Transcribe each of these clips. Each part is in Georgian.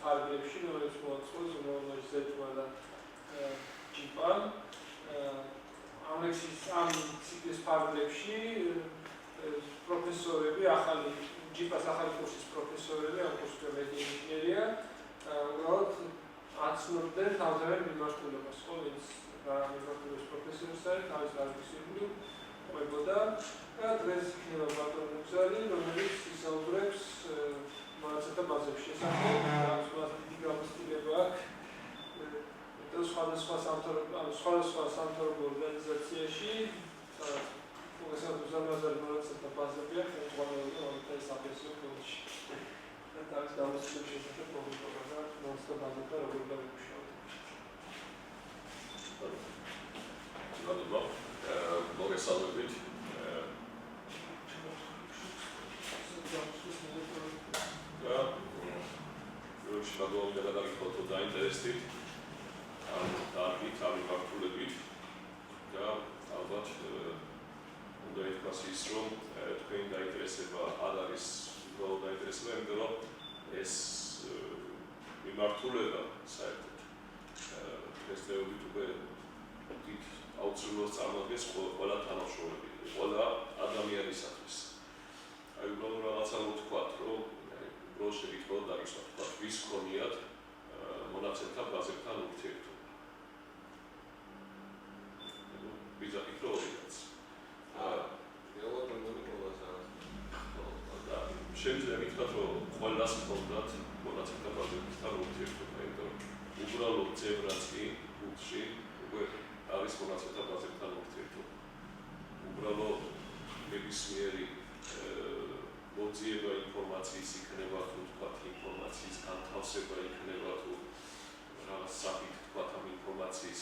ფარგლებში, რომელიც მოაწყობს უმრავლეს ზეთმა და ჯიპა. ამ ციკლის ფარგლებში პროფესორები, ჯიპას ახალი კურსის პროფესორები, ამ კურსზე მეტი ინჟინერია, უბრალოდ აცნობდნენ თავზევენ მიმართულებას, ხო, ვინც რა მიმართულების პროფესორის არის, თავის დარგის ირგვლივ ყვებოდა და დღეს იქნება ბატონი მგზარი, რომელიც ისაუბრებს მონაცემთა ბაზების შესახებ, რაც მას დიდი გამოცდილება აქვს სხვადასხვა სამთავრობო ორგანიზაციაში, უგასად უზარმაზარი მონაცემთა ბაზები აქვს, ხელმძღვანელობა ამიტომ საფესო ფონდში. და თავის გამოცდილების შესახებ პროგნოზა და მონაცემთა ბაზები როგორ გამომუშავდა. მოგესალმებით. შეგიძლიათ გადაგიხოთ დაინტერესდით ამ დარგით, ამ მიმართულებით და ალბათ უნდა ითქვას ის, რომ თქვენი დაინტერესება არ არის უბრალოდ დაინტერესება, იმიტომ რომ ეს მიმართულება საერთოდ დღესდღეობით უკვე დიდ აუცილებლობას წარმოადგენს ყველა თანამშრომელი, ყველა ადამიანისათვის. აი უბრალოდ რაღაცა ვთქვათ, რომ უბრალოდ შეგიძლიათ დაგისვათ, ვთქვათ, ვის ჰქონიათ მონაცემთა ბაზებთან ურთიერთობა. ვიზახით რომ ორიც. შეიძლება გითხრათ, რომ ყველას ჰქონდათ მონაცემთა ბაზებთან ურთიერთობა, იმიტომ რომ უბრალოდ ძებრაც კი გულში უკვე არის მონაცემთა ბაზებთან ურთიერთობა. უბრალოდ ნებისმიერი მოძიება ინფორმაციის იქნება, თუ თქვათ ინფორმაციის განთავსება იქნება, თუ რაღაც სახით თქვათ ამ ინფორმაციის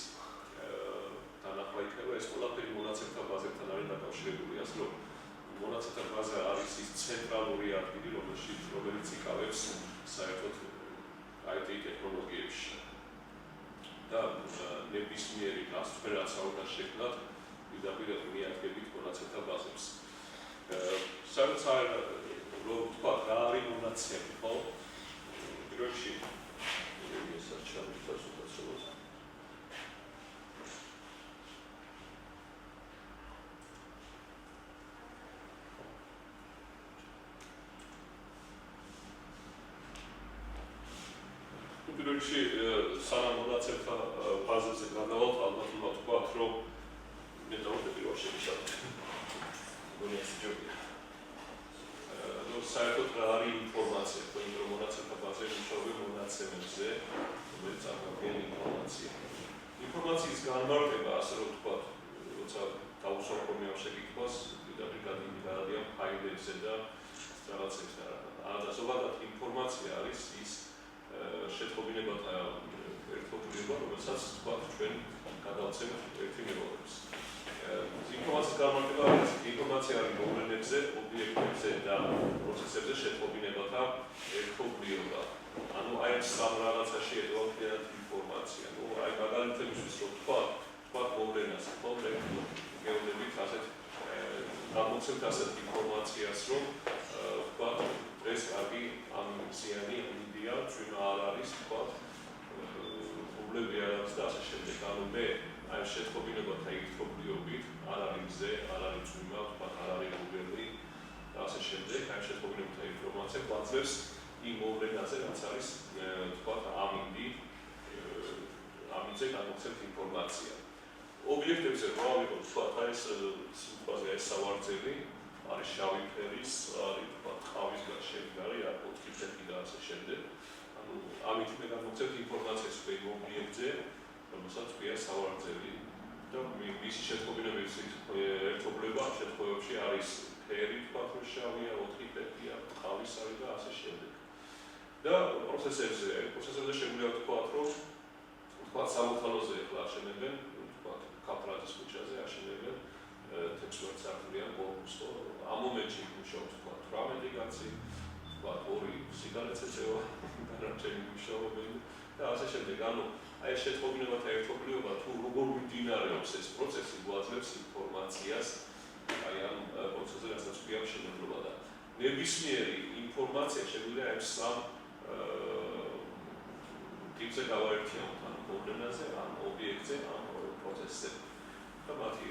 დანახვა იქნება, ეს ყველაფერი მონაცემთა ბაზებთან არის დაკავშირებული, ასე რომ მონაცემთა ბაზა არის ის ცენტრალური ადგილი, რომელიც იკავებს საერთოდ IT ტექნოლოგიებში. და ნებისმიერი გასწვევა რაც უნდა შექმნათ, პირდაპირ მიადგებით მონაცემთა ბაზებს. საერთოდ რომ თქვათ რა არის მონაცემი, ხო? პირველ რიგში ესაც ჩამოიტანოს უცებოთ. პირველ რიგში სანამ მონაცემთა ბაზებზე გადავალთ, ალბათ უნდა ვთქვათ, რომ მე დავდები რომ შევიშალოთ. გონიას ჯობია. საერთოდ რა არის ინფორმაცია, იმიტომ რომ მონაცემთა ბაზები მუშაობენ მონაცემებზე, რომელიც წარმოადგენს ინფორმაცია. ინფორმაციის განმარტება, ასე რომ ვთქვათ, როცა დავუსვამ ხოლმე ამ შეკითხვას, პირდაპირ გადადიან ფაილებზე და რაღაცებზე და ზოგადად ინფორმაცია არის ის შეწყობინებათა ერთობლივება, რომელსაც ვთქვათ ჩვენ გადავცემთ ერთი მებოებს. ინფორმაციის განმარტება არის ინფორმაცია არის მოვლენებზე, ობიექტებზე და პროცესებზე შეწყობინებათა ერთობლივება. ანუ აი ეს სამ რაღაცაში ერთობლივად ინფორმაცია. ნუ აი მაგალითებისთვის რომ ვთქვათ მოვლენას, ხოლმე გეუბნებით ასეთ გამოცემთ ასეთ ინფორმაციას, რომ ვთქვათ ეს კარგი ამისიანი იდეა ჩვენ არ არის, ვთქვათ პრობლემები არ არის და ასე შემდეგ. ანუ მე აი შეწყობინებათა ერთობლიობით არ არის მზე, არ არის წვიმა, ვთქვათ არ არის გუგლი და ასე შემდეგ. აი შეწყობინებათა ინფორმაცია გვაძლევს იმ მოვლენაზე, რაც არის ვთქვათ ამიზე გამოცემთ ინფორმაცია. ობიექტებზე რა ვიყო, ვთქვათ აი ეს სიტყვაზე ეს სავარძელი არის შავი ფერის, არის ვთქვათ ყავის გარშემო არის, არის ოთხი ფერი და ასე შემდეგ. ანუ ამით მე გამოცემთ ინფორმაციას იმ ობიექტზე, რომელსაც ქვია სავარძელი და მისი შეწყობინების ერთობლივება ამ შემთხვევაში არის ფერი, ვთქვათ რომ შავია, ოთხი ფერია, ყავის არის და ასე შემდეგ. და პროცესებზე შეგვიძლია ვთქვათ, რომ ვთქვათ სამოქალაქოზე ახლა აშენებენ, ვთქვათ კაპრაძის ქუჩაზე აშენებენ 16 სართულიან ბოლოს. ამ მომენტში მუშაობს ვთქვათ 18 კაცი, ვთქვათ 2 სიგარეტს ეწევა, დანარჩენი მუშაობენ და ასე შემდეგ. ანუ აი ეს შეწყობინებათა ერთობლივება თუ როგორ მიმდინარეობს ეს პროცესი გვაძლევს ინფორმაციას აი ამ პროცესზე, რასაც ქვია მშენებლობა და ნებისმიერი ინფორმაცია შეგვიძლია ამ სამ ტიპზე გავაერთიანოთ ან პრობლემაზე, ან ობიექტზე, ან პროცესზე. და მათი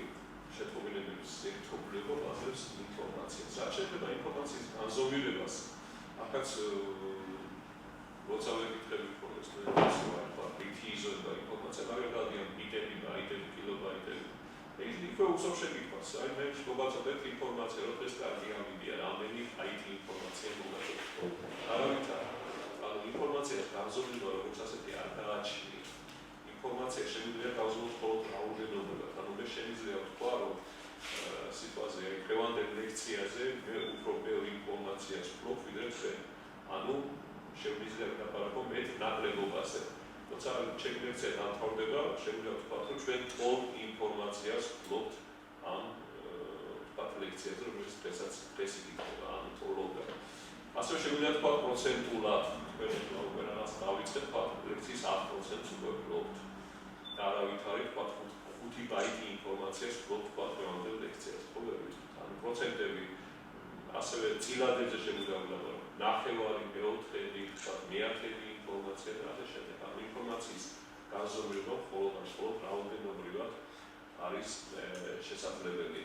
შეტყობინების ერთობლივობა ბაზებს ინფორმაციას. რაც შეეხება ინფორმაციის განზომილებას, აქაც როცა ვეკითხები პროგრესს, ბიტი იზოება ინფორმაცია, მაგრამ გადიან ბიტები, ბაიტები, კილობაიტები. ეს იქ უცებ შეკითხვას, აი მე შეგობაცობთ ინფორმაცია, რომ ეს კარგი ამბია, რამდენი ბაიტი ინფორმაცია მოგაწოდოთ. არავით არა. ანუ ინფორმაციას განზომილება როგორც ასეთი არ გააჩნია. ინფორმაცია შეგვიძლია გავზრდოთ მხოლოდ რაოდენობრივად. ანუ მე შემიძლია ვთქვა, რომ სიტუაცია დღევანდელ ლექციაზე მე უფრო ბევრი ინფორმაციას ვფლობ, ვიდრე თქვენ. ანუ შემიძლია ვილაპარაკო მეტ ნაკლებობაზე. როცა ჩემი ლექცია დამთავრდება, შემიძლია ვთქვა, რომ ჩვენ ყველ ინფორმაციას ვფლობთ ამ ვთქვათ ლექციაზე, რომელიც დღესაც იქნება, ანუ თორლობდა. ასევე შემიძლია ვთქვა პროცენტულად, თქვენ უკვე რაღაც დავიწყეთ, ვთქვათ ლექციის 10%-ს უკვე ვფლობთ. და არავით არის ვთქვათ 5 ბაიტი ინფორმაციას ვფლობთ ვთქვათ დღევანდელ ლექციაზე, ხო ვერ ანუ პროცენტები ასევე წილადებზე შემიძლია ვილაპარაკო. ნახევარი, მეოთხედი, ვთქვათ მეათედი ინფორმაცია და ასე შემდეგ. ანუ ინფორმაციის განზომილება მხოლოდ რაოდენობრივად არის შესაძლებელი.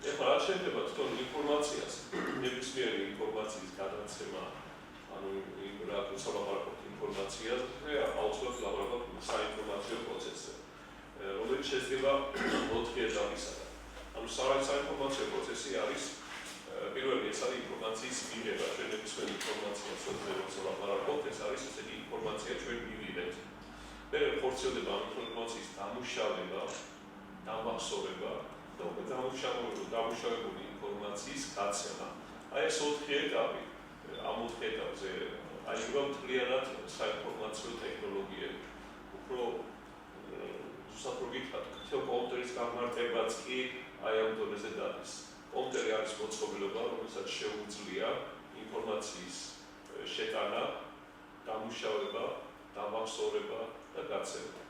ეხლა რაც შეეხება თვითონ ინფორმაციას, ნებისმიერი ინფორმაციის გადაცემა, ანუ რა თქმა უნდა, ინფორმაციაზე, აუცილებლად ვლაპარაკობთ საინფორმაციო პროცესზე, რომელიც შედგება 4 ეტაპისაგან. ანუ საინფორმაციო პროცესი არის პირველი ეს არის ინფორმაციის მიღება, ჩვენ ნებისმიერ ინფორმაციას როცა ვლაპარაკობთ, ეს არის ესეთი ინფორმაცია ჩვენ მივიღებთ. მე ხორციელდება ამ ინფორმაციის დამუშავება, დამახსოვრება და უკვე დამუშავებული ინფორმაციის გაცემა. აი ეს 4 ეტაპი, ამ 4 ეტაპზე აიგება მთლიანად საინფორმაციო ტექნოლოგიები. უფრო ზუსტად რო გითხრათ, კომპიუტერის განმარტებაც კი აი ამ დონეზე დადის. კომპიუტერი არის მოწყობილობა, რომელსაც შეუძლია ინფორმაციის შეტანა, დამუშავება, დამახსოვრება და გაცემა.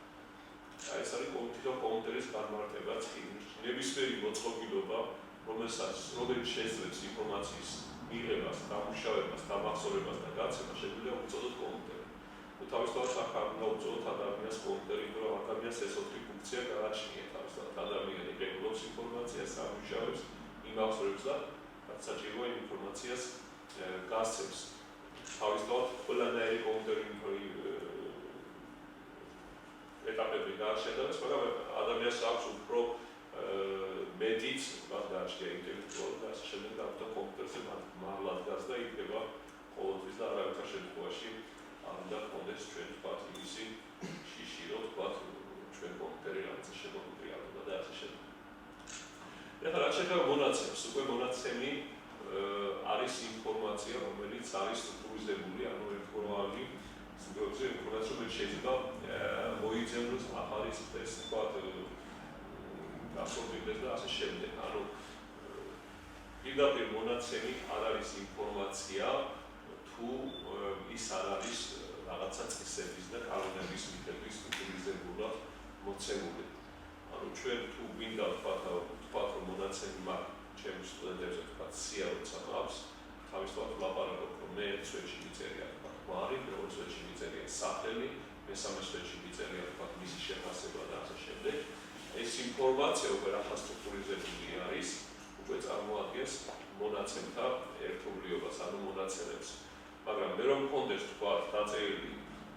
აი ეს არის კომპიუტერის განმარტებაც კი. ნებისმიერი მოწყობილობა, რომელიც შეძლებს ინფორმაციის მიღებას, დამუშავებას, დამახსოვრებას და გაცემას, შეგვიძლია უწოდოთ კომპიუტერი. თავისთავად აქ არ უნდა უწოდოთ ადამიანს კომპიუტერი, იმიტომ რომ ადამიანს ეს 4 ფუნქცია გააჩნია. თავისთავად ადამიანი რეგულობს ინფორმაციას, დამუშავებს, იმახსოვრებს და საჭიროა ინფორმაციას გასცემს. თავისთავად ყველანაირი კომპიუტერი ეტაპები გააჩნიათ, მაგრამ ადამიანს აქვს უფრო მეტიც გააჩნია ინტელექტუალი და ასე შემდეგ და კომპიუტერზე მაღლად დგას და იქნება ყოველთვის და არავითარ შემთხვევაში არ უნდა გქონდეს ჩვენ ვთქვათ იმისი შიში, რომ ვთქვათ ჩვენ კომპიუტერი რაღაცა შემოგვიტრიალდება და ასე შემდეგ. ეხლა რაც შეეხება მონაცემს, უკვე მონაცემი არის ინფორმაცია, რომელიც არის სტრუქტურიზებული, ანუ ერთგვაროვანი ინფორმაცია, რომელიც შეიძლება მოიძებნოს ახალი წესს, ვთქვათ გასწორდეს და ასე შემდეგ. ანუ პირდაპირ მონაცემი არ არის ინფორმაცია, თუ ის არ არის რაღაცა წესების და კანონების მიხედვით სტრუქტურიზებულად მოცემული. ანუ ჩვენ თუ გვინდა ვთქვათ რომ მონაცემი მაქვს ჩემს სტუდენტებზე ვთქვათ სია როცა მაქვს, თავისთავად ვლაპარაკობ რომ მე წვეთში მიწერია ვთქვათ გვარი, მეორე წვეთში მიწერია სახელი, მესამე წვეთში მიწერია ვთქვათ მისი შეფასება და ასე შემდეგ. ეს ინფორმაცია უკვე რა სტრუქტურიზებული არის, უკვე წარმოადგენს მონაცემთა ერთობლიობას, ანუ მონაცემებს. მაგრამ მე რომ მქონდეს ვთქვათ დაწერილი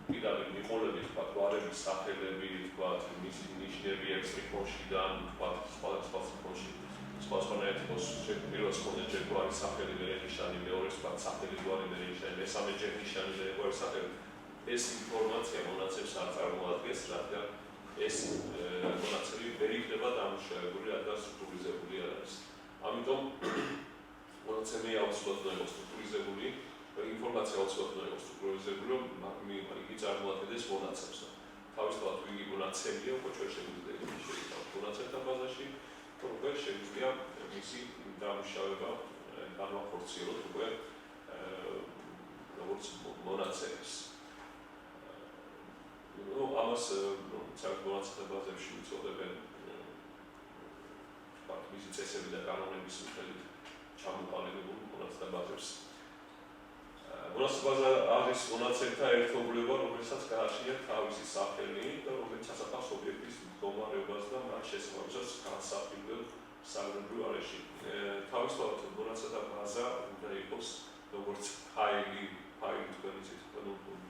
პირდაპირ მიყოლებით ვთქვათ გვარების სახელები, ვთქვათ მისი ნიშნები ექსტრიფონშიდან, ვთქვათ სხვადასხვა სიტყვაში, სხვადასხვანაირად იყოს პირველს მქონდეს ჯერ გვარის სახელი, მერე ნიშანი, მეორეს ვთქვათ სახელი გვარი, მერე ნიშანი, მესამე ჯერ ნიშანი, მერე გვარის სახელი. ეს ინფორმაცია მონაცემს არ წარმოადგენს, რადგან ეს მონაცემი ვერ იქნება დამუშავებული, რადგან სტრუქტურიზებული არ არის. ამიტომ მონაცემი აუცილებლად უნდა იყოს სტრუქტურიზებული, ინფორმაცია აუცილებლად უნდა იყოს სტრუქტურიზებული, რომ იგი წარმოადგენდეს მონაცემს. თავისთავად იგი მონაცემია, უკვე ჩვენ შეგვიძლია შევიდეთ მონაცემთა ბაზაში, რომ უკვე შეგვიძლია მისი დამუშავება განვახორციელოთ უკვე როგორც მონაცემს. ამას საერთო ბაზებში უწოდებენ მისი წესები და კანონების მიხედვით ჩამოყალიბებულ მონაცემთა ბაზებს. მონაცემთა ბაზა არის მონაცემთა ერთობლივობა, რომელსაც გააჩნია თავისი სახელი და რომელიც ასახავს ობიექტის მდგომარეობას და მათ შესაბამისად განსახილველ საგრაფიკო არეში. თავისთავად მონაცემთა ბაზა უნდა იყოს როგორც ფაილი თქვენი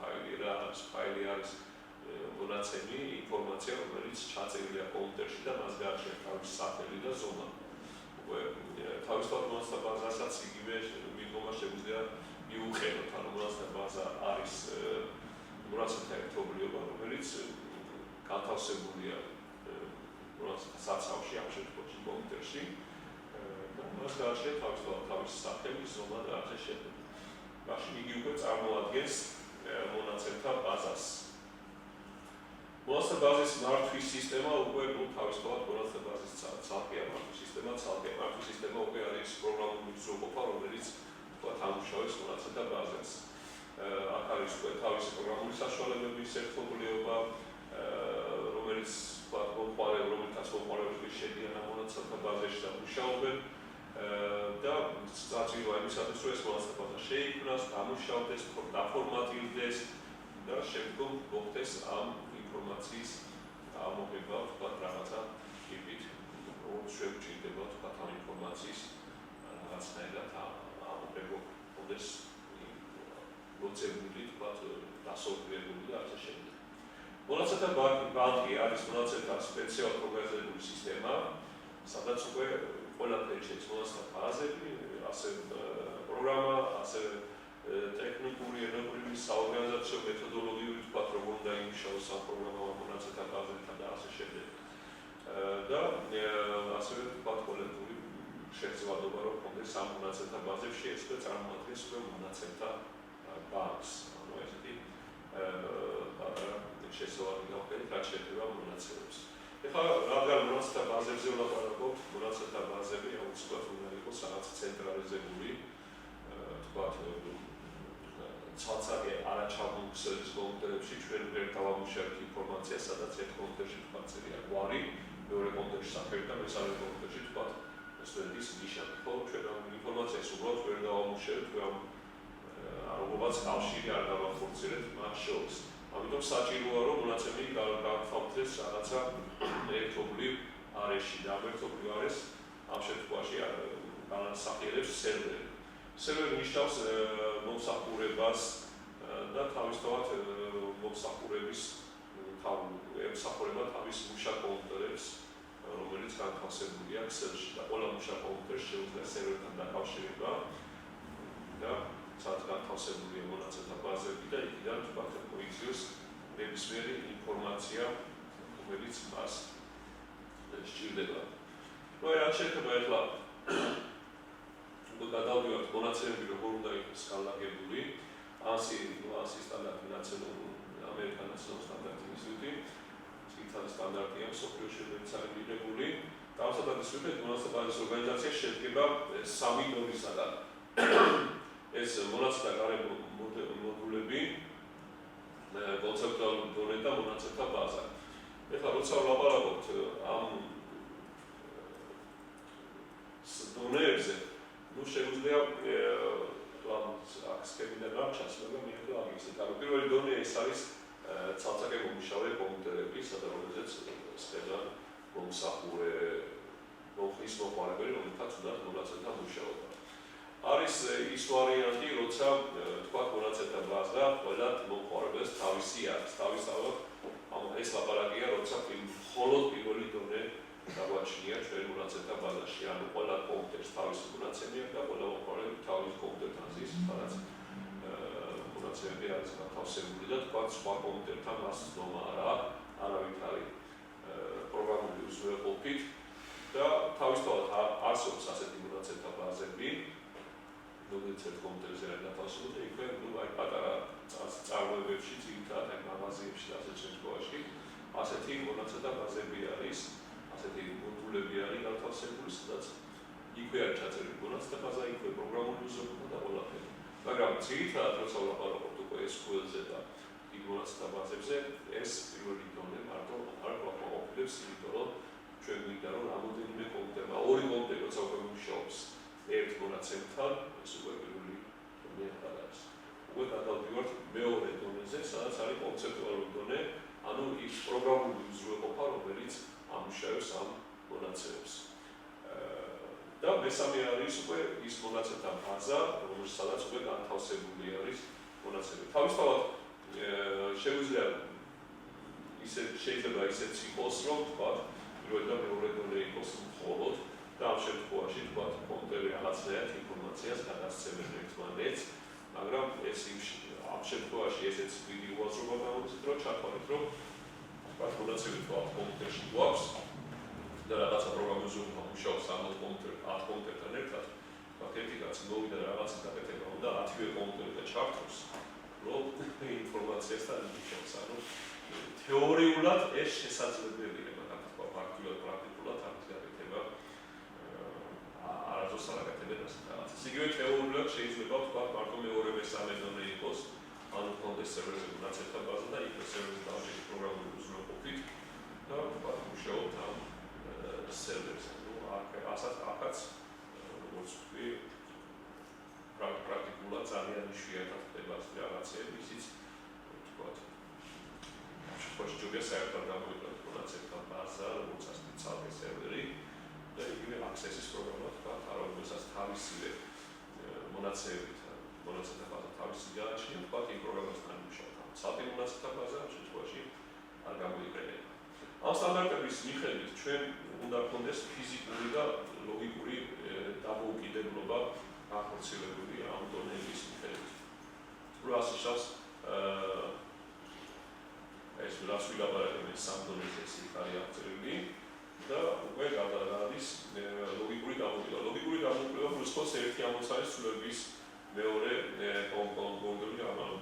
ფაილი რა არის, ფაილი არის მონაცემი, ინფორმაცია, რომელიც ჩაწერილია კომპიუტერში და მას გააჩნია თავისი სახელი და ზომა. თავისთავად მონაცემთა ბაზასაც იგივე მიდგომა შეგვიძლია მიუყენოთ, ანუ მონაცემთა ბაზა არის მონაცემთა ერთობლიობა, რომელიც განთავსებულია მონაცემთა საცავში, ამ შემთხვევაში კომპიუტერში და მას გააჩნია თავისთავად თავისი სახელი, ზომა და ასე შემდეგ. მაშინ იგი უკვე წარმოადგენს მონაცემთა ბაზას. მონაცემთა ბაზის მართვის სისტემა უკვე თავისთავად მონაცემთა ბაზის ცალკეა მართვის სისტემა, ცალკე მართვის სისტემა უკვე არის პროგრამული უზრუნველყოფა, რომელიც ამუშავებს მონაცემთა ბაზას. აქ არის უკვე თავისი პროგრამული საშუალებების ერთობლიობა, რომელიც მომხმარებლები შედიან ამ მონაცემთა ბაზაში და მუშაობენ და საჭიროა იმისათვის, რომ ეს მონაცემთა ბაზა შეიქმნას, დამუშავდეს, დაფორმატირდეს და შემდგომ მოხდეს ამ ინფორმაციის ამოღება, რაღაცა ტიპით, შეგვჭირდება ამ ინფორმაციის რაღაცნაირად ამოღება ხდეს მოწებული, დასოლვირებული და ასე შემდეგ. მონაცემთა ბანკი არის მონაცემთა სპეციალურად პროგრამირებული სისტემა, სადაც უკვე ყველაფერი შედის მონაცემთა ბაზები, ასე პროგრამა, ასე ტექნიკური, ენობრივი, საორგანიზაციო მეთოდოლოგიური როგორ უნდა იმუშაოს ამ პროგრამამ მონაცემთა ბაზებთან და ასე შემდეგ. და ასევე ყველაფერი შეცვალება რომ კონდეს ამ მონაცემთა ბაზებში ეს უკვე წარმოადგენს უკვე მონაცემთა ბანკს. ანუ ესეთი შესაძლებელი გავხდეთ რაც შეეხება მონაცემებს. ეხლა რადგან მონაცემთა ბაზებზე ვლაპარაკობთ, მონაცემთა ბაზები აუცილებლად უნდა იყოს რაღაც ცენტრალიზებული, თქვათ ცალ-ცალკე არაჩამოუხსნელის კომპიუტერებში ჩვენ ვერ დავამუშავებთ ინფორმაციას, სადაც ერთ კომპიუტერში თქვათ წერია გვარი, მეორე კომპიუტერში სახელი და მესამე კომპიუტერში თქვათ სტუდენტის ნიშანი. ხო, ჩვენ ამ ინფორმაციას უბრალოდ ვერ დავამუშავებთ, როგორაც კავშირი არ გავახორციელებთ მათ შორის. ამიტომ საჭიროა რომ მონაცემი გავხსნას რაღაცა ერთობლივ არეში და ამ ერთობლივ არეს ამ შემთხვევაში განასახიერებს სერვერი. სერვერი ნიშნავს მომსახურებას და თავისთავად მომსახურების ემსახურება თავის მუშა კომპიუტერებს, რომელიც განთავსებულია ქსელში და ყველა მუშა კომპიუტერს შეუძლია სერვერთან დაკავშირება და სადაც განთავსებულია მონაცემთა ბაზები და იქიდან თქვათ მოიქცევს ნებისმიერი ინფორმაცია, რომელიც მას სჭირდება. რაც შეეხება ეხლა გადავდივართ მონაცემები როგორ უნდა იყოს განლაგებული, ANSI სტანდარტი ამერიკა ნაციონალური სტანდარტი ინსტიტუტი, წითელი სტანდარტია მსოფლიოში რომელიც არის მიღებული. დავსაბადის მიხედვით მონაცემთა ბაზის ორგანიზაცია შედგება 3 დონისაგან. ეს მონაცემთა გარე მოდულები, კონცეპტუალური დონე და მონაცემთა ბაზა. ეხლა როცა ვლაპარაკობთ ამ დონეებზე, შეგვიძლია აქ სქემიდან არ ჩანს, მაგრამ მიიღო აგისეთ. ანუ პირველი დონე ეს არის ცალ-ცალკე მომუშავე კომპიუტერები, რომელზეც სხედან მომსახურე ის მოყარებელი, რომელთაც უნდა მონაცემთა მუშაობა. არის ის ვარიანტი, როცა თქვა მონაცემთა ბაზა ყველა მოყარებელს თავისი აქვს. თავისთავად ეს ლაპარაკია, როცა მხოლოდ პირველი დონე გაგვაჩნია ჩვენ მონაცემთა ბაზაში, ანუ ყველა კომპიუტერს თავისი მონაცემი აქვს და ყველა მოყარებელი თავის კომპიუტერთან ზის, სადაც მონაცემები არის განთავსებული და თქვა სხვა კომპიუტერთან მას ზომა არ აქვს, არავითარი პროგრამული უზრუნველყოფით და თავისთავად არსებობს ასეთი მონაცემთა ბაზები, რომელიც ერთ კომპიუტერზე არის განთავსებული და იქვე პატარა წარმოებებში, ძირითადად მაღაზიებში და ასეთ შემთხვევაში ასეთი მონაცემთა ბაზები არის, ასეთი მოდულები არის განთავსებული, სადაც იქვე არის ჩაწერილი მონაცემთა ბაზა, იქვე პროგრამული უზრუნველყოფა და ყველაფერი. მაგრამ ძირითადად როცა ვლაპარაკობთ უკვე SQL-ზე და იქ მონაცემთა ბაზებზე, ეს პირველი დონე მარტო არ გვაყოფილებს, იმიტომ რომ ჩვენ გვინდა რომ რამოდენიმე კომპიუტერმა, ორი კომპიუტერი როცა უკვე მუშაობს ერთ მონაცემ და მესამე არის უკვე ის მონაცემთა ბაზა, რომელსაც უკვე განთავსებული არის მონაცემები. თავისთავად შეგვიძლია შეიძლება ისეც იყოს, რომ თქვა, პირველი და მეორე დონე იყოს მხოლოდ და ამ შემთხვევაში თქვა, კომპიუტერი რაღაცნაირად ინფორმაციას გადასცემენ ერთმანეთს, მაგრამ ეს ამ შემთხვევაში ესეც დიდი უაზრობა გამოდის, რომ ჩათვალეთ, რომ თქვა, მონაცემები თქვა კომპიუტერში გვაქვს და რაღაცა პროგრამაზე უნდა მუშაობს ამ კომპიუტერთან ერთად, თქვა, ერთი კაცი მოვიდა და რაღაცა გაკეთება უნდა 10-ვე კომპიუტერზე ჩართოს, რომ ინფორმაციასთან მუშაობს, ანუ თეორიულად ეს შესაძლებელია, მაგრამ თქვა, პრაქტიკულად ამის გაკეთება არასდროს არ აკეთებენ ასეთ რაღაცას. იგივე თეორიულად შეიძლება თქვა, მარტო მეორე მესამე დონე იყოს, ანუ კონდეს სერვერზე მონაცემთა ბაზა და იქ სერვერზე დავჭერით პროგრამული უზრუნველყოფით და თქვა, მუშაობთ ამ სერვერზე. აქაც როგორც ვთქვი, პრაქტიკულად ძალიან იშვიათად ხდება ეს რაღაცები, ისიც თქვა, შეგვიძლია საერთოდ გამოვიყენოთ მონაცემთა ბაზა, როგორც ასეთი ცალკე სერვერი და იგივე აქსესის პროგრამა თქვა, რომელსაც თავისივე მონაცემთა ბაზა თავისი გააჩნია, თქვა, იმ პროგრამასთან მუშაობთ. ცალკე მონაცემთა ბაზა ამ შემთხვევაში არ გამოიყენება. ამ სტანდარტების მიხედვით ჩვენ უნდა გქონდეს ფიზიკური და ლოგიკური დამოუკიდებლობა განხორციელებული ამ დონეების მიხედვით. რო ასე შავს ეს რას ვილაპარაკებთ სამ დონეზე ეს არის აღწერილი და უკვე გადაადის ლოგიკური დამოკიდებულება. ლოგიკური დამოკიდებულება უბრალოდ ერთი ამოცანის ცვლილების მეორე კომპონენტი, ანუ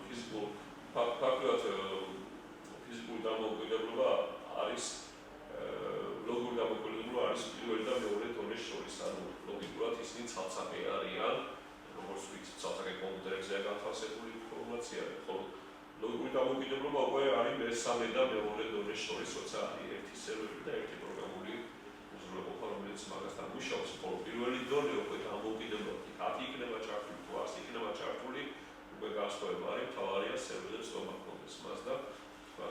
ფიზიკური დამოკიდებულება არის ლოგიკური დამოკიდებულება არის პირველი და მეორე დონეს შორის, ანუ ლოგიკურად ისინი ცალ-ცალკე არიან, როგორც ვიცით, ცალ-ცალკე კომპიუტერებზეა განთავსებული ინფორმაცია, ხოლო ლოგიკური დამოკიდებულება უკვე არის მესამე და მეორე დონეს შორის, როცა არის ერთი სერვერი და ერთი პროგრამული უზრუნველყოფა, რომელიც მაგასთან მუშაობს, ხოლო პირველი დონე უკვე დამოკიდებულება იქ იქნება ჩართული, თუ არ იქნება ჩართული, უკვე განსხვავება არის, მთავარია სერვერებს რომ აქონდეს მას და თქვა,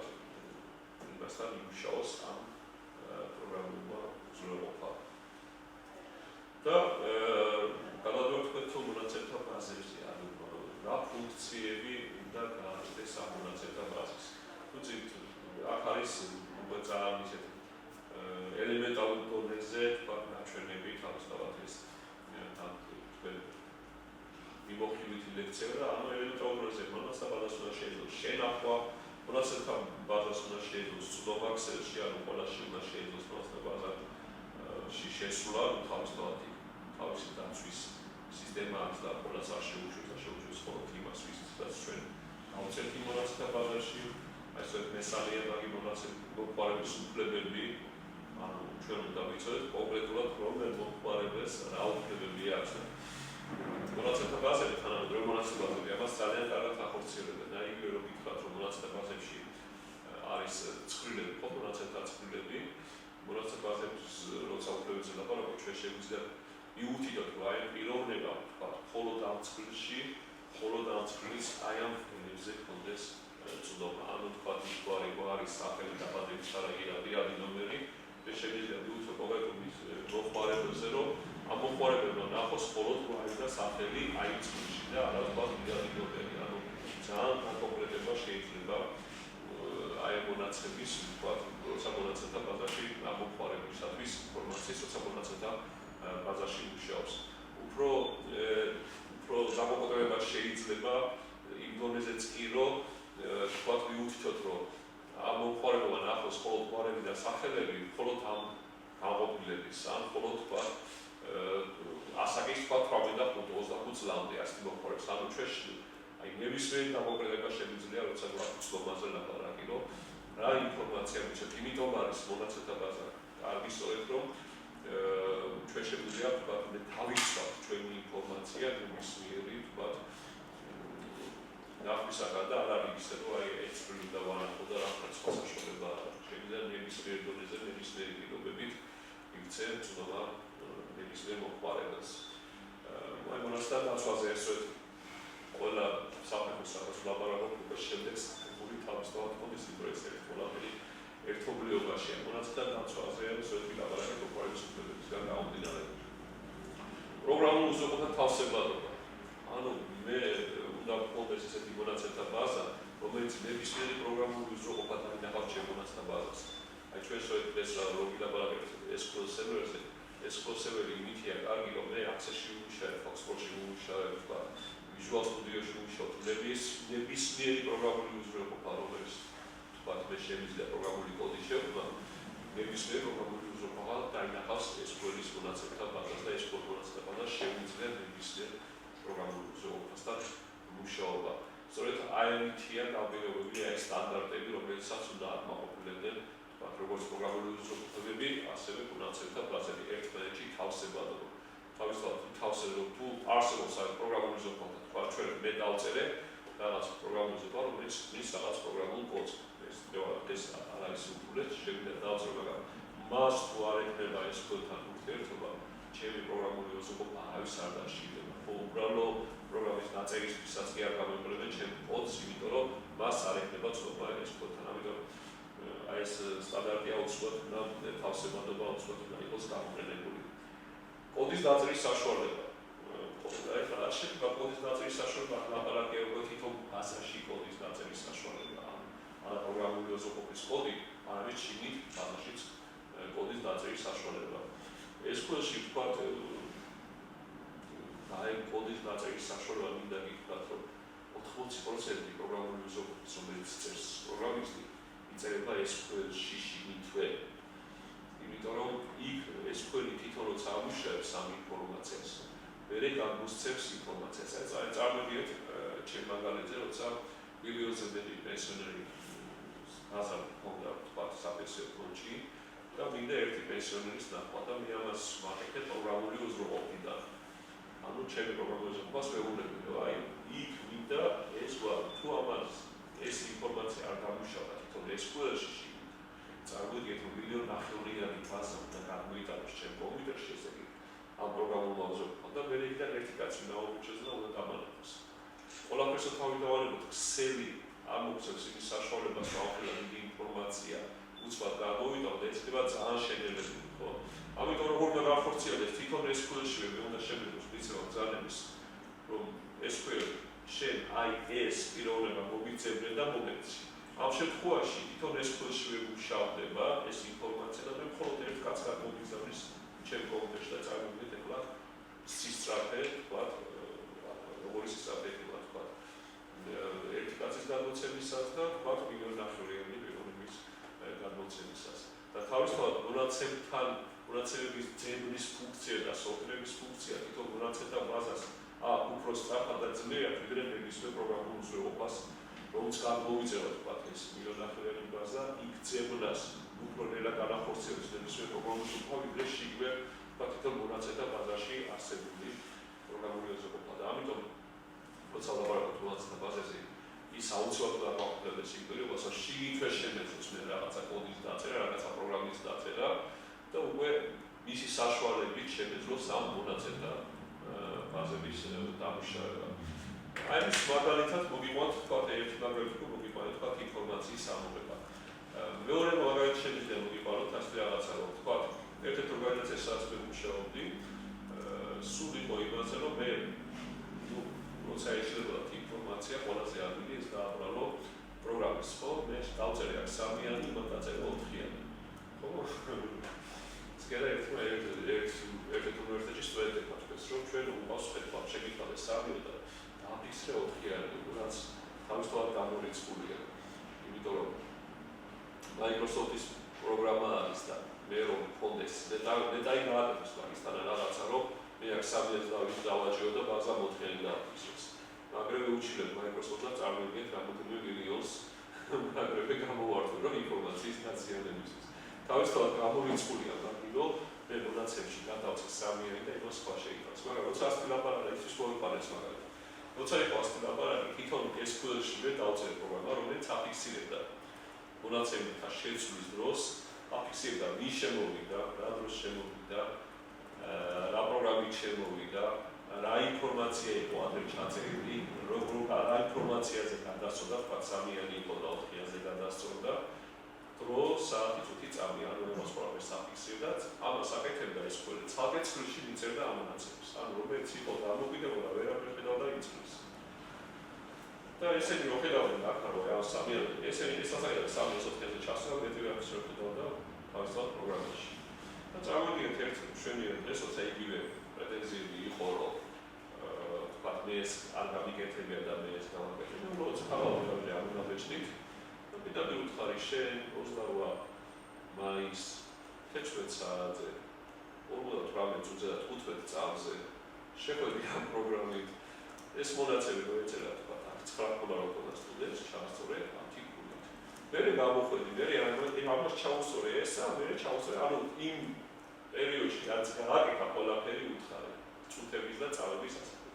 იმასთან იმუშაოს ამ პროგრამულმა უზრუნველყოფა. და გადავიდეთ თუ მონაცემთა ბაზებზე, ანუ რა ფუნქციები უნდა გააჩნდეს ამ მონაცემთა ბაზის. თუცით აქ არის უკვე ძალიან ისეთი ელემენტარულ დონეზე თქვა ნაჩვენები თავისთავად ეს მიმოხილვითი ლექცია და ამ ელემენტარულ დონეზე მონაცემთა ბაზას უნდა შეეძლოს შენახვა, მონაცემთა ბაზას უნდა შეეძლოს ცუდობა Excel-ში, ანუ ყველაში უნდა შეეძლოს მონაცემთა ბაზაში შესვლა, თავისთავად თავისი დაცვის სისტემა აქვს და ყველას არ შეუშვეს მხოლოდ იმას, ვისაც ჩვენ გავუწევთ იმ მონაცემთა ბაზაში, ასე მესამეა მაგ მომხმარების უფლებები, ანუ ჩვენ უნდა ვიცოდეთ კონკრეტულად რომელ მომხმარებელს რა უფლებები აქვს. მონაცემთა ბაზები თანამედროვე მონაცემთა ბაზები ამას ძალიან კარგად ახორციელებენ. და იგივე რომ გითხრათ, რომ მონაცემთა ბაზებში არის ცხრილები, ხო, მონაცემთა ცხრილები, მონაცემთა ბაზების როცა უფლებებზე ლაპარაკობთ, ჩვენ შეგვიძლია მიუთითოთ, რომ აი პიროვნება, თქვა, მხოლოდ ამ ცხრილში, მხოლოდ ამ ცხრილის აი ამ ფენებზე გქონდეს წვდომა. ანუ თქვა, თუ არის სახელი დაბადების თარიღი, ნომერი, და შეგვიძლია მიუთითოთ კონკრეტული მომხმარებელზე, რომ ამ მომხმარებელმა ნახოს მხოლოდ რა არის და სახელი აი ამ ცხრილში და არა თქვა ნომერი. ანუ ძალიან კონკრეტება შეიძლება აი მონაცემის, თქვა, როცა მონაცემთა ბაზაში ამ მომხმარებელისათვის ინფორმაციის, როცა მონაცემთა ბაზაში მუშაობს. უფრო დამოკიდებულება შეიძლება იმ დონეზეც კი, რომ თქვა, მიუთითოთ, რომ ამ მომხმარებელმა ნახოს მხოლოდ გვარები და სახელები, მხოლოდ ამ განყოფილების, ან მხოლოდ თქვა, ასაკის თქვა 18-25 წლამდე ასეთი მომხმარებელს. ანუ ჩვენ აი ნებისმიერი დამოკიდებულება შეგვიძლია, როცა გვაქვს ლაპარაკი, რომ რა ინფორმაცია მიცეთ, იმიტომ არის მონაცემთა ბაზა კარგი, სწორედ რომ ჩვენ შეგვიძლია თქვა, დავიცვათ ჩვენი ინფორმაცია ნებისმიერი თქვა ნახვისაგან და არ არის ისე, რომ აი ეს უნდა ვანახო და რაღაც სხვა საშუალება არ აქვს. შეგვიძლია ნებისმიერ დონეზე, ნებისმიერი პირობებით იქცენ ცნობა ნებისმიერ მომხმარებელს. აი მონაცემთა დაცვაზე ესეთ ყველა საფეხურს სადაც ლაპარაკობთ, უკვე შემდეგ საფეხური თავისთავად კონდეს იმ პროექტების ყველაფერი ერთობლიობაში. მონაცემთა დაცვაზე ესეთ ლაპარაკობთ, ყველაფერს უფლებებისგან გამომდინარე. უზრუნველყოფა თავსებადობა. ანუ მე უნდა მქონდეს ესეთი მონაცემთა ბაზა, რომელიც ნებისმიერი პროგრამული უზრუნველყოფა დაინახავს ჩემ მონაცემთა ბაზას. აი ჩვენ ეს რომ გილაპარაკებთ SQL server-ზე, SQL server-ი იმითია კარგი, რომ მე Access-ში ვიმუშავებ, Foxport-ში ვიმუშავებ, Visual Studio-ში ვიმუშავებ, ნებისმიერი პროგრამული უზრუნველყოფა, რომელიც მე შემიძლია პროგრამული კოდი შევხვდა, ნებისმიერი პროგრამული უზრუნველყოფა დაინახავს SQL-ის მონაცემთა ბაზას და SQL მონაცემთა ბაზას შემიძლია ნებისმიერ პროგრამული უზრუნველყოფასთან მუშაობა. სწორედ აი ამითია გამბირებული აი სტანდარტები, რომელსაც უნდა აკმაყოფილებდნენ როგორც პროგრამული უზრუნველყოფები, ასევე მონაცემთა ბაზები ერთმანეთში თავსებადობა. თავისთავად თუ არსებობს აი პროგრამული უზრუნველყოფა, თქვა ჩვენ მე დავწერე რაღაც პროგრამული უზრუნველყოფა, რომელიც მის რაღაც პროგრამულ კოდს ეს არ არის უბრალოდ შევიდა დავწერო, მაგრამ მას თუ არ ექნება SQL-თან ურთიერთობა, ჩემი პროგრამული უზრუნველყოფა არავის არ დასჭირდება. უბრალოდ პროგრამის დაწერისთვისაც კი არ გამოიყურებენ ჩემ კოდს, იმიტომ რომ მას არ ექნება ცნობა SQL-თან. ამიტომ აი ეს სტანდარტია უცბად უნდა თავსებადობა უცბად უნდა იყოს გამოყენებული. კოდის დაწერის საშუალება. ეხლა რა შედგება კოდის დაწერის საშუალება? ლაპარაკია თვითონ ბაზაში კოდის დაწერის საშუალება. არა პროგრამული უზრუნველყოფის კოდი, არამედ შიგნით ბაზაშიც კოდის დაწერის საშუალება. SQL-ში ვთქვათ აი კოდის დაწერის საშუალება მინდა გითხრათ, რომ 80% პროგრამული უზრუნველყოფის, რომელიც წერს პროგრამისტი, იწერება SQL-ში შიგნითვე. იმიტომ რომ იქ SQL-ი თვითონ როცა ამუშავებს ამ ინფორმაციას, მერე გამოსცემს ინფორმაციას. აი წარმოგიდგენთ ჩემ მაგალითზე, როცა მილიონზე მეტი პენსიონერი აზა მქონდა ვთქვათ საფესიო ფონდში და მინდა ერთი პენსიონერის ნახვა და მე ამას ვაკეთებ პროგრამული უზრუნველყოფიდან. ანუ ჩემი პროგრამული უზრუნველყოფას ვეუბნები, რომ აი იქ მინდა ეს თუ ამას ეს ინფორმაცია არ გამუშავდა თვითონ SQL-ში, წარმოგიდგენთ რომ 1.5 მილიონიანი ბაზა უნდა გამოიტანოს ჩემ კომპიუტერში, ესე იგი ამ პროგრამულმა უზრუნველყოფამ და მე იქიდან ერთი კაცი დაუჭერს და უნდა დამანახოს. ყველაფერს თავიდანვე ქსელი ამოგვცემს იმის საშუალებას, რომ დიდი ინფორმაცია უცბად გამოვიტანო და ეცდება ძალიან შეგებებული, ხო? ამიტომ როგორ უნდა გავხორციელდეს თვითონ SQL-ში მე უნდა შემიძლოს ვიცი რომ ძალების რომ SQL შენ აი ეს პიროვნება მოგიწევდნენ და მომეცი. ამ შემთხვევაში თვითონ SQL-ში ვიმუშავდება ეს ინფორმაცია და მე მხოლოდ ერთ კაცს გამოგიწევნის ჩემ კომპიუტერში და წარმოგიდგენთ ეხლა სისწრაფე, ვთქვათ, როგორი სისწრაფე იქნება, ვთქვათ, ერთი კაცის გადმოცემისას და ვთქვათ 1.5 მილიონიანი პიროვნების გადმოცემისას. და თავისთავად მონაცემების ძებნის ფუნქცია და სოფტვერის ფუნქცია თვითონ მონაცემთა ბაზას უფრო სწრაფად და ძლიერ ვიდრე ნებისმიერ პროგრამულ უზრუნველყოფას, რომელიც გამოვიწერა ვთქვათ ეს 1.5 მილიონიანი ბაზა, იქ ძებნას უფრო ნელა განახორციელებს ნებისმიერ პროგრამულ უზრუნველყოფას, ვიდრე შიგნით ვთქვათ თვითონ მონაცემთა ბაზაში არსებული პროგრამული უზრუნველყოფა. და ამიტომ როცა ლაპარაკობთ მონაცემთა ბაზაზე, ის აუცილებლად უნდა გავაკეთდეს იმპერიობას, რომ შიგნითვე შემეძლოს მე რაღაცა კოდის დაწერა, რაღაცა პროგრამის დაწერა და უკვე მისი საშუალებით შემეძლოს ამ მონაცემთა ბაზების დამუშავება. აი ეს მაგალითად მოგიყვანთ თქვათ ერთი მაგალითი მოგიყვანთ თქვათ ინფორმაციის ამოღება. მეორე მაგალითი შეიძლება მოგიყვანოთ ასე რაღაცა რომ თქვათ ერთ-ერთ ორგანიზაციას სადაც მე მუშაობდი, სულ იყო იმაზე რომ მე როცა ეშლებოდა ინფორმაცია ყველაზე ადვილი ეს დააბრალო პროგრამის, ხო? მე დავწერე აქ 3-იანი, მან დაწერა 4-იანი. ხო? სკელა ერთ უნივერსიტეტში სტუდენტებმა თქვეს, რომ ჩვენ უყავს ხეთქვა შეგიძლიათ 3 და დააფიქსირე 4-იანი, რაც თავისთავად გამორიცხულია. იმიტომ რომ Microsoft-ის პროგრამა არის და მე რომ მქონდეს ნეტარი გააკეთოს მაგისთან რაღაცა, რომ მე აქ 3-იანი დავაჭიო და ბაზა 4-იანი დააფიქსირეს. მაგრამ უჩილებ Microsoft-ს წარმოგიდგენთ რამდენიმე მილიონს მაგრამ გამოვარდო რომ ინფორმაციის დაზიანებისთვის. თავისთავად გამორიცხულია მაგილო მე მონაცემში გადავწეს 3-იანი და იმას სხვა შეიტანს. მაგრამ როცა ასეთი ლაპარაკი ის მოიყარეს მაგალითად. როცა იყო ასეთი ლაპარაკი, თვითონ SQL-ში მე დავწერე პროგრამა, რომელიც აფიქსირებდა მონაცემთა შეცვლის დროს, აფიქსირებდა ვინ შემოვიდა, რა დროს შემოვიდა, რა პროგრამით შემოვიდა, რა ინფორმაცია იყო ადრე ჩაწერილი, რა ინფორმაციაზე გადასწორდა, თქვა 3-იანი იყო და 4-იანზე გადასწორდა დრო საათი წუთი წამი ანუ იმას ყველაფერს საფიქსირდა ამას აკეთებდა ეს ყველა ცალკე ცხრილში მიწერდა ამონაცემს ანუ რომელიც იყო დამოკიდებულა ვერაფერ ხედავდა იწრის და ესენი რო ხედავდნენ ახლა რო ამ სამიანო ესენი ესასაკეთებდა 3-4-ზე ჩასვლა მეტი ვერაფერს რო ხედავდა თავისთავად პროგრამაში და წარმოგიდგენთ ერთ მშვენიერ დღეს როცა იგივე პრეტენზიები იყო რომ თქვათ მე ეს არ გამიგეთებია და მე ეს გამაგეთებია როცა ხალხი ამონაბეჭდით და უთხარი შენ 28 მაის 16 საათზე 48 წუთზე და 15 წამზე შეხვედი ამ პროგრამით ეს მონაცემი მოეწერა თქვა 9 ქულა რო ქონდა სტუდენტს ჩასწორე ამ ტიპულით მე გამოხვედი მე ამას ჩაუსწორე ესა მე ჩაუსწორე ანუ იმ პერიოდში რაც გააკეთა ყველაფერი უთხარი წუთების და წამების ასაკი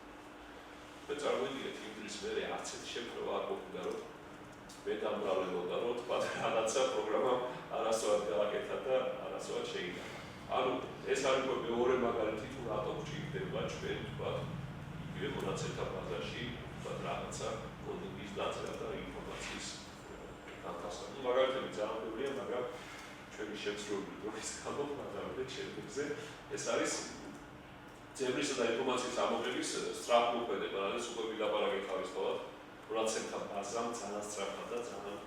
მე წარმოვიდგინეთ იმ დღის მერე არც ერთი შემთხვევა არ მოხდა რომ მე დამბრალდებოდა რომ თქვა რაღაცა პროგრამა არასოდეს გააკეთა და არასოდეს შეიდგა. ანუ ეს არის მეორე მაგალითი თუ რატო გვჭირდება ჩვენ თქვა იგივე მონაცემთა ბაზაში თქვა რაღაცა კოდების დაწერა და ინფორმაციის განთავსება. მაგალითები ძალიან ბევრია, მაგრამ ჩვენი შემსრულებელი დროის გამო მაგალითად შეგვიძლია ეს არის ძებნისა და ინფორმაციის ამოღების სწრაფმოქმედება, რაც უკვე ვილაპარაკეთ თავისთავად მონაცემთა ბაზამ ძალიან სწრაფად და ძალიან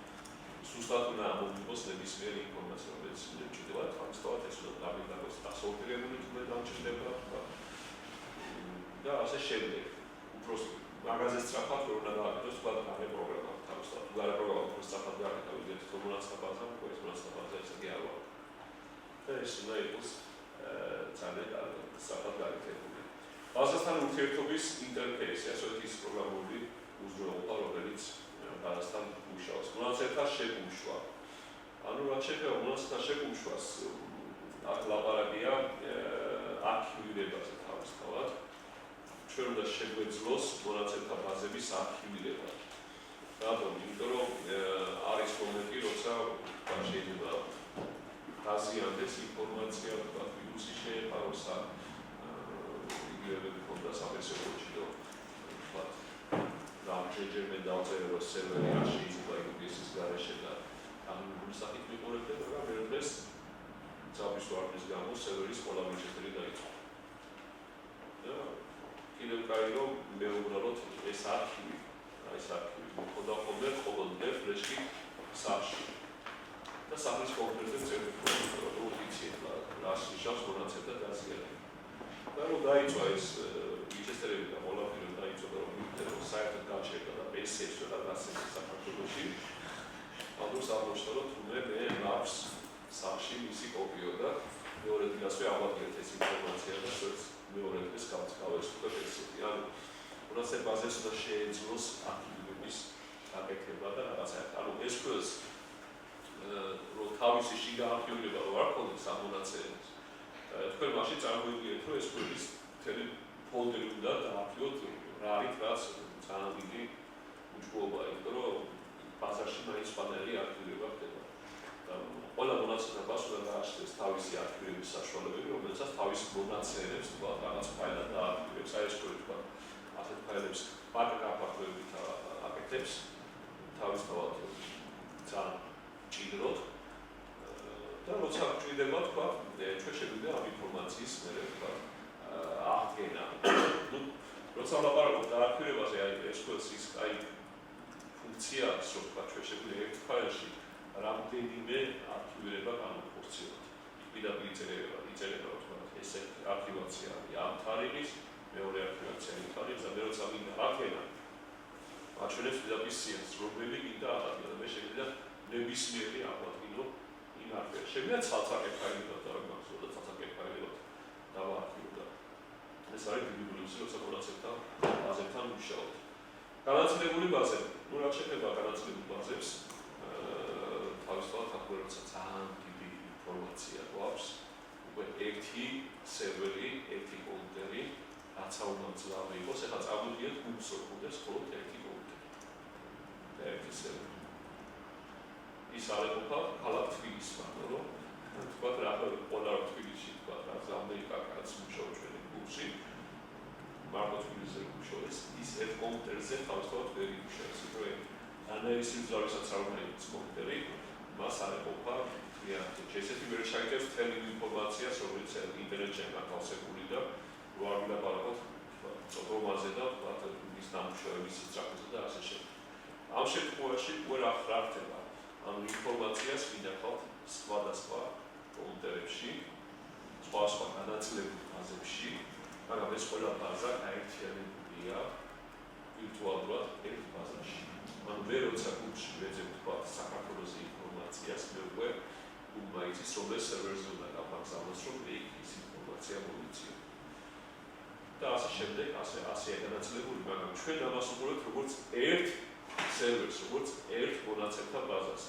სუსტად უნდა ამოვიღოს ნებისმიერი ინფორმაცია, რომელიც ჭირდება თავისთავად ეს უნდა გამიგდოს დასაუბრებელი თუ დამჭირდება და ასე შემდეგ. უბრალოდ მაგაზე სწრაფად ვერ უნდა გააკეთოს თქვა გარე პროგრამა თავისთავად. თუ გარე პროგრამა უფრო სწრაფად გააკეთა ვიდრე თვითონ მონაცემთა ბაზამ, ეს მონაცემთა ბაზა ესე კი არ ვარ. და ეს უნდა იყოს ძალიან სწრაფად გააკეთებული. ბაზასთან ურთიერთობის ინტერფეისი, ასე რომ ის პროგრამული უზრუნველყოფა, რომელიც ბაზასთან მუშაობს. მონაცემთა შეგუშვა. ანუ რაც შეეხება მონაცემთა შეგუშვას, აქ ლაპარაკია არქივირებაზე თავისთავად. ჩვენ უნდა შეგვეძლოს მონაცემთა ბაზების არქივირება. რატომ? იმიტომ რომ არის მომენტი, როცა შეიძლება დაზიანდეს ინფორმაცია, თქვა ვირუსი შეეპაროს იგივე მქონდა საფესეულში და თქვა ჯერჯერმე დავწერე რომ სერვერი არ შეიძლება იგივეს გარეშე და ამ სახით მიყურებდა, მაგრამ მე დღეს ძაბვის ვარდის გამო სერვერის ყველა ვინჩესტერი დაიწყო. და კიდევ კაი რომ მე უბრალოდ ეს არქივი მქონდა ხოლმე ყოველდღე ფლეშში სახში. და სახლის კომპიუტერზე წერდა რომ ვიცი რას ნიშნავს მონაცემთა დაზიანება. და რომ დაიწყო ეს ვინჩესტერები და ყველაფერი დაიწყო და რომ საერთოდ გაჩერდა და PC-ს და გასცეს საქართველოში. ალბათ აღმოჩნდა რომ თუნდაც მე ლაპს სახში მისი კოპიო და მეორე დღესვე ავადგინეთ ეს ინფორმაცია და სწორედ მეორე დღეს გავეცხოვე PC-ი. ანუ მონაცემ ბაზას და შეეძლოს არქივირების გაკეთება და რაღაცა. ანუ ეს ყველს რომ თავისი შიგა არქივირება რო არ ქონდეს ამ მონაცემებს. თქვენ მაშინ წარმოიდგინეთ რომ ეს ყველის მთელი ფოლდერი უნდა დაარქივოთ რა არის რაც ძალიან დიდი უჩვეულობა, იმიტომ რომ ბაზარში მაინც პანელი არქივირება ხდება. და ყველა მონაცემთა ბაზა უნდა გააჩნდეს თავისი არქივირების საშუალებები, რომელსაც თავის მონაცემებს თქვა რაღაც ფაილად დაარქივირებს, აი ეს თქვა ასეთ ფაილებს პაკეტებით აკეთებს თავისთავად ძალიან ჭიდროდ და როცა ჭირდება თქვა ჩვენ შეგვიძლია ამ ინფორმაციის მერე თქვა აღდგენა. ნუ როცა ვლაპარაკობთ არქივირებაზე, აი ეს ყველს ის აი ფუნქცია აქვს, რომ თქვა ჩვენ შეგვიძლია ერთ ფაილში რამდენიმე არქივირება განვახორციელოთ. პირდაპირ იწერება რომ თქვა ესე არქივაცია ამ თარიღის, მეორე არქივაცია იმ თარიღის და მე როცა მინდა აღდგენა აჩვენებს პირდაპირ სიას, რომელი მინდა აღადგინა. მე შეგვიძლია ნებისმიერი აღადგინო იმ არქივს. შეგვიძლია ცალ-ცალკე ფაილად დავაგზავნოთ და ცალ-ცალკე ფაილად დავაარქივოთ. ეს არის დიდი პლუსი, როცა მონაცემთა ბაზებთან მუშაობთ. განაწილებული ბაზები. ნუ რაც შეეხება განაწილებულ ბაზებს, თავისთავად აქ როცა ძალიან დიდი ინფორმაცია გვაქვს, უკვე ერთი სერვერი, ერთი კომპიუტერი, რაც უნდა მძლავრი იყოს, ეხლა წავიდეთ გუგლს ოქუდეს მხოლოდ ერთი კომპიუტერი. და ერთი სერვერი. ის არ ეყოფა ქალაქ თბილისს, მაგრამ რომ თქვა რა ყველა თბილისში თქვა რა ამერიკა კაც მუშაობს ჩვენი გუგლში. მარტო თბილისზე მუშაობს, ის ერთ კომპიუტერზე თავისთავად ვერ იმუშავებს, იმიტომ რომ ანალიზის ძალასაც არ უნდა იყოს კომპიუტერი, მას არ ეყოფა ესეთი ვერ ჩაიგებს მთელ იმ ინფორმაციას, რომელიც ინტერნეტში განთავსებული და რო არ ვილაპარაკოთ წოდომაზე და ის დამუშავების სიძახეზე და ასე შემდეგ. ამ შემთხვევაში ყველა რა ხდება? ანუ ინფორმაციას ვინახავთ სხვადასხვა კონტექსტში, სხვა განაწილებულ ფაზებში, მაგრამ ეს ყველა ფაზა გაერთიანებულია ვირტუალურად ერთ ფაზაში. ანუ ვერ როცა გუგლში ვეძებ თქვათ საქართველოს ინფორმაციას, მე უკვე გუგლმა იცის, რომელ სერვერზე უნდა გავაგზავნოს, რომ ის ინფორმაცია მომიწიო. და ასე შემდეგ, ასეა განაწილებული, მაგრამ ჩვენ ამას უყურებთ როგორც ერთ სერვერს, როგორც ერთ მონაცემთა ბაზას.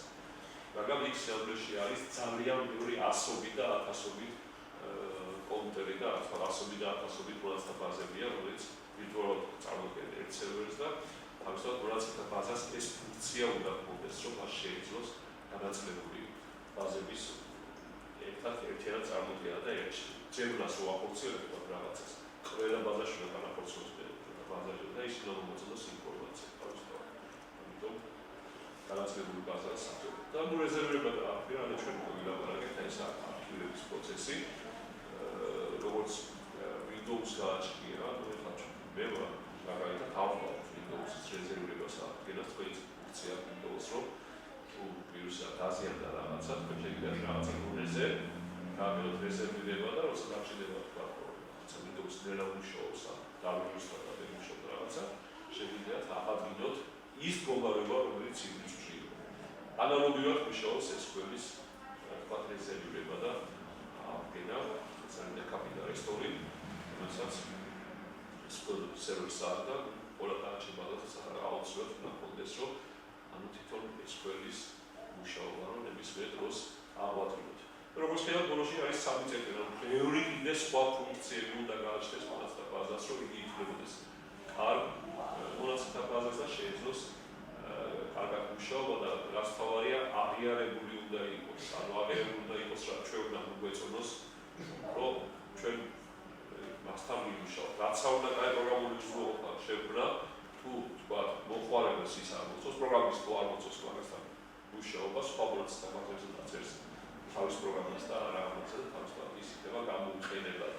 მაგრამ იქ სერვერში არის ძალიან ბევრი ასობით და ათასობით კომპიუტერი და ასობით და ათასობით მონაცემთა ბაზებია, რომელიც ვირტუალურად წარმოქმნიან ერთ სერვერს და თავისთავად მონაცემთა ბაზას ეს ფუნქცია უნდა ჰქონდეს, რომ მას შეეძლოს განაწილებული ბაზების ერთად წარმოქმნა და ჯერუნას რო ახორციელებდა რაღაცას. ყველა ბაზაში უნდა განახორციელოს ბაზაში და ის უნდა მოწოდოს ინფორმაცია თავისთავად. ამიტომ განაწილებული ბაზა საერთოდ და რეზერვება და აფერანა ჩვენ მოგილაპარაკეთ ეს აქტივების პროცესი როგორც Windows გააჩნია, მე მაგალითად ავყავ Windows-ის რეზერვებას აკეთებს თქვენი ფუნქცია Windows რომ თუ ვირუსი დაზიანდა რაღაცა, თქვენ შეგიძლიათ რაღაცა რეზერვ რეზერვირება და როცა დაგჭირდება თქვა Windows ნელა მუშაობს და ვირუსთან დამუშავდა რაღაცა, შეგიძლიათ აღადგინოთ ის მდგომარეობა, რომელიც იბრძვის. ანალოგიურად მუშაობს SQL-ის თქვა რეზერვირება და აღდგენა ძალიან კაპიტალური ისტორია, რომელსაც SQL სერვერსაა და ყველა დააჩებადოს აუცილებლად უნდა ჰქონდეს, რომ ანუ თვითონ SQL-ის მუშაობა რომ ნებისმიერ დროს აღვადგინოთ. როგორც ვთქვათ, ბოლოში არის სამი წელი, რომ ბევრი კიდე სხვა ფუნქციები უნდა გააჩნდეს მონაცემთა ბაზას, რომ იგი ითვლებოდეს. კარგ მონაცემთა ბაზას და შეეძლოს კარგად მუშაობა და რაც თავარია აღიარებული უნდა იყოს. ანუ აღიარებული უნდა იყოს, რა ჩვენ უნდა მოგვეწონოს, რომ ჩვენ მასთან ვიმუშაოთ. რაც უნდა კაი პროგრამული უზრუნველყოფა შეგვიძლია, თუ თქვათ მოხმარებელს ის არ მოწონს, პროგრამისტს თუ არ მოწონს მაგასთან მუშაობა, სხვა მონაცემთა ბაზებზე დაწერს თავის პროგრამას და რა ამოწევს თავისთავად ის იქნება გამოუყენებლად.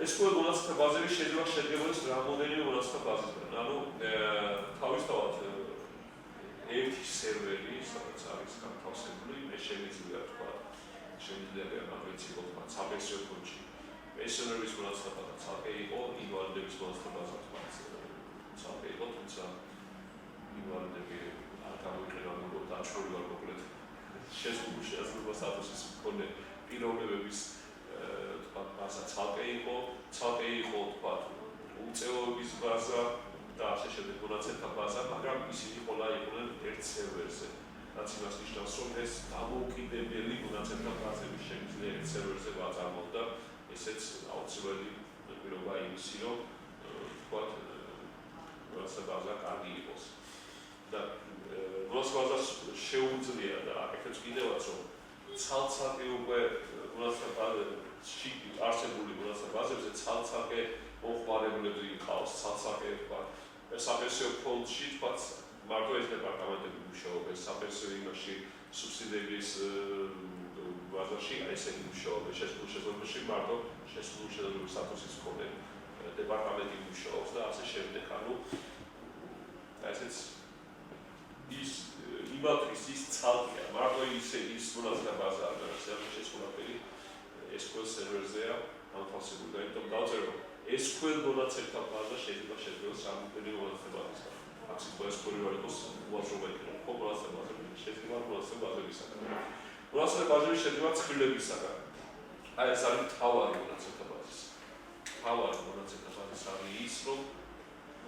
SQL მონაცემთა ბაზები შეიძლება შედგებოდეს რამდენიმე მონაცემთა ბაზისგან. ანუ თავისთავად ერთი სერვერი, სადაც არის განთავსებული, მე შემიძლია თქვა, შემიძლია გამოვიცილო თქვა საბესიო ფონდში. პენსიონერის მონაცემთა ბაზა ცალკე იყო, ინვალიდების მონაცემთა ბაზა თქვა ცალკე იყო, თუმცა ინვალიდები არ გამოიყენა როგორც დაშორილი არ მოკლედ შესაძლებლობა სტატუსის მქონე პიროვნებების თქვა ბაზა ცალკე იყო თქვა უწეოების ბაზა და ასე შემდეგ მონაცემთა ბაზა, მაგრამ ისინი ყველა იყვნენ ერთ სერვერზე. რაც იმას ნიშნავს, რომ ეს დამოუკიდებელი მონაცემთა ბაზები შემიძლია ერთ სერვერზე ვაწარმოოთ და ესეც აუცილებელი პირობა იმისი, რომ თქვა მონაცემთა ბაზა კარგი იყოს. და მონაცემთა ბაზას შეუძლია და აკეთებს კიდევაც, რომ ცალ-ცალკე უკვე მონაცემთა ბაზებში არსებული მონაცემთა ბაზებზე ცალ-ცალკე მოხმარებლები იყავს, ცალ-ცალკე თქვა საბესიო ფონდში თქვა მარტო ეს დეპარტამენტები მუშაობენ, საბესიო იმაში სუბსიდიების ბაზაში ესენი მუშაობენ, შესაძლებლობაში მარტო შესაძლებლობის სტატუსის მქონე დეპარტამენტი მუშაობს და ასე შემდეგ. ანუ ესეც ის იმათთვის ის ცალკეა, მარტო ის მონაცემთა ბაზა არ არის, ეს ყველაფერი SQL სერვერზეა განთავსებული და იმიტომ დავწერო SQL მონაცემთა ბაზა შეიძლება შედგებოდეს რამდენიმე მონაცემთა ბაზისგან. აქ სიტყვა SQL რო იყოს, უაზრობა იქნება. მონაცემთა ბაზები შედგება მონაცემთა ბაზებისგან. მონაცემთა ბაზები შედგება ცხრილებისგან. აი ეს არის მთავარი მონაცემთა ბაზის. მთავარი მონაცემთა ბაზის არის ის, რომ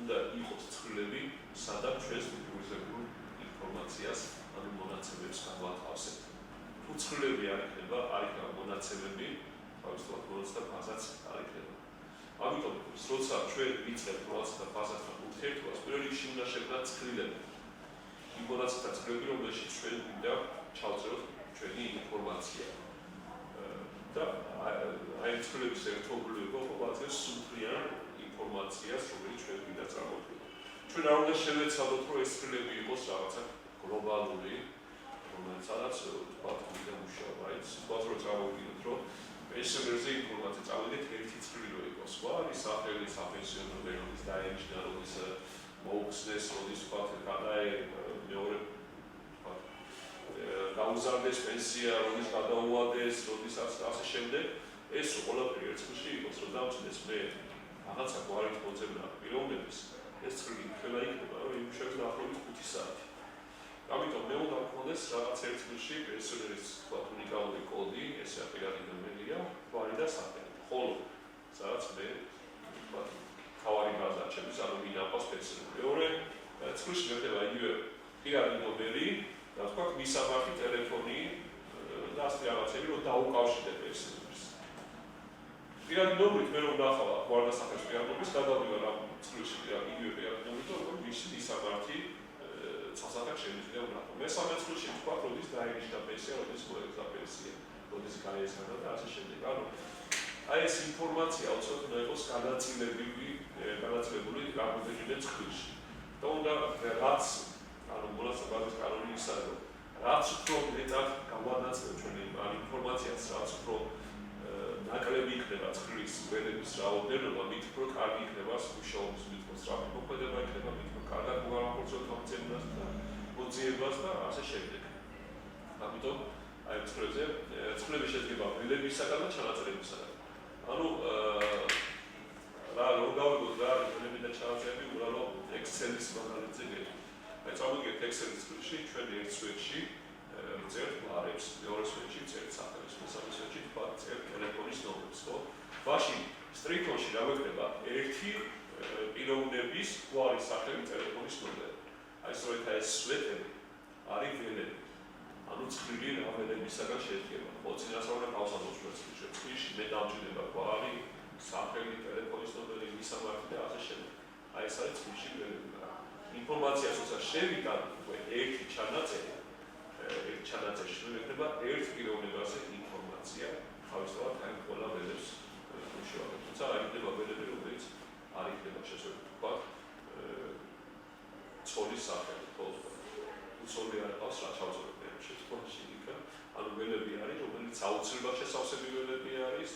უნდა იყოს ცხრილები, სადაც ჩვენს ვირტუალიზებულ ინფორმაციას, ანუ მონაცემებს გავათავსებთ. თუ ცხრილები არ იქნება, არ იქნება მონაცემები, თავისთავად მონაცემთა ბაზაც არ იქნება. ამიტომ, როცა ჩვენ ვიწყებთ მონაცემთა ბაზასთან ურთიერთობას, პირველ რიგში უნდა შევქმნათ ცხრილები. იმ მონაცემთა ცხრილები, რომელშიც ჩვენ გვინდა ჩავწეროთ ჩვენი ინფორმაცია. და აი ცხრილების ერთობლიობა ოპერაციას სრულიად ინფორმაციას, რომელიც ჩვენ გვინდა წარმოქმნილ. ჩვენ არ უნდა შევეცადოთ, რომ ეს ცხრილები იყოს რაღაცა გლობალური, რომელსაც თქვა თვითონ მუშაობა, აი სიტუაცია რო წავიდეთ, რომ პენსიონერზე ინფორმაცია წავიდეთ ერთი წრილი რო იყოს, სხვა არის სახელი საფენსიონო ვერონის დაენიშნა, როდის მოუხსნეს, როდის თქვა გადაე მეორე გაუზარდეს პენსია, როდის გადაუადეს, როდესაც ასე შემდეგ, ეს ყველაფერი ერთ წუთში იყოს, რომ დამჩნდეს მე რაღაცა გვარით მოძებნა პიროვნების, ეს წრილი ხელა იქნება, რომ იმუშავებს დაახლოებით 5 საათი. ამიტომ მე უნდა მქონდეს რაღაც ერთ წუთში პენსიონერის თქვა უნიკალური კოდი, ესე პირადი ნომერია, გვარი და სახელი. ხოლო სადაც მე თქვა თავარი გაზარჩების, ანუ მინაყავს პენსიონერი. მეორე წუთში მერდება იგივე პირადი ნომერი და თქვა მისამართი ტელეფონი და ასე რაღაცები, რომ დაუკავშირდე პენსიონერს. პირადი ნომრით მე რომ ნახავ გვარდასახელს პირადობის, გადავდივარ ამ წუთში იგივე პირადი ნომრით, რომ მისამართი სასახელს შემიძლია ვნახო. მესამე წუთში თქვა, როდის დაინიშნა პენსია, როდის მოექცა პენსია, როდის გაესხადა და ასე შემდეგ. ანუ აი ეს ინფორმაცია უცებ უნდა იყოს განაწილებული რამდენიმე წუთში. და უნდა რაც ანუ მონაცემების კანონი ისაა, რომ რაც უფრო მეტად გავანაწილებ ჩვენი ამ ინფორმაციას, რაც უფრო ნაკლები იქნება წრის ველების რაოდენობა, მით უფრო კარგი იქნება მუშაობის მითქოს რა მოქმედება იქნება, მით უფრო კარგად მოვახორციელოთ ამ ძებნას და მოძიებას და ასე შემდეგ. ამიტომ აი წრეზე წრები შედგება ველებისაგან და ჩანაწერებისაგან. ანუ რა რომ გავიგოთ რა არის ველები და ჩანაწერები, უბრალოდ Excel-ის მაგალითზე გეტყვი. აი წავიგეთ Excel-ის წრეში ჩვენი ერთ სვეტში წერთ ბარებს, მეორე სვეტში წერთ სახელს, მესამე სვეტში წერთ ტელეფონის ნომერს, ხო? ბაში სტრიქონში რა გვექნება? ერთი პიროვნების გვარის სახელი ტელეფონის ნომერი. აი სწორედ ეს სვეტები არის ველები. ანუ წრილი რა ველებისაგან შედგება. ხო, წინასწარ გავსაზრდოთ წრეში მე დამჭირდება გვარი, სახელი, ტელეფონის ნომერი, მისამართი და ასე შემდეგ. აი ეს არის წრიში ველები. ინფორმაციას როცა შევიტანთ ერთი ჩანაწერი ერთ ჩანაწერში მექნება ერთ პიროვნებაზე ინფორმაცია, თავისთავად აი ყველა ველებს მუშაობენ. თუმცა არ იქნება ველები, რომელიც არ იქნება შესაძლებელი თქვა ცოლის სახელი, ხო? უცოლი არ ყავს რა ჩავწოდებ ამ შემთხვევაში იქა. ანუ ველები არის, რომელიც აუცილებლად შესავსები ველები არის,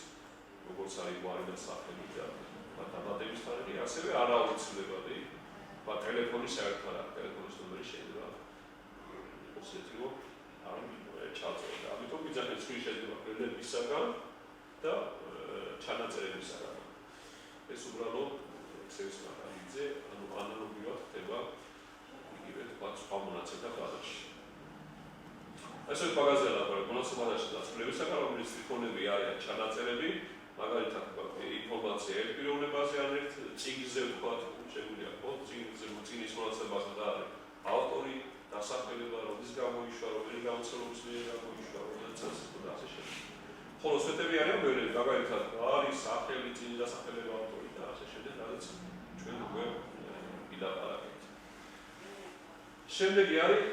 როგორც არის გვარი და სახელი და დაბადების თარიღი, ასევე არააუცილებელია. ტელეფონის საერთოდ ტელეფონის ნომერი შეიძლება ოსეთიო არ ჩავწერდა. ამიტომ ვიძახეთ წრე შეიძლება ველებისაგან და ჩანაწერებისაგან. ეს უბრალოდ Excel-ის მაგალითზე, ანუ ანალოგიურად ხდება იგივე თქვა სხვა მონაცემთა ბაზაში. ასე მაგაზია ლაპარაკი მონაცემთა ბაზაში და წრეებისაგან, რომელიც ტელეფონები არიან ჩანაწერები, მაგალითად ინფორმაცია ერთ პიროვნებაზე ან ერთ წიგნზე თქვა შეგვიძლია ხო წიგნის მონაცემებაზე და არის ავტორი, დასახელება, როდის გამოიშვა, რომელი გავრცელების მიერ გამოიშვა, რომელიც და ასე შემდეგ. ხოლო სვეტები არიან ველები, მაგალითად არის სახელი, წიგნის დასახელება, ავტორი და ასე შემდეგ, რაც ჩვენ უკვე ვილაპარაკეთ. შემდეგი არის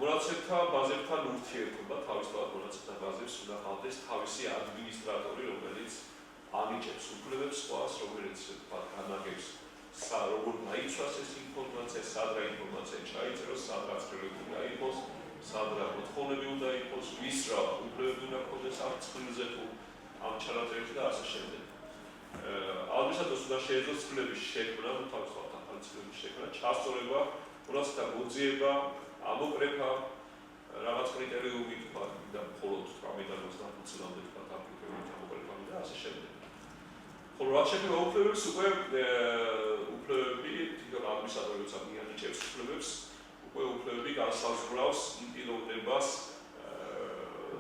მონაცემთა ბაზებთან ურთიერთობა, თავისთავად მონაცემთა ბაზებს უნდა ჰყავდეს თავისი ადმინისტრატორი, რომელიც ანიჭებს უფლებებს სხვას, რომელიც განაგებს როგორ დაიცვას ეს ინფორმაცია, სად რა ინფორმაცია ჩაიწეროს, სად რა ცვლილები უნდა იყოს, სად რა მოთხოვნები უნდა იყოს, ვის რა უფლებები უნდა ჰქონდეს ამ ცვლილზე თუ ამ ჩანაწერებში და ასე შემდეგ. ადმინისტრატორს უნდა შეეძლოს ცვლილების შექმნა, თავისთავად ახალი ცვლილების შექმნა, ჩასწორება, მონაცემთა მოძიება, ამოკრეფა, რაღაც კრიტერიუმით და მხოლოდ 18-დან 25 წლამდე თქვა ამ კრიტერიუმით ამოკრეფა და ასე შემდეგ. ხოლო რაც შეეხება უფლებებს, უკვე უფლებები თვითონ ადმინისტრატორი როცა მიანიჭებს უფლებებს, უკვე უფლებები განსაზღვრავს იმ პიროვნებას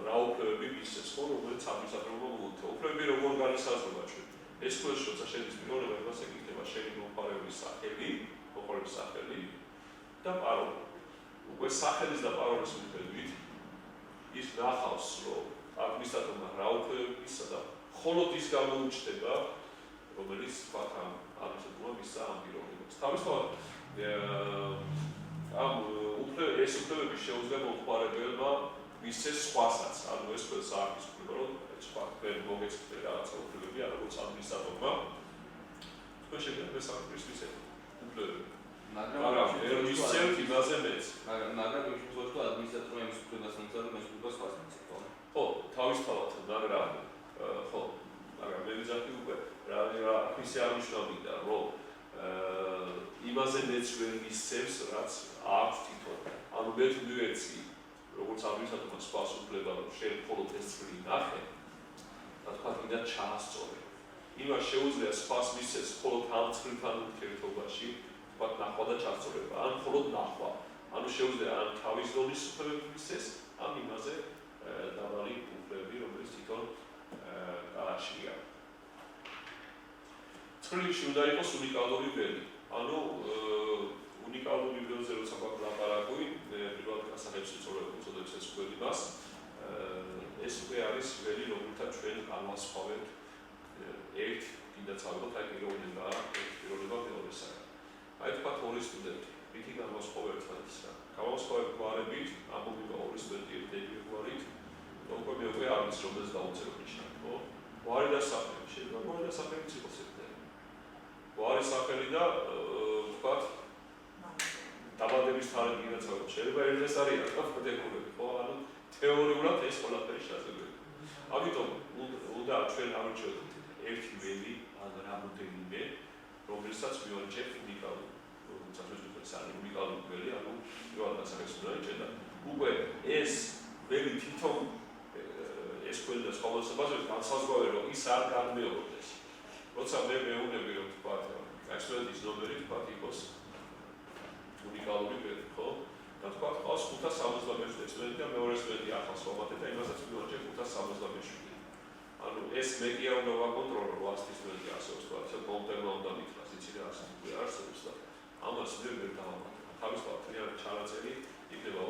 რა უფლებები მისცეს, ხო, რომელიც ადმინისტრატორმა მოუწოდა. უფლებები როგორ განისაზღვრება ჩვენ? ეს ყველაში როცა შედის პიროვნება, იმას ეკითხება შენი მომხმარებლის სახელი და პაროლი. უკვე სახელის და პაროლის მიხედვით ის ნახავს, რომ ადმინისტრატორმა რა უფლებებისა და მხოლოდ ის გამოუჩნდება, რომელიც თქვა ამ ადმინისტრატორმა მისცა ამ პიროვნებას. თავისთავად ეს უფლებები შეუძლია მომხმარებელმა მისცეს სხვასაც, ანუ ეს ყველს არის უფლება, რომ სხვა მოგეცეთ რაღაცა უფლებები, როგორც ადმინისტრატორმა. თქვენ შეგიძლიათ მესამე პრინციპის უფლებები. მაგრამ ვერ მისცემთ იმაზე მეც. მაგრამ იმ შემთხვევაში ადმინისტრატორმა იმის უფრო დასამთავრებლად მას უკვე სხვას მიცემს, ხო? ხო, თავისთავად, მაგრამ ხო, მაგრამ მე ვიზახი უკვე რა ისე აღნიშნავდა, რომ იმაზე მეც ვერ მისცემს, რაც აქვს თვითონ. ანუ მე თუ მივეცი, როგორც ადმინისტრატორმა სხვას უფლება, რომ შენ მხოლოდ ეს წილი ნახე, და თქვა კიდე ჩაასწორე. იმას შეუძლია სხვას მისცეს მხოლოდ ამ წრიდან ურთიერთობაში, თქვა ნახვა და ჩასწორება, ან მხოლოდ ნახვა. ანუ შეუძლია ან თავის დონის უფლებები მისცეს, ან იმაზე დაბალი უფლებები, რომელიც თვითონ გააჩნია. ცხრილში უნდა იყოს უნიკალური ველი. ანუ უნიკალური ველზე როცა გვაქვს ლაპარაკი, პირველად გასაღებს უწოდებს ეს ველი მას. ეს უკვე არის ველი, რომელთა ჩვენ განვასხვავებთ ერთ კიდაც ალბათ აი პიროვნება მეორესაგან. აი თქვათ ორი სტუდენტი, რითი განვასხვავებთ ის რა? განვასხვავებთ გვარებით, ამბობია ორი სტუდენტი ერთ-ერთი გვარით, უკვე მე უკვე არ ვიცი რომელს დავუწერო ნიშნად, ხო? გვარი და სახელი, შეიძლება გვარი და სახელიც იყოს ერთნაირი. გვარის სახელი და თქვათ დაბადების თარიღი კიდაც ალბათ შეიძლება ერთეს არის აკადემიკურები, ხო? ანუ თეორიულად ეს ყველაფერი შესაძლებელია. ამიტომ უნდა ჩვენ ავირჩიოთ ერთი ველი, ან რამოდენიმე, რომელსაც მივარჩევთ უნიკალური. როგორც არის უნიკალური ველი, ანუ პირველად გასაგებს უნდა ეჭედა. უკვე ეს ველი თვითონ ეს ყველი და სხვა მოსაბაჟებს განსაზღვრავენ, რომ ის არ განმეორდეს. როცა მე მეუბნები, რომ თქვათ, აი სტუდენტის ნომერი თქვათ იყოს უნიკალური ველი, ხო? და თქვათ, ყავს 567 სტუდენტი და მეორე სტუდენტი ახალს ვამატებ და იმასაც მივარჩევ 567. ანუ ეს მე კი არ უნდა ვაკონტროლო, რომ 100 სტუდენტი არსებობს, თქვათ, კომპიუტერმა უნდა მითხრას, იცი რა არსებობს და ამას მე ვერ დავამატებ. თავისთავად რეალურად ჩანაწერი იქნება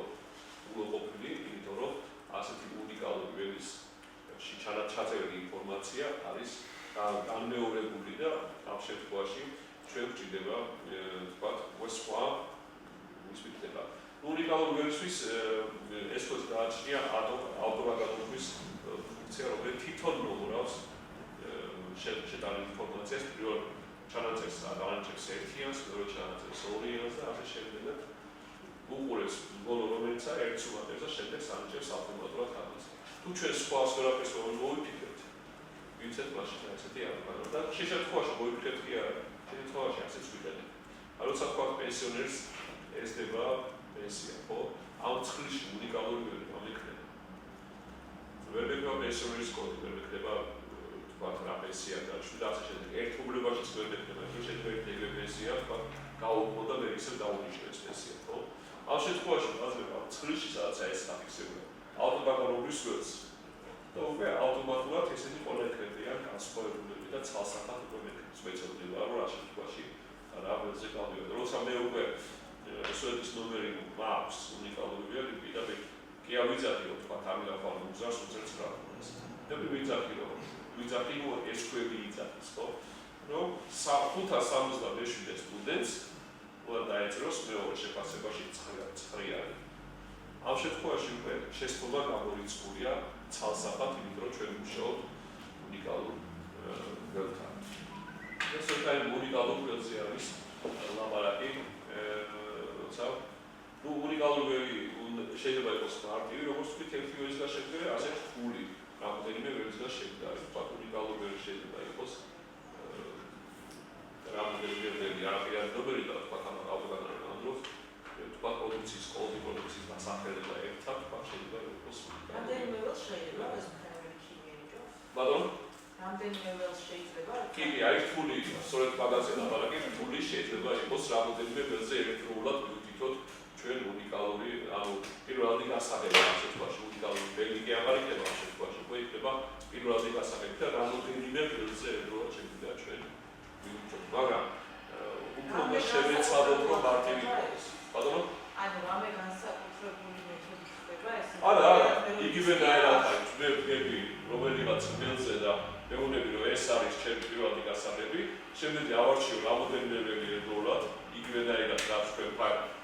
უყოფილი, იმიტომ რომ ასეთი უნიკალური ველის ჩაწერილი ინფორმაცია არის განმეორებული და ამ შემთხვევაში ჩვენ გვჭირდება თქვათ უკვე სხვა მისვიდდება. უნიკალური ველისთვის ეს ხო გააჩნია ავტომატიზმის ფუნქცია, რომელიც თვითონ ნომრავს შეტანილ ინფორმაციას, პირველ ჩანაწერს აღანაჭებს ერთიანს, მეორე ჩანაწერს ორიანს და ასე შემდეგ. უყურებს ბოლო რომელიც ერთ სუმატებს და შემდეგ ანაჭებს ავტომატურად ამას. თუ ჩვენ სხვას ვერაფერს მოვიფიქრებთ, ვიცით მაშინ ასეთი არის და შეშეთხოვაში მოვიფიქრებთ კი არა, შეშეთხოვაში ასეც ვიყენებ. როცა თქვა პენსიონერს ესდება პენსია, ხო? ამ ცხრილში უნიკალური ველი მომიქნება. ვერ მეკრება პენსიონერის კოდი, ვერ მეკრება თქვა რა პენსია და ასე შემდეგ. ერთ უბლებაშიც ვერ მეკრება, თუ შეიძლება ეგრე პენსია, თქვა გაუქმო და მე ისევ დაუნიშნებს პენსია, ხო? ამ შემთხვევაში ვაძლევ ცხრილში სადაც ეს დაფიქსირება. ავტომატურობის ველს და უკვე ავტომატურად ესეთი ყველა ეკრებიან განსხვავებულები და ცალსახად უკვე მეკრებს მეცოდება, რომ რა შემთხვევაში რა ველზე გავდივარ. როცა მე უკვე სტუდენტის ნომერი მაქვს უნიკალური ველი, პირდაპირ კი ავიძახი, რომ თქვა ამილახვალ უზარს უძერს რა უნდა. და ვიძახი, რომ ეს ქვები იძახის, ხო? რომ 577 სტუდენტს უნდა დაეწეროს მეორე შეფასებაში 9 არის. ამ შემთხვევაში უკვე შესწავლა გამორიცხულია ცალსახად, იმიტომ რომ ჩვენ ვმუშაობთ უნიკალურ ველთან. ეს ერთად უნიკალურ ველზე არის ლაპარაკი, როცა უნიკალური ველი შეიძლება იყოს მარტივი, როგორც ვთქვით, ერთი ველისგან შედგება, ასე რთული რამოდენიმე ველისგან შედგება. თქვათ, უნიკალური ველი შეიძლება იყოს რამოდენიმე ველი, არაფერი ნომერი და თქვათ, ავტოგანარდოს თქვა პროდუქციის კოდი, პროდუქციის დასახელება ერთად, თქვა შეიძლება იყოს. რამდენიმე ველს შეიძლება ეს ფენომენი ქიმიაიკო? ბატონო? რამდენიმე ველს შეიძლება? კი, აი რთული, სწორედ მაგაზე ლაპარაკი, რთული შეიძლება იყოს რამოდენიმე ველზე ერთდროულად მივთითოთ ჩვენ უნიკალური, ანუ პირველადი გასაღები ამ შემთხვევაში უნიკალური ველი კი აღარ იქნება ამ შემთხვევაში, უკვე იქნება პირველადი გასაღები და რამოდენიმე ველზე ერთდროულად შეგვიძლია ჩვენ მივთითოთ, მაგრამ უფრო უნდა შევეცადოთ, რომ მარტივი იყოს. ბატონო? ანუ რამე განსაკუთრებული მეთოდი ხდება ეს? არა, იგივენაირად არის, მე ვგები რომელიღაც ველზე და მეუბნები, რომ ეს არის ჩემი პირველადი გასაღები, შემდეგ ავარჩიო რამოდენიმე ველი ერთდროულად, იგივენაირად რაც თქვენ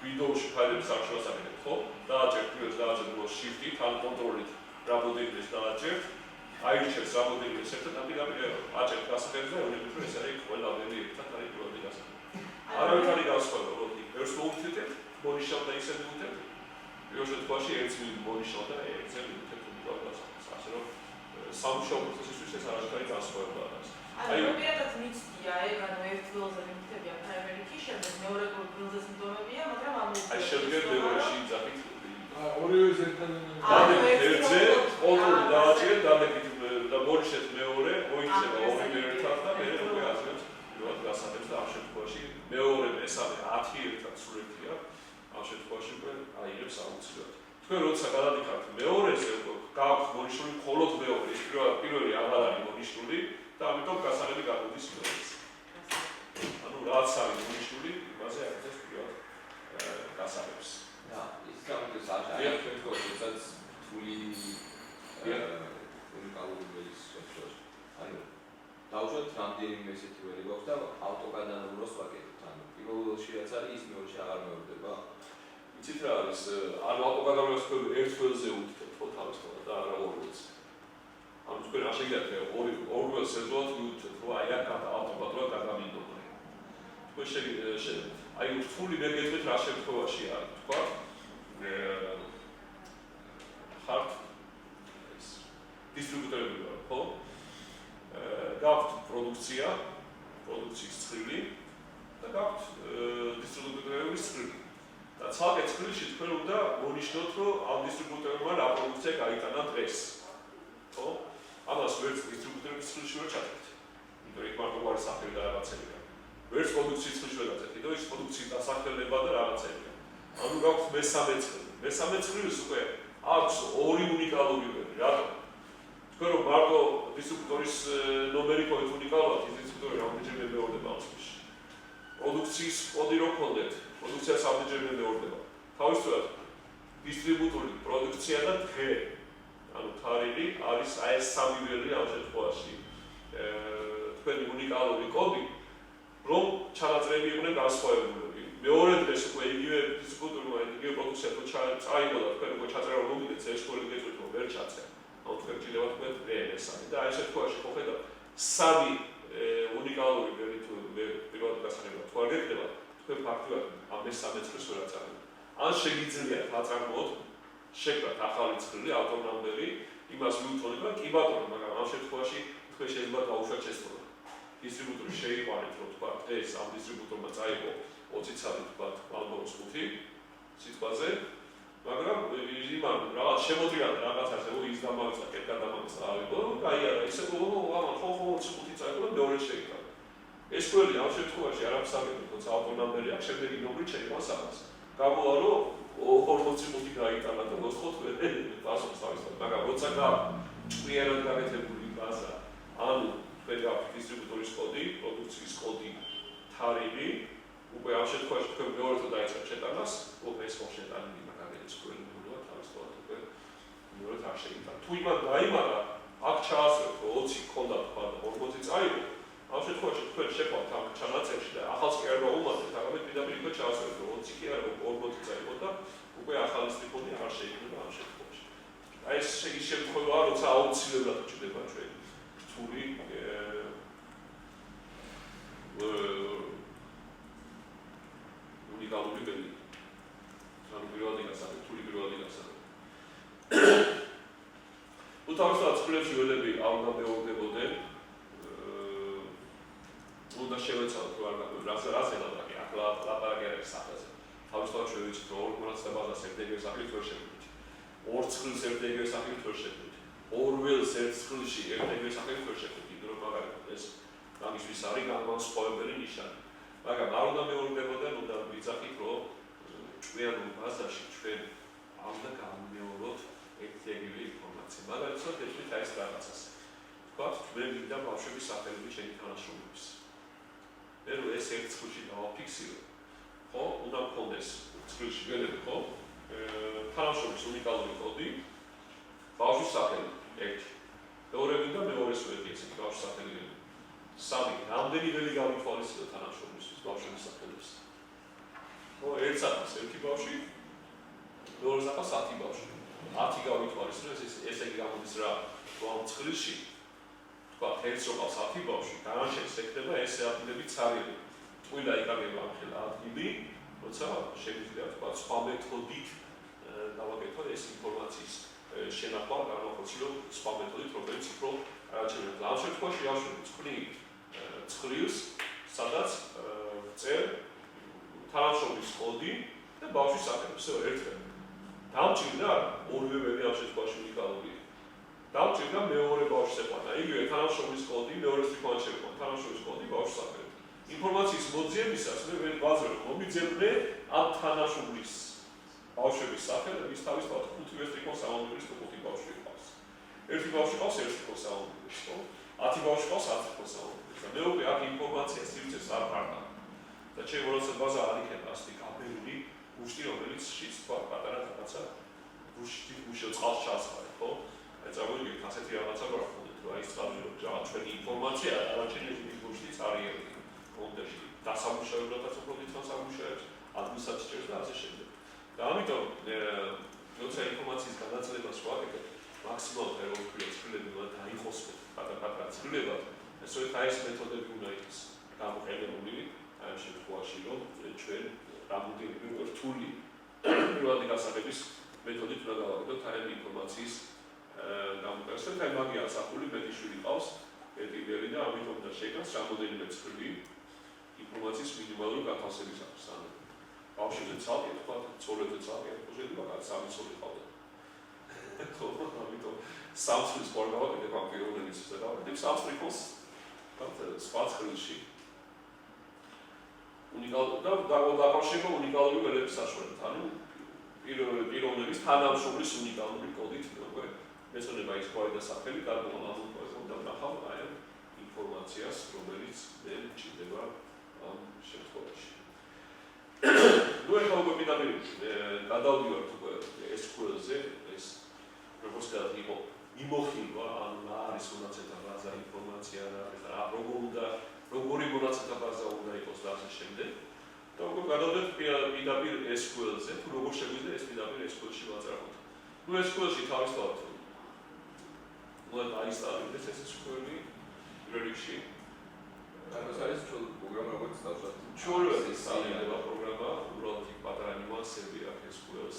ვიდეოში ფაილებს არ შევასახებთ, ხო? დააჭერთ პირველს დააჭერთ shift-ით, ან კონტროლით რამოდენიმეს დააჭერთ, აირჩევს რამოდენიმე ერთად და პირდაპირ აჭერთ გასაღებს და ეუბნებით, რომ ეს არის ყველა ველი ერთად არის პირველადი გასაღები. არავითარი განსხვავება რომ ერთს მოუთითებ, მონიშნავ და ისე მიუთებ. პირველ შემთხვევაში ერთს მონიშნავ და ერთზე მიუთებ თუნდაც ასე რომ სამუშაო პროცესისთვის ეს არავითარი განსხვავება არ არის. ანუ პირადად მიცდია ეგ ანუ ერთ ველზე მიმთებია ფერმერიკი, შემდეგ მეორე ველზე სიმპტომებია, მაგრამ აი შემდეგ მეორეში ძაფით ორივე ზერთან დადებით ერთზე, ყოველდღე დააჭირეთ, დადებით და მონიშნეთ მეორე, მოიქცევა ორივე ერთად და მე უკვე აზრებს პირველად გასაგებს და ამ შემთხვევაში მეორე, მესამე, 10 ერთად სრულებია. ამ შემთხვევაში უკვე აიღებს აუცილებლად. თქვენ როცა გადადიხართ მეორეზე, გააქვთ მონიშნული მხოლოდ მეორე, ის პირველი აღარ არის მონიშნული და ამიტომ გასაღები გამოდის მეორეზე. ანუ რაც არის მონიშნული, იმაზე აიღებს პირველად გასაღებს. და ის გამოდის აი თქვენ თვითონაც თული უნიკალური ველის შემთხვევაში. ანუ დავუშვათ რამდენიმე ესეთი ველი გვაქვს და ავტოგადანალუროს ვაკეთებთ. ანუ პირველ ველში რაც არის, ის მეორეში აღარ მეორდება. იცით რა არის? ანუ ავტოგადანალუროს ერთ ველზე უთითებთ ხო თავისთავად და არა ორ ველზე. ანუ თქვენ არ შეგიძლიათ ორ ველს ეძვათ მიუთითებთ, რომ აი აქ ავტოგადანალურად გადამინდობენ. თქვენ შეგიძლიათ აი რთული ვერ გეტყვით რა შემთხვევაში არის, თქვა? ხართ ეს დისტრიბუტორები ვარ, ხო? გაქვთ პროდუქციის ცხრილი და გაქვთ დისტრიბუტორების ცხრილი. და ცალკე ცხრილში თქვენ უნდა მონიშნოთ, რომ ამ დისტრიბუტორებმა რა პროდუქცია გაიტანა დღეს. ხო? ამას ვერც დისტრიბუტორების ცხრილში ვერ ჩაწერთ. იმიტომ რომ იქ მარტო გვარი სახელი და რაღაცებია. ვერც პროდუქციის ცხრილში ვერ გაწევთ, იმიტომ ის პროდუქციის დასახელება და რაღაცებია. ანუ გაქვთ მესამე ცხრილი. მესამე ცხრილის უკვე აქვს ორი უნიკალური ველი. რატომ? თქვენ რომ მარტო დისტრიბუტორის ნომერი ყავით უნიკალურად, ის დისტრიბუტორი რამდენჯერმე მეორდება ამ წელში. პროდუქციის კოდი რო გქონდეთ, პროდუქცია რამდენჯერმე მეორდება. თავისთავად დისტრიბუტორი, პროდუქცია და დღე. ანუ თარიღი არის აი ეს სამი ველი ამ შემთხვევაში. თქვენი უნიკალური კოდი, რომ ჩანაწერები იყვნენ განსხვავებული. მეორე დღეს უკვე იგივე დისტრიბუტორმა იგივე პროდუქცია თუ წაიღო და თქვენ უკვე ჩაწერა რომ მოგიდეთ, ეს ყოველი გეწვით რომ ვერ ჩაწერა. ანუ თქვენ ჭირდება თქვენ დღე-მესამე და აი შემთხვევაში ხო ხედავთ სამი უნიკალური ველი თუ პირველად გასაგებად თუ არ გეკრება, თქვენ ფაქტობრივად ამ მესამე ცხრილს ვერ აწარმოებთ. ან შეგიძლიათ აწარმოოთ შეკრათ ახალი ცხრილი ავტონომიური იმას მიუთხოვება კი ბატონო, მაგრამ ამ შემთხვევაში თქვენ შეიძლება დაუშვათ შესწორება. დისტრიბუტორი შეიყვანეთ რომ თქვა ეს ამ დისტრიბუტორმა წაიღო 20 წელი თქვა ალბომის 5 სიტყვაზე, მაგრამ იმან რაღაც შემოძირავდა რაღაცაზე, ის დამავიწყდა, კეთ გადამავიწყდა, ავიღო, გაიარა, ისე ამან ხო 5 წელი და მეორე შეიკრა. ეს ყველი ამ შემთხვევაში არ ამსაგები, თორსა ავტონომიური აქვს, შემდეგი ნომრი შეიყვანს ამას. გამოვა რომ 45 გაიტანა და მოსხოთ პასუხს თავისთავად, მაგრამ როცა ჭკვიანად გაკეთებული ბაზა, ანუ თქვენ გაქვთ დისტრიბუტორის კოდი, პროდუქციის კოდი, თარიღი, უკვე ამ შემთხვევაში თქვენ მეორედ დაიწყებთ შეტანას, უკვე ეს ხო შეტანილი მაგალითად თქვენი ნულოა თავისთავად უკვე მეორედ არ შეიტანა. თუ იმან დაიმარა, აქ ჩაასვევთ 20 ქონდა თქვა და 40 წაიღო, ამ შემთხვევაში თქვენ შეყვანთ ამ ჩანაწერში და ახალს კი არ გაუმატებთ, არამედ პირდაპირ უკვე ჩაასვევთ 20 კი არა 40 წაიღო და უკვე ახალი სტრიქონი არ შეიქმნება ამ შემთხვევაში. აი ეს ის შემთხვევაა, როცა აუცილებლად ჭირდება ჩვენ რთული უნიკალური ველი. ანუ პირველადი გასაგები, რთული პირველადი გასაგები. თუ თავისთავად ცხრილებში ველები არ უნდა მეორდებოდნენ, უნდა შევეცადოთ რომ არ გაგვრას რაზე ლაპარაკი, აქ ლაპარაკი არის სახელზე. თავისთავად შევეცადოთ რომ ორ მონაცემ ბაზას ერთ-ერთი სახით ვერ შევიდეთ. ორ ცხრილს ერთ-ერთი სახით ვერ შევიდეთ. ორ ველს ერთ ცხრილში ერთ-ერთი სახით ვერ შევიდეთ, იმიტომ რომ მაგალითად ეს გამისთვის არის განსხვავებელი ნიშანი. მაგრამ არ უნდა მეორდებოდნენ, უნდა ვიძახით რომ ჭკვიანურ ბაზაში ჩვენ არ უნდა გამოვიაროთ ერთ-ერთი ინფორმაცია. მაგალითად ეცვით აი ეს რაღაცას. თქვათ მე მინდა ბავშვების სახელები ჩემი თანაშრომების. მე რომ ეს ერთ ცხრილში დავაფიქსირო, ხო, უნდა მქონდეს ცხრილში ველები, ხო? თანაშრომის უნიკალური კოდი, ბავშვის სახელი ერთი. მეორე მინდა მეორეს ველი ესეთი ბავშვის სახელი. სამი, რამდენი ველი გავითვალისწინოთ თანაშრომისთვის ბავშვების სახელებს. ხო, ერთ სახელს ერთი ბავშვი, მეორე სახელს 10 ბავშვი. 10 გავითვალისწინოთ, ესე იგი გამოდის რა, რომ ამ ცხრილში თქვა ერთს რო ყავს 10 ბავშვი, დანარჩენს ეკდება ეს ადგილები ცარიელი. ყველა იკარგება ამ ხელა ადგილი, როცა შეგვიძლია თქვა სხვა მეთოდით დავაკეთოთ ეს ინფორმაციის შენახვა, განახორციელოთ სხვა მეთოდით, რომელიც უფრო არაჩვენებელია. ამ შემთხვევაში ავშვები ცხრილს, სადაც წერ თანამშრომლის კოდი და ბავშვის სახელი, всё ერთად. დამჭირდა ორივე ვები ამ შემთხვევაში უნიკალური. დამჭირდა მეორე ბავშვს ეყვანა, იგივე თანამშრომლის კოდი, მეორე სიტყვაში ეყვანა თანამშრომლის კოდი, ბავშვის სახელი. ინფორმაციის მოძიებისას მე ვერ ვაძლევ, მომიძებნე ამ თანამშრომლის ბავშვების სახელების თავისთავად 5 სიტყვა საუნდრის თუ 5 ბავშვი ყავს. ერთი ბავშვი ყავს 1 სიტყვა საუნდრის, ხო? 10 ბავშვი ყავს 10 სიტყვა საუნდრის. და მე უკვე აქ ინფორმაციას სივრცეს არ ვარდნარ. და ჩემ როცა ბაზა არ იქნება ასეთი კაბელური გუშტი, რომელიც შიც თქვა პატარა რაღაცა გუშტი გუშო წყალს ჩასხარ, ხო? აი წამოვიგეთ ასეთი რაღაცა გვაქვს, რომ აი წყალი რაღაც ჩვენი ინფორმაცია არაჩვენებელი გუშტიც არის კონტექსტი. დასამუშავებლადაც უფრო დიდ სამუშაოებს ადმინისტრაციას ჭერს და ასე შემდეგ. და ამიტომ როცა ინფორმაციის განაწილებას ვაკეთებ, მაქსიმალურად რომ ვქრიო ცვლილები უნდა დაიხოს პატარ-პატარა ცვლილებად, ესოეთ აი ეს მეთოდები უნდა იყოს გამოყენებული ამ შემთხვევაში, რომ ჩვენ რამოდენიმე რთული პირველადი გასაღების მეთოდით უნდა გავაკეთოთ აი ინფორმაციის გამოყენებას. და აი მაგია ასახული მეტიშვილი ყავს, მეტივერი და ამიტომ უნდა შეგას რამოდენიმე ცვლილი ინფორმაციის მინიმალური გათავსებისათვის. ანუ ბავშვზე ცალკე თქვა, ცოლებზე ცალკე, შეიძლება კაც სამი ცოლი ყავდა. ხო, ამიტომ სამწლის სპორტ გავაკეთებ ამ პიროვნების და გავაკეთებ სამწრიფოს სხვა ცხრილში. უნიკალური და დაკავშირება უნიკალური ველების საშუალებით. ანუ პიროვნების თანამშრომლის უნიკალური კოდით უკვე მეცნიერება ის ყავდა სახელი, გარკვეულ ამბავს და ნახავ აი ამ ინფორმაციას, რომელიც მე მჭირდება ამ შემთხვევაში. ნუ ეხლა უკვე პირდაპირ გადავდივართ უკვე SQL-ზე, ეს როგორც გადავ იმოხილვა, ანუ რა არის მონაცემთა ბაზა, ინფორმაცია რა არის, როგორი მონაცემთა ბაზა უნდა იყოს და ასე შემდეგ. და უკვე გადავდეთ პირდაპირ SQL-ზე, თუ როგორ შეგვიძლია ეს პირდაპირ SQL-ში ვაწარმოოთ. ნუ SQL-ში თავისთავად უნდა დაინსტალირდეს ეს SQL-ი რიგში. ეს არის პროგრამა, როგორც დავწერთ. ჩვეულებრივ ინსტალირდება პროგრამა, უბრალოდ იქ პატარა ნიუანსები აქვს SQL-ს.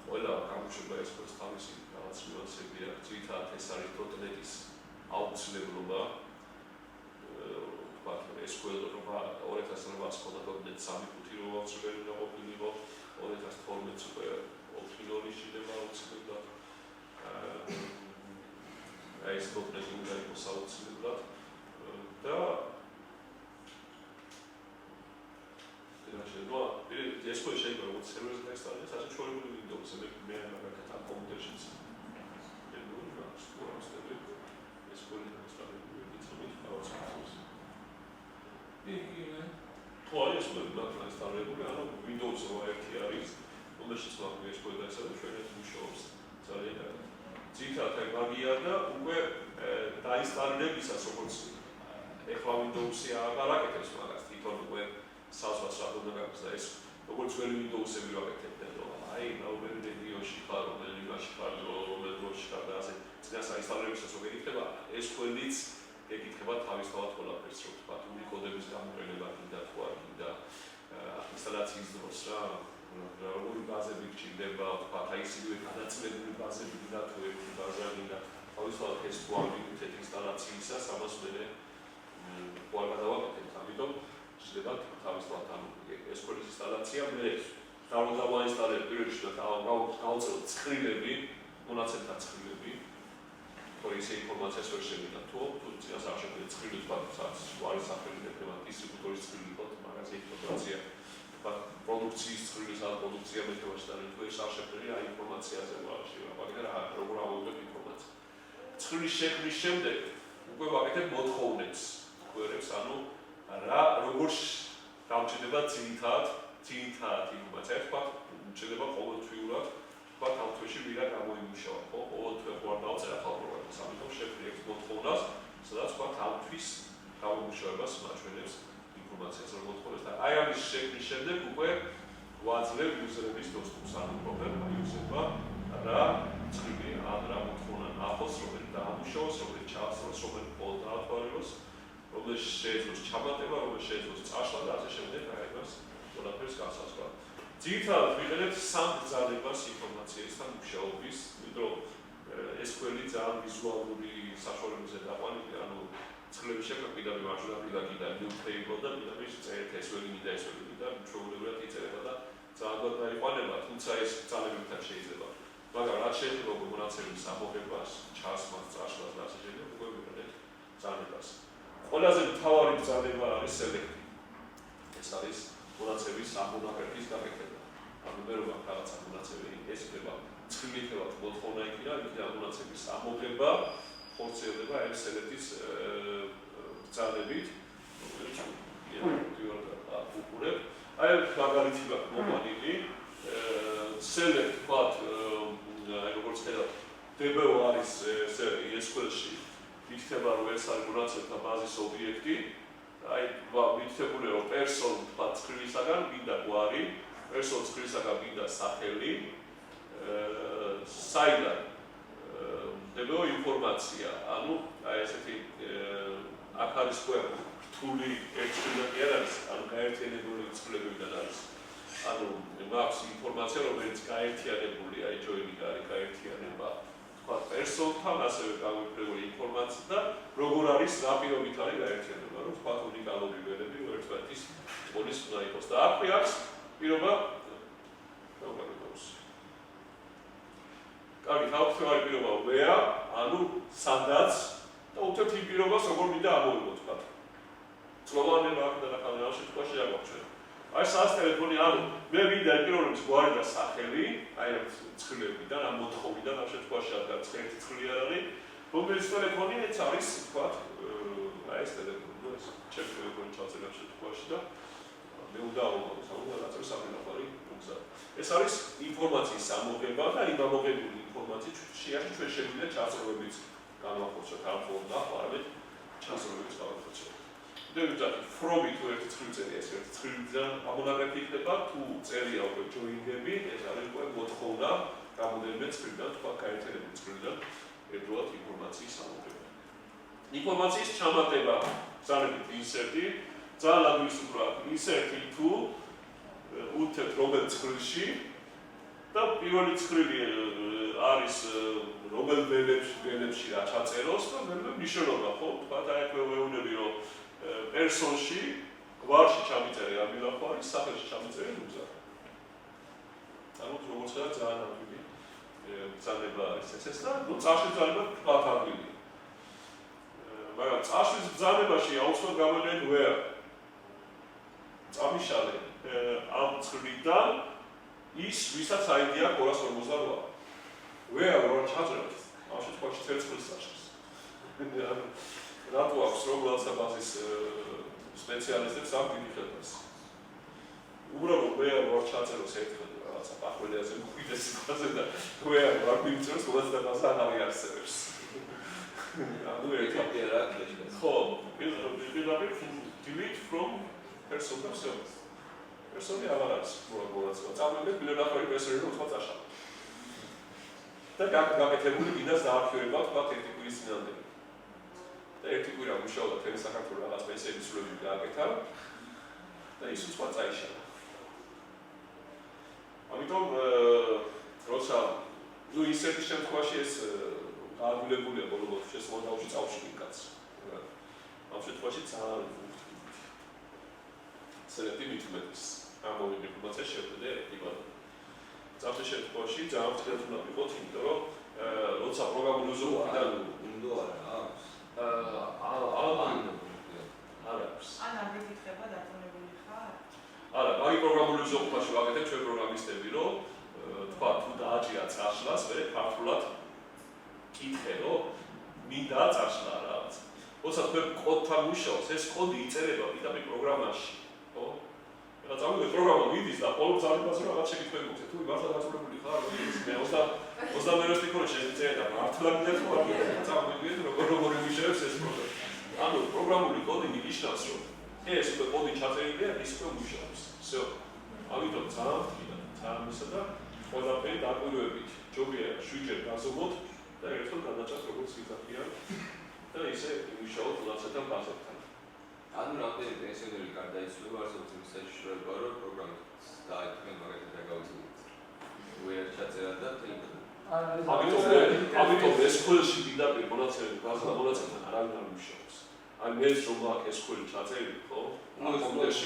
ყველა გამოშვება SQL-ს თავისი რაღაც ნიუანსები აქვს. ძირითადად ეს არის .NET-ის აუცილებლობა. ვთქვათ, SQL-ობა 2800 ქონდა .NET 3.5 რომ აუცილებელი უნდა ყოფილიყო, 2012-ს უკვე 4.0 შეიძლება აუცილებლად. აი ეს .NET უნდა იყოს აუცილებლად და SQL შეიძლება როგორც სერვერზე დაინსტალირდეს, ასე ჩვეულებრივ Windows-ზე მე არ მაგათ ამ კომპიუტერშიც. SQL-ი დაინსტალირებული ვიცით ავაცილებს. იგივე. ხო, არის SQL-ი დაინსტალირებული, ანუ Windows-ზე ერთი არის, რომელშიც მაქვს SQL დაინსტალირებული, ჩვენეთ მუშაობს ძალიან კარგად. ძირითადად აი მაგია და უკვე დაინსტალირებისას როგორც ეხლა Windows-ი აღარ აკეთებს მაგას, თვითონ უკვე საზღვარს რა უნდა გაქვს და ეს როგორც ველი Windows-ები ვაკეთებდნენ, რომ აი რომელი რეგიონში ხარ, რომელი იმაში ხარ, რომელი დროში ხარ და ასე წინას აინსტალირებისას რომ ეკითხება, SQL-იც ეკითხება თავისთავად ყველაფერს, რომ თქვა უნიკოდების გამოყენება კიდე თუ არ კიდე ინსტალაციის დროს რა როგორი ბაზები გჭირდება, თქვა აი ისინი განაწილებული ბაზები კიდე თუ ერთი ბაზა კიდე თავისთავად ეს თუ არ მივიდეთ ინსტალაციისას, ამას მე ყوار გადავაკეთებ, ამიტომ შეიძლება თავისთავად ამ SQL-ის ინსტალაცია მე დავაინსტალებ პირველში და გავუწევ ცხრილები, მონაცემთა ცხრილები, თუ ისე ინფორმაციას ვერ შევიდა თუ წინას არ შეგვიძლია ცხრილი თქვა, არის სახელი ექნება დისტრიბუტორის ცხრილი ხო, მაგაზე ინფორმაცია პროდუქციის ცხრილის ან პროდუქცია მეთევაში და თუ ეს არ შეგვიძლია აი ინფორმაციაზე ვაკეთებ რა როგორ ავიღებ ინფორმაცია. ცხრილის შექმნის შემდეგ უკვე ვაკეთებ მოთხოვნებს, კვერებს, ანუ რა როგორ დამჭირდება ძირითადად ინფორმაცია, თქვა შეიძლება ყოველთვიურად, თქვა ამ თვეში ვირა გამოიმუშავა, ხო? ყოველთვე ხوار დავწერ ახალ პროგრამას, ამიტომ შევქმნით მოთხოვნას, სადაც თქვა ამ თვის გამომუშავებას მაჩვენებს ინფორმაციას რომ მოთხოვნას და აი ამის შექმნის შემდეგ უკვე ვაძლევ იუზერების доступს, ანუ პრობლემა იუზერმა რა ცხრილი ან რა მოთხოვნა ნახოს, რომელიც დაამუშავოს, რომელიც ჩაასწროს, რომელიც პოლ დაათვალიეროს, რომელიც რომელშიც შეეძლოს ჩამატება, რომელშიც შეეძლოს წაშლა და ასე შემდეგ აიღებს ყველაფერს განსაზღვრა. ძირითადად ვიყენებთ სამ ბრძანებას ინფორმაციისთან მუშაობის, იმიტომ ეს ყველი ძალიან ვიზუალური საშუალებებზე დაყვანილი, ანუ ცხრილების შექმნა პირდაპირ მარჯვენა მიუხედავ და პირდაპირ წერეთ ეს ველი მინდა ეს ველი მინდა ჩვეულებრივად იწერება და ძალიან დაიყვანება, თუმცა ეს ბრძანებებთან შეიძლება. მაგრამ რაც შეეხება მონაცემის ამოღებას, ჩასმას, წაშლას და ასე შემდეგ, უკვე ვიყენებთ ბრძანებას. ყველაზე მთავარი ბრძანება არის სელექტი. ეს არის მონაცემის ამონახების გაკეთება. ანუ მე რომ რაღაცა მონაცემი ეს ხდება ცხრილითევად მოთხოვნა იქნება, იქიდან მონაცემის ამოღება ხორციელდება ეს სელექტის ბრძანებით, რომელიც უყურებ. აი მაგალითი გაქვს მომანილი select but როგორც ხედავთ DBO არის SQL-ში იქნება რომ ეს არის მონაცემთა ბაზის ობიექტი აი მითითებულია რომ person but ცხრილისაგან მინდა გვარი person ცხრილისაგან მინდა სახელი საიდან DBO ინფორმაცია ანუ აი ესეთი აქ არის ყველა რთული ექსტრემალურად კი არ არის ანუ გაერთიანებული ცვლილებებიდან არის ანუ მაქვს ინფორმაცია რომელიც გაერთიანებულია აი join-ი არის გაერთიანება თქვა პერსონთან ასევე გამოიყენებული ინფორმაცია და როგორ არის რა პირობით არის გაერთიანება რომ თქვა უნიკალური ველები ერთმანეთის მოლის უნდა იყოს და აქვე აქვს პირობა როგორიც კარგი თავისუფალი პირობა where ანუ სადაც და უთოთ იმ პირობას როგორ მინდა ამოვიღო თქვა ცხოველები მაგდა და კანალ შემთხვევაში არ გვაქვს აი სას ტელეფონი ანუ მე მინდა იმ პიროვნების გვარი და სახელი აი ამ ცხრილებიდან ამ მოთხოვნიდან ამ შემთხვევაში რადგან ერთი ცხრილი არ არის რომელიც ტელეფონი ეს არის თქვა აი ეს ტელეფონი ეს ჩემ ტელეფონი ჩაწერა შემთხვევაში და მე უნდა ავიღოს ანუ რაღაცა საფრთხე უგზა ეს არის ინფორმაციის ამოღება და იმ ამოღებული ინფორმაციის შეაში ჩვენ შეგვიძლია ჩასწრებებიც განვახორციელოთ ამ ფონდს არამედ ჩასწრებებიც განვახორციელოთ და from-ი თუ ერთი ცხრილი წერია ეს ერთი ცხრილიდან ამონაყრეთი იქნება თუ წერია უკვე join-ები ეს არის უკვე მოთხოვნა გამოდენიმე ცხრილიდან თქვა გაერთიანებული ცხრილიდან ერთდროულად ინფორმაციის ამოღება ინფორმაციის ჩამატება ბრძანებით insert-ი ძალიან ადმინისტრატორად insert into უთეთ რომელ ცხრილში და პირველი ცხრილი არის რომელ ველებში რა ჩაწეროს და მე მნიშვნელობა ხო თქვა და აი ვეუბნები რომ person-ში გვარში ჩამიწერე ამილახო არის სახელში ჩამიწერე უგზა ანუ როგორც ხედავთ ძალიან ადვილი ბრძანება არის ეს და ნუ წარშლის ბრძანება თქვათ ადვილია მაგრამ წარშლის ბრძანებაში აუცილებლად გამოიყენეთ where წამიშალე ამ ცხრილიდან ის ვისაც ID აქვს 258 where რო ჩაწეროთ ამ შემთხვევაში 11 წელს წარშლის რატო აქვს რომელთა ბაზის სპეციალისტებს ამ დიდი ხელფასი. უბრალოდ მე ვარ ჩაწეროს ერთხელ რაღაცა პახველიაზე მოვიდეს სიტყვაზე და მე ვარ მივწეროს ყველა ბაზა აღარ არსებობს. ანუ ეტაპი რა შეიძლება. ხო, პირდაპირ delete from person themselves. Person-ი აღარ არის პროგრამულად. წამოვიდეთ ბილერახური person-ი რომ სხვა წაშალ. და გაკეთებული გინდას დაარქივება თქვა ერთი კვირის წინამდე. ერთი კვირა მუშაობდა თემის საქართველოს რაღაც მესების სრულები გააკეთა და ის უცხო წაიშალა. ამიტომ როცა ნუ ისეთი შემთხვევაში ეს გააგულებულია ბოლოს შესმოდავში წავშლი კაც. ამ შემთხვევაში ძალიან სელექტი მithumetis ამოვიდა ინფორმაცია შევდე იბად. წავშლის შემთხვევაში ძალიან ფრთხილად უნდა ვიყოთ, იმიტომ რომ როცა პროგრამული უზრუნველყოფიდან უნდა არა არის. ან ამით ხება დაწონებული ხარ? არა, მაგ პროგრამული უზრუნველყოფაში ვაკეთებ ჩვენ პროგრამისტები, რომ თქვა თუ დააჭირა წაშლას, მე ქართულად კითხე, რომ მინდა წაშლა რაღაც. როცა თქვენ კოდთან მუშაობს, ეს კოდი იწერება პირდაპირ პროგრამაში, ხო? და წამოვიდეთ პროგრამა მიდის და ყოველ ძალებას რაღაც შეკითხვები გქონდეთ. თუ მართლა დაწურებული ხარ, რომ ის მე 21 კორე შეწერე და მართლა მინდა თუ არა, წამოვიდეთ როგორ მუშაობს ეს პროგრამა. ანუ პროგრამული კოდი ნიშნავს, რომ ეს უკვე კოდი ჩაწერილია, ის უკვე მუშაობს. всё. ამიტომ ძალიან ფრთხილად, თამისა და ყველაფერი დაკვირვებით. ჯობია შვიჯერ გაზომოთ და ერთხელ გადაჭრათ როგორც ვიზახიან და ისე იმუშაოთ ლაცეთან ბაზებთან. ყველი გარდაიცვალა, არსებობს იმის საშიშროება, რომ პროგრამით დაეთქმენ მაგალითად დაგავიწყდით. ვერ ჩაწერა და ამიტომ SQL-ში პირდაპირ მონაცემები მონაცემთან არავინ არ მუშაობს. აი მე რომ აქ SQL-ი ჩაწერილი, ხო? კომპიუტერში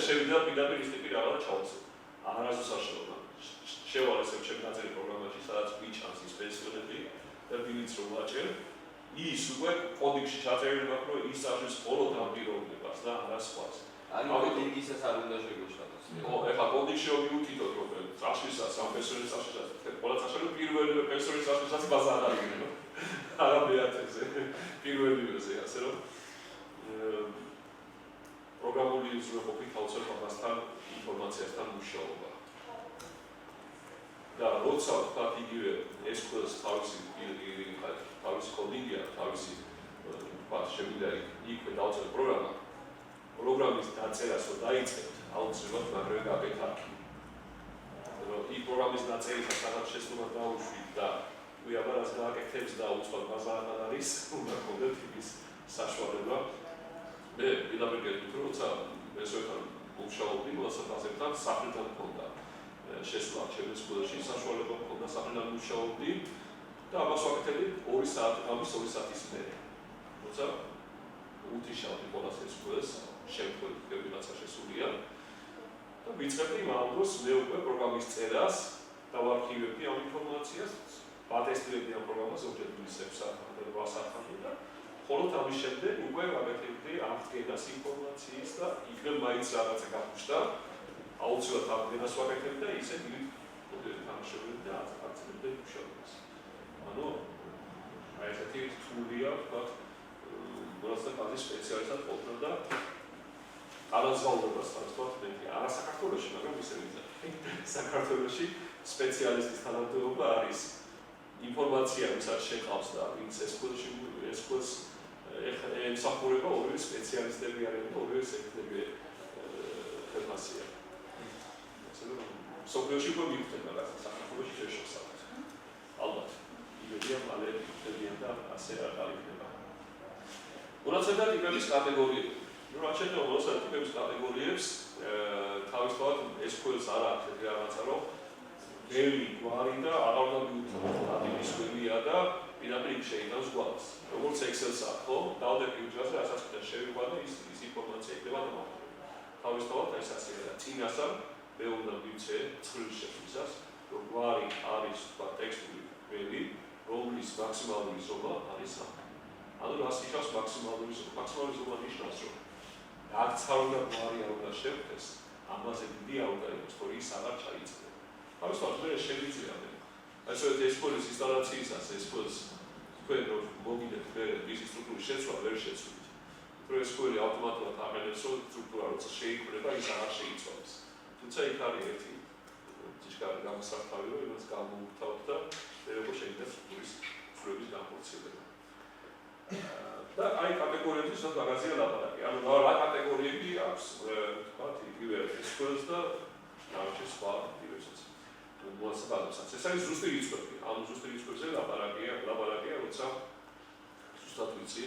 შევიდა პირდაპირ ის ტიპი რაღაცა ჩავწერე. არასდროს არ შევა. შევალესებ ჩემ დაწერილ პროგრამაში, სადაც გვიჩანს ის პენსიონები და დილიც რომ ვაჭერ, ის უკვე კოდექსში ჩაწერილი მაქვს, რომ ის არის მხოლოდ ამ პიროვნებას და არა სხვას. კოდინგისას არ უნდა შეგვეშალოს. ეხლა კოდექსში რომ მივუთითოთ, რომ წაშლისას, ამ პენსიონის წაშლისას, ყველა წაშლი პირველი პენსიონის წაშლისას ბაზა არ არის. არა მეათეზე. პირველივეზე, ასე რომ პროგრამული უზრუნველყოფით თავისუფლად ამასთან ინფორმაციასთან მუშაობა. და როცა ვთქვათ იგივე SQL-ს თავისი კოდინგია, თავისი ვთქვათ შეგვიძლია იქვე დავწეროთ პროგრამის დაწერას რომ დაიწყებთ, აუცილებლად მაგრამ გაკეთებთ. რომ ის პროგრამის დაწერისას რაღაც შესრულება დაუშვით და უიაბარას გააკეთებს და უცხო ბაზართან არის, უნდა გქონდეთ იმის საშუალება. მე პირდაპირ გეტყვით, რომ როცა ესოთან მუშაობდი, მოსაფასებთან საფრთხიდან მქონდა შესვლა ჩემს სკოლაში, საშუალება მქონდა საფრთხიდან მუშაობდი და ამას ვაკეთებდი 2 საათი, ამის 2 საათის მერე. როცა უთიშავდი ყველას SQL-ს, შემთხვევით რაღაცა შესულია და ვიწყებდი ამ დროს მე უკვე პროგრამის წერას და ვარქივებდი ამ ინფორმაციას, ვატესტირებდი ამ პროგრამას ზოგჯერ 7 საათამდე, 8 საათამდე და ხოლო ამის შემდეგ უკვე ვაკეთებდი აღდგენას ინფორმაციის და იქნებ მაინც რაღაცა გაგუშტა, აუცილებლად აღდგენას ვაკეთებდი და ისე დილით თამაშობდი და აქცენტებდი მუშაობას. ანუ აი ესეთი რთულია, ვთქვათ, როცა ფაზის სპეციალისტად ყოფნა და არაზღაურებას ვთქვათ, მე არა საქართველოში, მაგრამ ისე ვიზარდი. საქართველოში სპეციალისტის თანამდებობა არის ინფორმაცია, ვისაც შეყავს და ვინც SQL-ს ემსახურება ორივე სპეციალისტები არიან და ორივე სექტორები ხელფასია. სოფლიოში უკვე მივხვდება რაღაცა საქართველოში შეშოსავთ. ალბათ, იგივეა მალე მივხვდებიან და ასე არ იქნება. მონაცემთა ტიპების კატეგორიები. ნუ რაც შეეხება მონაცემთა ტიპების კატეგორიებს, თავისთავად SQL-ს არ აქვს ეგრე რაღაცა, რომ ველი, გვარი და აღარ უნდა მივხვდეთ ატიპის ველია და პირდაპირ იქ შეიტანს გვარს. როგორც Excel-ს აქვს, ხო? დავდებ იუზერს, რასაც უნდა შევიღვა და ის ინფორმაცია იქნება დამახმარებული. თავისთავად ეს ასეა და წინასწარ მე უნდა მივცე ცხრილის შექმნისას, რომ გვარი არის თქვა ტექსტური ველი, რომლის მაქსიმალური ზომა არის 3. ანუ რას ნიშნავს მაქსიმალური ზომა? მაქსიმალური ზომა ნიშნავს, რომ რაც არ უნდა გვარი არ უნდა შევხვდეს, ამაზე დიდი არ უნდა იყოს, რომ ის აღარ ჩაიწერა. თავისთავად მე შევიძლია მე. ასე რომ SQL-ის ინსტალაციისას SQL-ს თქვენ რომ მოგიდეთ მე ის სტრუქტურის შეცვლა ვერ შეცვლით. რომ SQL-ი ავტომატურად აღენებს, რომ სტრუქტურა როცა შეიქმნება, ის აღარ შეიცვალოს. თუმცა იქ არის ერთი ჭიშკარი გამოსახავი, რომ იმას გამოვთავთ და ერებო შეიძლება სტრუქტურის ცვლების განხორციელება. და აი კატეგორიების უბრალოდ მაგაზია ლაპარაკი. ანუ რა კატეგორიები აქვს, ვთქვათ, იგივე SQL-ს და რაღაცა სხვა ტიპებსაც. მოსაბადოსაც. ეს არის ზუსტი რიცხვები. ამ ზუსტი რიცხვებზე ლაპარაკია, როცა ზუსტად ვიცი,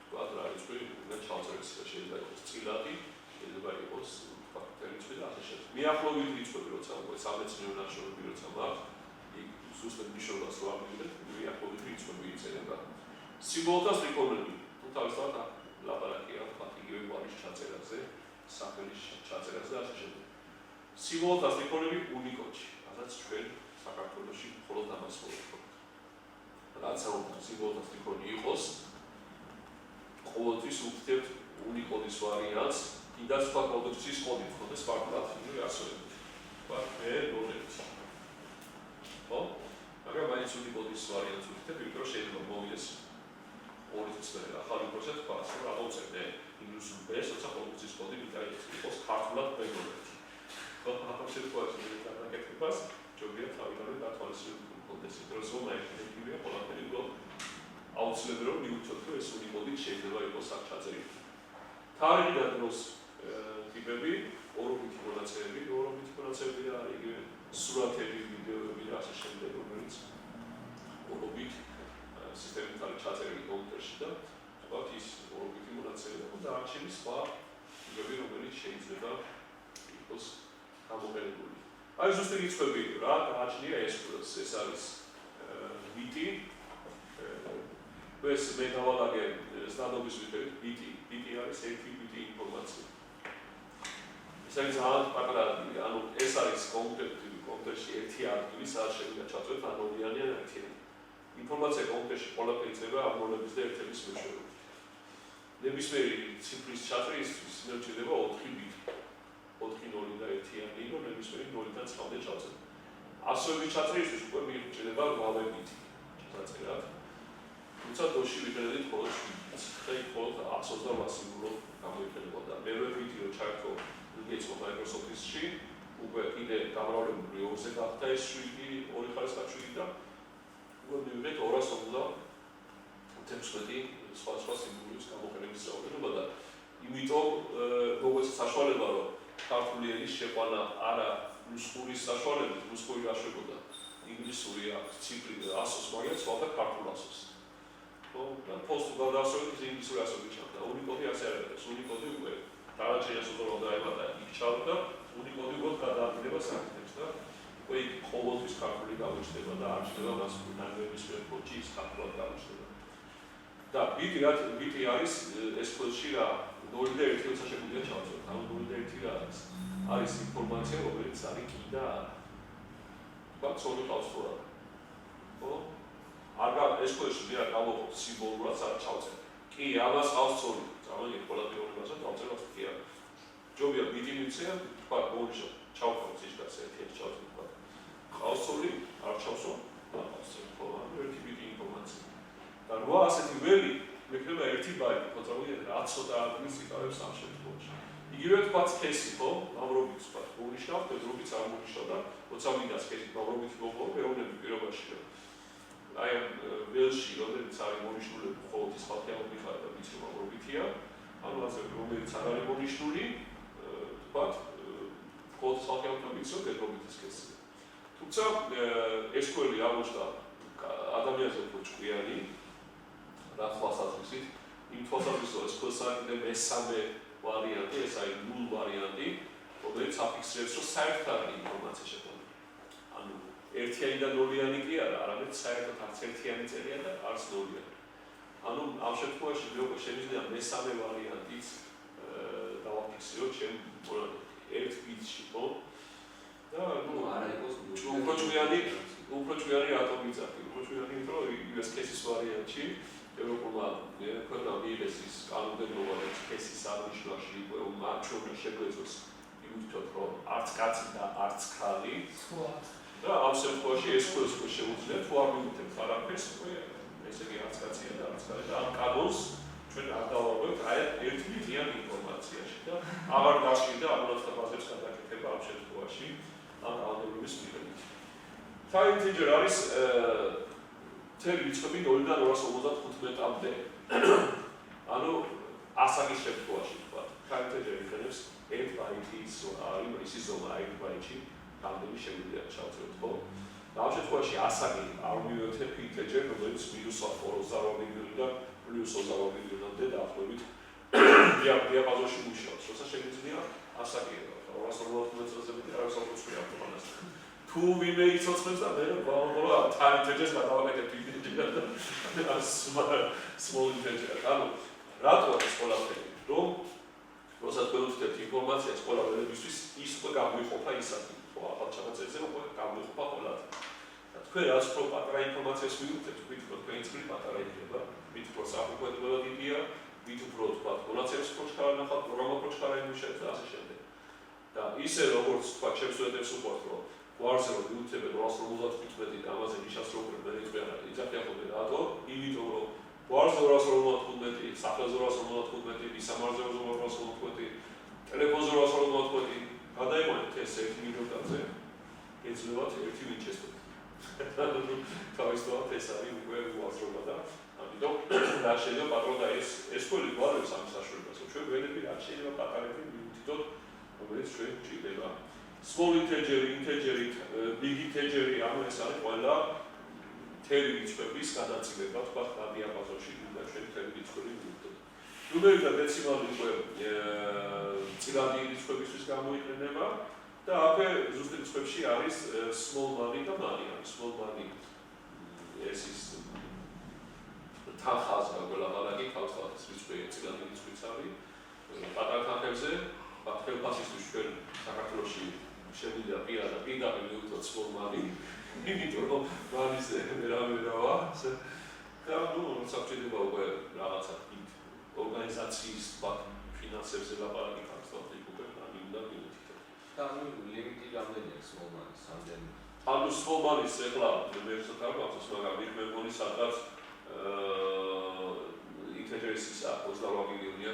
ვთქვათ, რა რიცხვი უნდა ჩავწერდეს, შეიძლება იყოს წილადი, შეიძლება იყოს ფაქტი რიცხვი და ასე შემდეგ. მიახლოებით რიცხვები, როცა უკვე სამეცნიერო ნაშრომები როცა მაქვს, იქ ზუსტად ნიშნავს, რომ ამიტომ მიახლოებით რიცხვები იწერება. სიმბოლოთა სტრიქონები. თუ თავისთავად ლაპარაკია, ვთქვათ, იგივე გვარის ჩაწერაზე, სახელის ჩაწერაზე და ასე შემდეგ. სიმბოლოთა სტრიქონები უნიკოდში. რაც ჩვენ საქართველოში მხოლოდ ამას ვუყურებთ. რაც აუცილებლად სიმბოლოთა სტრიქონი იყოს, ყოველთვის ვუხდით უნიკოდის ვარიანტს, კიდაც სხვა პროდუქციის კოდი ხოდეს პარტნიორი ასოებით. ვთქვათ, მე ნოლები. ხო? მაგრამ მაინც უნიკოდის ვარიანტს ვუხდით, იმიტომ რომ შეიძლება მოვიდეს 2 თვის მერე ახალი პროცესი თქვა, რომ აღმოჩნდა ინგლისურ ბეს, როცა პროდუქციის კოდი მიტაიღოს ქართულად მეგობრებთან. ხო, ახლა შეგვიძლია დაგეკეთებას, ჯობია თავიდანვე დათვალისწინებულ კონტექსტში, რომ ზონა ეკономია ყველაფერი უბრალოდ აუცილებელი რომ მივუწოთ, რომ ეს უნიკოდი შეიძლება იყოს აქ ჩაწერილი. თარიღი და დროს ტიპები, ორობითი მონაცემები არის იგივე სურათები, ვიდეოები და ასე შემდეგ, რომელიც ორობით სისტემით არის ჩაწერილი კომპიუტერში და თქვათ ის ორობითი მონაცემები და არჩევის სხვა რიცხვები, რომელიც შეიძლება იყოს გამოყენებული. აი ზუსტი რიცხვები რა გააჩნია ეს არის ბიტი. ეს მე დავალაგე ზნადობის მიხედვით ბიტი არის 1 ბიტი ინფორმაცია. ეს არის ძალიან პატარა ადგილი, ანუ ეს არის კომპიუტერში ერთი ადგილი, სადაც შეიძლება ჩაწვეთ ანონიმიანი ან ერთიანი. ინფორმაცია კომპიუტერში ყველაფერი იწება ამონების და ერთების მეშვეობით. ნებისმიერი ციფრის ჩაწვისთვის შეიძლება 4 ბიტი. 4 0 და 1-იანი, რომ ნებისმიერი 0-დან 9-მდე ჩავწერთ. ასოების ჩაწვისთვის უკვე მიიღწევა 8 ბიტი. ჩაწერათ. თუმცა დოში ვიყენებთ მხოლოდ 7 ბიტს. ხელი მხოლოდ 128 სიმბოლო გამოიყენებოდა. მერვე ბიტი რო ჩაერთო გეცო Microsoft-ში, უკვე კიდე გამრავლებული 2-ზე გახდა ეს 7, 2 ხარისხი და უკვე მივიღეთ 250 სხვა სიმბოლოს გამოყენების რაოდენობა და იმიტომ როგორც საშუალება რომ ქართული ენის შეყვანა არა რუსულის საშუალებით, რუსული გაშვებოდა ინგლისური ციფრი 100-ს მაგათ სხვა ქართულ 100-ს. და პოსტ გადასწრებით ინგლისური ასოები ჩანდა. უნიკოდი ასე არ არის. უნიკოდი უკვე დარაჯეას უბრალოდ დაემატა იქ ჩავდა, უნიკოდი უკვე გადაადგილება საკითხებს და უკვე იქ ყოველთვის ქართული გამოჩნდება და არ ჩნდება მას ნანგების პროჯექტი ის ქართულად გამოჩნდება. და ბიტი არის ეს კოდში რა 0 და 1 როცა შეგვიძლია ჩავწეროთ. ანუ 0 და 1 რა არის? არის ინფორმაცია, რომელიც არის კი და არა. თქვა ცოლი ყავს თუ არა. ხო? ეს კოდში მე არ გავაყოფ სიმბოლურად არ ჩავწერ. კი, ამას ყავს ცოლი. წამოდი ყველა პირველობაზე დავწეროთ კი არა. ჯობია ბიტი მიცეა, თქვა გოლიში ჩავყავთ ისდაც ერთ-ერთი ჩავწერ თქვა. ყავს ცოლი, არ ჩავსო, ყავს ხო, ერთი ბიტი ინფორმაცია. და რა ასეთი ველი მექნება 1 ბაიტი, ხო წავიდეთ რა ცოტა ადგილს იკავებს ამ შემთხვევაში. იგივე თქვა სქესი, ხო? ამრობით თქვა, გოლიში ფედრობით არ მოგიშვა და როცა მინდა სქესი ამრობით მოყვა, ეუბნები პირობაში. აი ამ ველში, რომელიც არის მონიშნული მხოლოდ ის ხალხი მიხარ და ვიცი რომ ამრობითია, ანუ ასე რომელიც არ არის მონიშნული, თქვა, მხოლოდ ხალხი ვიცი რომ ფედრობით სქესი. თუმცა SQL-ი აღმოჩნდა ადამიანზე უფრო ჭკვიანი რა თვალსაზრისით, იმ თვალსაზრისით რომ SQL-ზე მესამე ვარიანტი, ეს არის null ვარიანტი, რომელიც აფიქსირებს რომ საერთოდ არ არის ინფორმაცია შეყვანა. ანუ ერთიანი და ნოლიანი კი არა, არამედ საერთოდ არც ერთიანი წერია და არც ნოლიანი. ანუ ამ შემთხვევაში მე უკვე შემიძლია მესამე ვარიანტიც დავაფიქსიროთ ჩემ 1 ბიტში, ხო? და ნუ არა იყოს უფრო ჭკვიანი რატომ იწარდი? უფრო ჭკვიანი იმიტომ რომ US case-ის ვარიანტში ევროპულმა ქვეყნამ მიიღეს ის კანონმდებლობა და case-ის აღნიშნვაში უკვე მარჩვენა შეგვეძლოს ივთოთ რომ არც კაცი და არც ქალი და ამ შემთხვევაში SQL-ს უკვე შეუძლიათ თუ არ მივხვდეთ არაფერს უკვე ესე იგი არც კაცია და არც ქალი და ამ კანონს ჩვენ არ დავავარდეთ აი ერთ ბიტიან ინფორმაციაში და აღარ გაშლიდა ამონაცხად ბაზებს გადაკეთება ამ შემთხვევაში ამ კანონმდებლობის მიხედვით. Time integer არის მთელი რიცხვები 0-დან 255-მდე. ანუ ასაკის შემთხვევაში თქვა. Time integer იქნებს 1 ბაიტის იმისი ზომა 1 ბაიტში რამდენი შეგვიძლია ჩავწეროთ, ხო? და ამ შემთხვევაში ასაკი არ მივიღეთ integer, რომელიც -428 და +28-მდე დაახლოებით დიაპაზონში მუშაობს. როცა შეგვიძლია ასაკი 250 წელზე მეტი არ გასაუბრია ამას. თუ ვინმე იცოცხლებს და მე ბოლო time integer-ს გადავაკეთებ integer და small integer. ანუ რატო ეს ყველაფერი? რომ როცა თქვენ ვთქვით ინფორმაციას ყველა ველებისთვის ის უკვე გამოიყოფა ისაკი. ხო, ახალ ჩამოწერზე უკვე გამოიყოფა ყველა. და თქვენ რაც უფრო პატარა ინფორმაციას მივიღებთ, ვთქვით თქვენი წყლი პატარა იქნება, ვით უფრო საფუძველო დიდია, ვით უფრო თქვა მონაცემის პროჩქარა ნახავთ, პროგრამა პროჩქარა იმუშავებს და ასე შემდეგ. და ისე როგორც თქვა ჩემს სტუდენტებს უყვართ რომ გვარზე რომ ვიუთებენ 255 და ამაზე ნიშნავს რომ მე იყვიან იძახიახობენ რატო? იმიტომ რომ გვარზე 255, სახელზე 255, მისამარზე 255, ტელეფონზე 255 გადაიყვანეთ ეს 1 მინუტაზე. ეძლევათ 1 ვინჩესტერი. თავისთავად ეს არის უკვე უაზრობა და ამიტომ რა შეიძლება პატრონდა ეს სკოლი გვარებს ამ საშუალებას. ჩვენ ველები რა შეიძლება პატარები მივუთითოთ, რომელიც ჩვენ ჭირდება. Small integer, big integer, ანუ ეს არის ყველა მთელი რიცხვების გადაწყვეტა, თქვა დიაპაზონში და ჩვენ მთელი რიცხვები მივხვდეთ. ნუმერი და დეციმალი უკვე წილადი რიცხვებისთვის გამოიყენება და აქ ზუსტ რიცხვებში არის small money და money. Small money ეს ის თანხაზე გველაპარაკი თავისთავად რიცხვი წილადი რიცხვიც არის. პატარა თანხებზე ხელფასისთვის ჩვენ საქართველოში შევიდა პირდაპირ მივუწოთ small money. იმიტომ რომ მანიზე ვერავა და საფრთხედება უკვე რაღაცა ორგანიზაციის ფინანსებზე ლაპარაკი თავისთავად უკვე უნდა მივუწოთ. და ლიმიტი რამდენია small money-ს რამდენი? small money-ს ეხლა მე ვცოტა გავხსოვს, მაგრამ მე მგონი სადღაც ინტერესის 28 მილიონია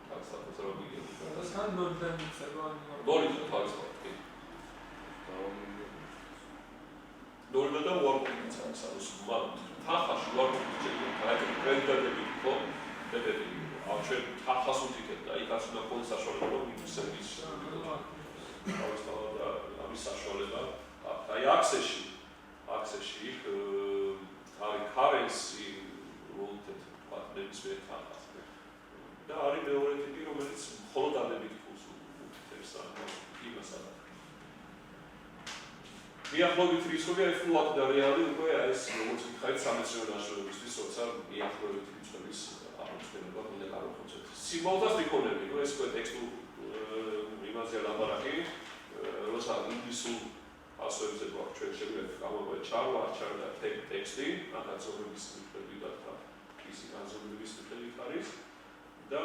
თავისთავად 28 მილიონი. თან ნოლიდან მიწება ნოლიდან თავისთავად კი. ნოლიდან და უარყოფითიც არის, ანუ თანხაში უარყოფითი კრედიტები ხო? დებები. ჩვენ თანხას უთიქეთ და იქაც უნდა ქონდეს საშუალება რომ ინვესტორის თავისთავად ამის საშუალება. აი აქსეში არის currency ვალუტეთ პარტნერების თანხას. და არის მეორე ტიპი, რომელიც მხოლოდ დადებით ფულს უთითებს იმასთან. მიახლოებით რიცხვები არის ფულად და რეალი უკვე ეს როგორც ვიხარით სამეცნიერო ნაშრომებისთვის, როცა მიახლოებით რიცხვების აღოჩენება უნდა გავხოცოთ. სიმბოლოს ვიქონები, რომ ეს უკვე ტექსტურ იმაზე ლაპარაკი, როცა ინგლისურ ასოებზე გვაქვს ჩვენ შეგვიძლია გამოვიდეთ ჩარო, არჩევ და ტექსტი, განზომილების მიხედვით და ისი განზომილების მიხედვით არის და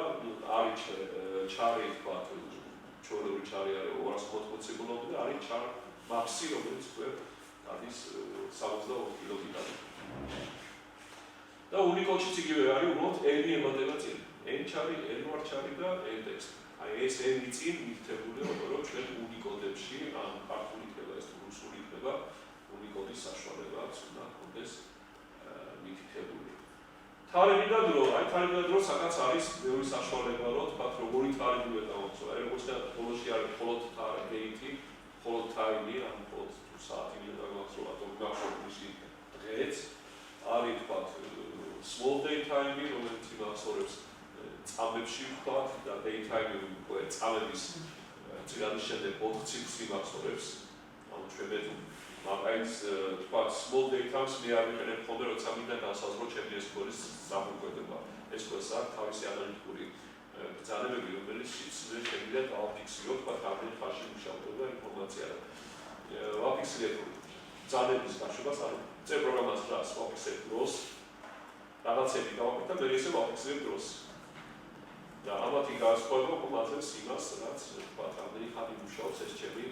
არის ჩარი თქვა ჩვეულებრივი ჩარი არის 280 სიგნალები და არის ჩარ მაქსი რომელიც უკვე არის 62 კილომეტრი. და უნიკოდშიც იგივე არის უბრალოდ n-ი ემატება წინ. n ჩარი, n ვარ ჩარი და n ტექსტი. აი ეს n-ი წინ მითითებულია, რომ ჩვენ უნიკოდებში ან ქართული იქნება ეს რუსული იქნება უნიკოდის საშუალებაც უნდა ჰქონდეს მითითებული. თარიღი და დრო, აი თარიღი და დრო საკაც არის მეორე საშუალება, რომ თქვათ როგორი თარიღი უნდა დავუწყო. აი როგორც და ბოლოში არის მხოლოდ თარიღი, მხოლოდ ტაიმი, ან მხოლოდ საათი უნდა გავახსოვ, რატომ გავხსოვს დღეც არის თქვათ small day time, რომელიც იმახსოვრებს წამებში ვთქვათ და day time უკვე წამების წილის შემდეგ 4 ციკლს იმახსოვრებს. ანუ ჩვენ მე მაგაიც თქვათ small day times მე არ ვიყენებ ხოლმე როცა მინდა განსაზღვრო ჩემი ესკოლის სამოქმედება. ესკოლას აქვს თავისი ანალიტიკური ბრძანებები, რომელიც მე შემიძლია დავაფიქსირო თქვათ რამდენი ხანში მუშაობ და ინფორმაცია ვაფიქსირებ ბრძანების გაშვებას, ანუ წერ პროგრამას რას ვაფიქსირებ დროს რაღაცები გავაკეთე და მე ისე ვაფიქსირებ დროს. და ამათი განსხვავება მომაძლევს იმას, რაც თქვათ რამდენი ხანი მუშაობს ეს ჩემი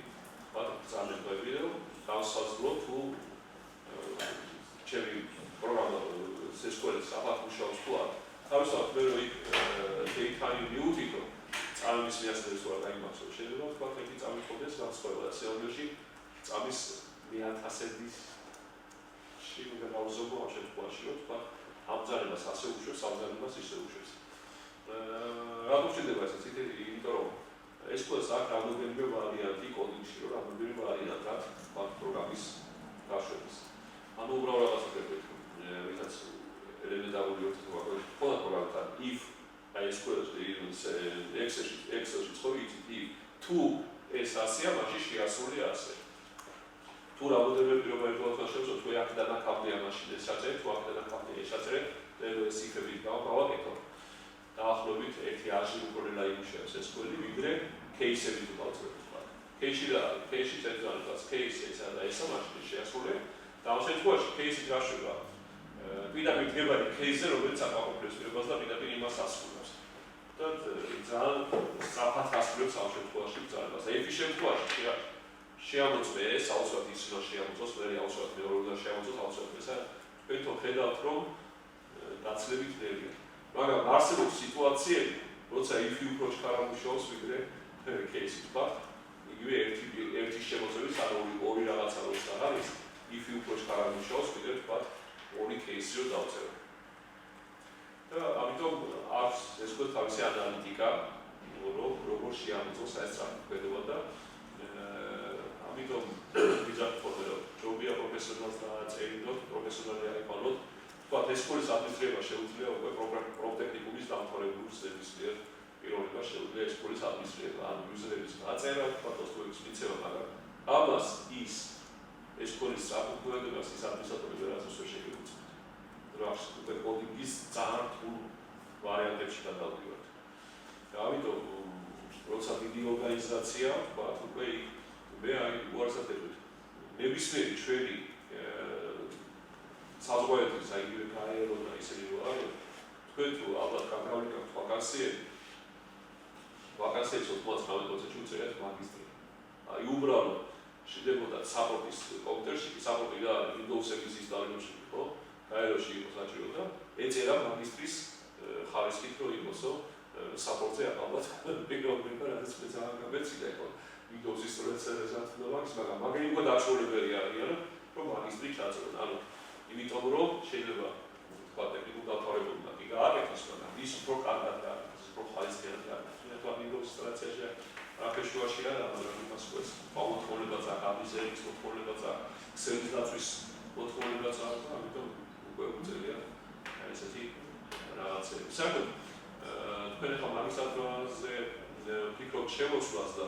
თქვათ ბრძანებები და განსაზღვრო თუ ჩემი პროგრამა ესკოლის აბათ მუშაობს თუ არა. თავისთავად მე რო იქ daytime მივუთითო წამების მიასწრებს რა გაიმახსოვრ შეიძლება თქვა ერთი წამიწყდეს განსხვავება სეოლოში წამის 1000-ის შეიძლება გავზოგო ამ შემთხვევაში რომ თქვა ამძარებას ასე უშვებს ამძარებას ისე უშვებს რატომ შეიძლება ეს იმიტომ რომ ეს ყველას აქ რამდენიმე ვარიანტი კოდინგში რომ რამდენიმე ვარიანტი აქვს თქვა პროგრამის გაშვების ანუ უბრალოდ რაღაცა ვიღაც ელემენტარული ურთიერთობა ყველა პროგრამთან if აი ეს ყველას Excel-ში ცხოვრი if თუ ეს ასეა მაშინ შეასრულე ასე თუ რამოდენიმე პირობა ერთგვარად შევწოთ თუ აქედან აქამდე ამაში ეს ჩაწერე თუ აქედან აქამდე ეს ჩაწერე და ეს if-ები გავაკეთო დაახლოებით ერთი აზრი უკრელა იმუშავებს ეს ყველი ვიდრე case-ები თუ დავწეროთ case-ში წერდა case-ისა და ესა მაშინ შეასრულე და ამ შემთხვევაში case-ი გაშვება პირდაპირ დგებადი case-ზე რომელიც აკავშირებს პირობას და პირდაპირ იმას ასრულებს და ძალიან სწრაფად ასრულებს ამ შემთხვევაში ბრძანებას. If-ის შემთხვევაში შეამოწმე ეს აუცილებლად ის უნდა შეამოწმოს, მე აუცილებლად მეორე უნდა შეამოწმოს აუცილებლად ესა თქვენ ხედავთ რომ დაცლებით ნერვია. მაგრამ არსებობს სიტუაციები, როცა if-ი უფრო ჩქარა მუშაობს ვიდრე case-ი თქვა, იგივე ერთი შემოწმების ან ორი რაღაცა როცა არის, if-ი უფრო ჩქარა მუშაობს ვიდრე თქვა ორი case-ი რო დავწერო. და ამიტომ აქვს ეს უკვე თავისი ანალიტიკა, როგორ შეამოწმოს ეს წარმოქმნება და ამიტომ ვიზარდ ფორმულო ჯობია პროფესიონალს დააწერინოთ, პროფესიონალი არ იყალოთ. თქვათ ესკოლის ადმინისტრება შეუძლია უკვე პროგრამ პროფტექნიკუმის დამთავრებული სტუდენტის მიერ პიროვნება შეუძლია ესკოლის ადმინისტრება რეგისტრირება, ანუ იუზერების დაწერა, ფოტოსტუების მიცემა, მაგრამ ამას ეს ქონის საფუძველობას ის ადმინისტრატორი ვერასდროს ვერ შეგეუწევთ. რაც უკვე კოდინგის ძალიან რთულ ვარიანტებში გადავდივართ. და ამიტომ როცა დიდი ორგანიზაცია, ვთქვათ, უკვე მე უარსებდებით. ნებისმიერი ჩვენი საზღვაოების აიგივე კარიერა და ისინი რო არის, თქვენ თუ ალბათ გაგავლინებთ ვაკანსიებს 99%-ში უწევთ მაგისტრი. აი უბრალოდ შედებოდა საპორტის კომპიუტერში, საპორტი და Windows-ების ინსტალირებაში იყო, გაეროში იყო საჭირო და ეწერა მაგისტრის ხარისხით რო იყოსო საპორტზე ალბათ პირველი რაც მე ძალიან გამეციდა იყო Windows-ის რესერვად მაგის, მაგრამ მაგარი უკვე დაჩვენებელი არიან, რომ მაგისტრი ჩაწერონ. ანუ იმიტომ რომ შეიძლება თქვა ტექნიკურ დათვალიერებულმა კი გააკეთოს, მაგრამ ის უფრო კარგად გააკეთოს, უფრო ხალისიანად გააკეთოს. თუ Windows ინსტალაციაში აკეშუაში არა, მაგრამ იმას ყოს მოთხოვნებაც აქვს, ამიზერის მოთხოვნებაც აქვს, ქსელის დაცვის მოთხოვნებაც აქვს, ამიტომ უკვე უწევია ესეთი რაღაცები. საერთოდ თქვენ ახლა მაგისტრატურაზე ფიქრობთ შემოსვლას და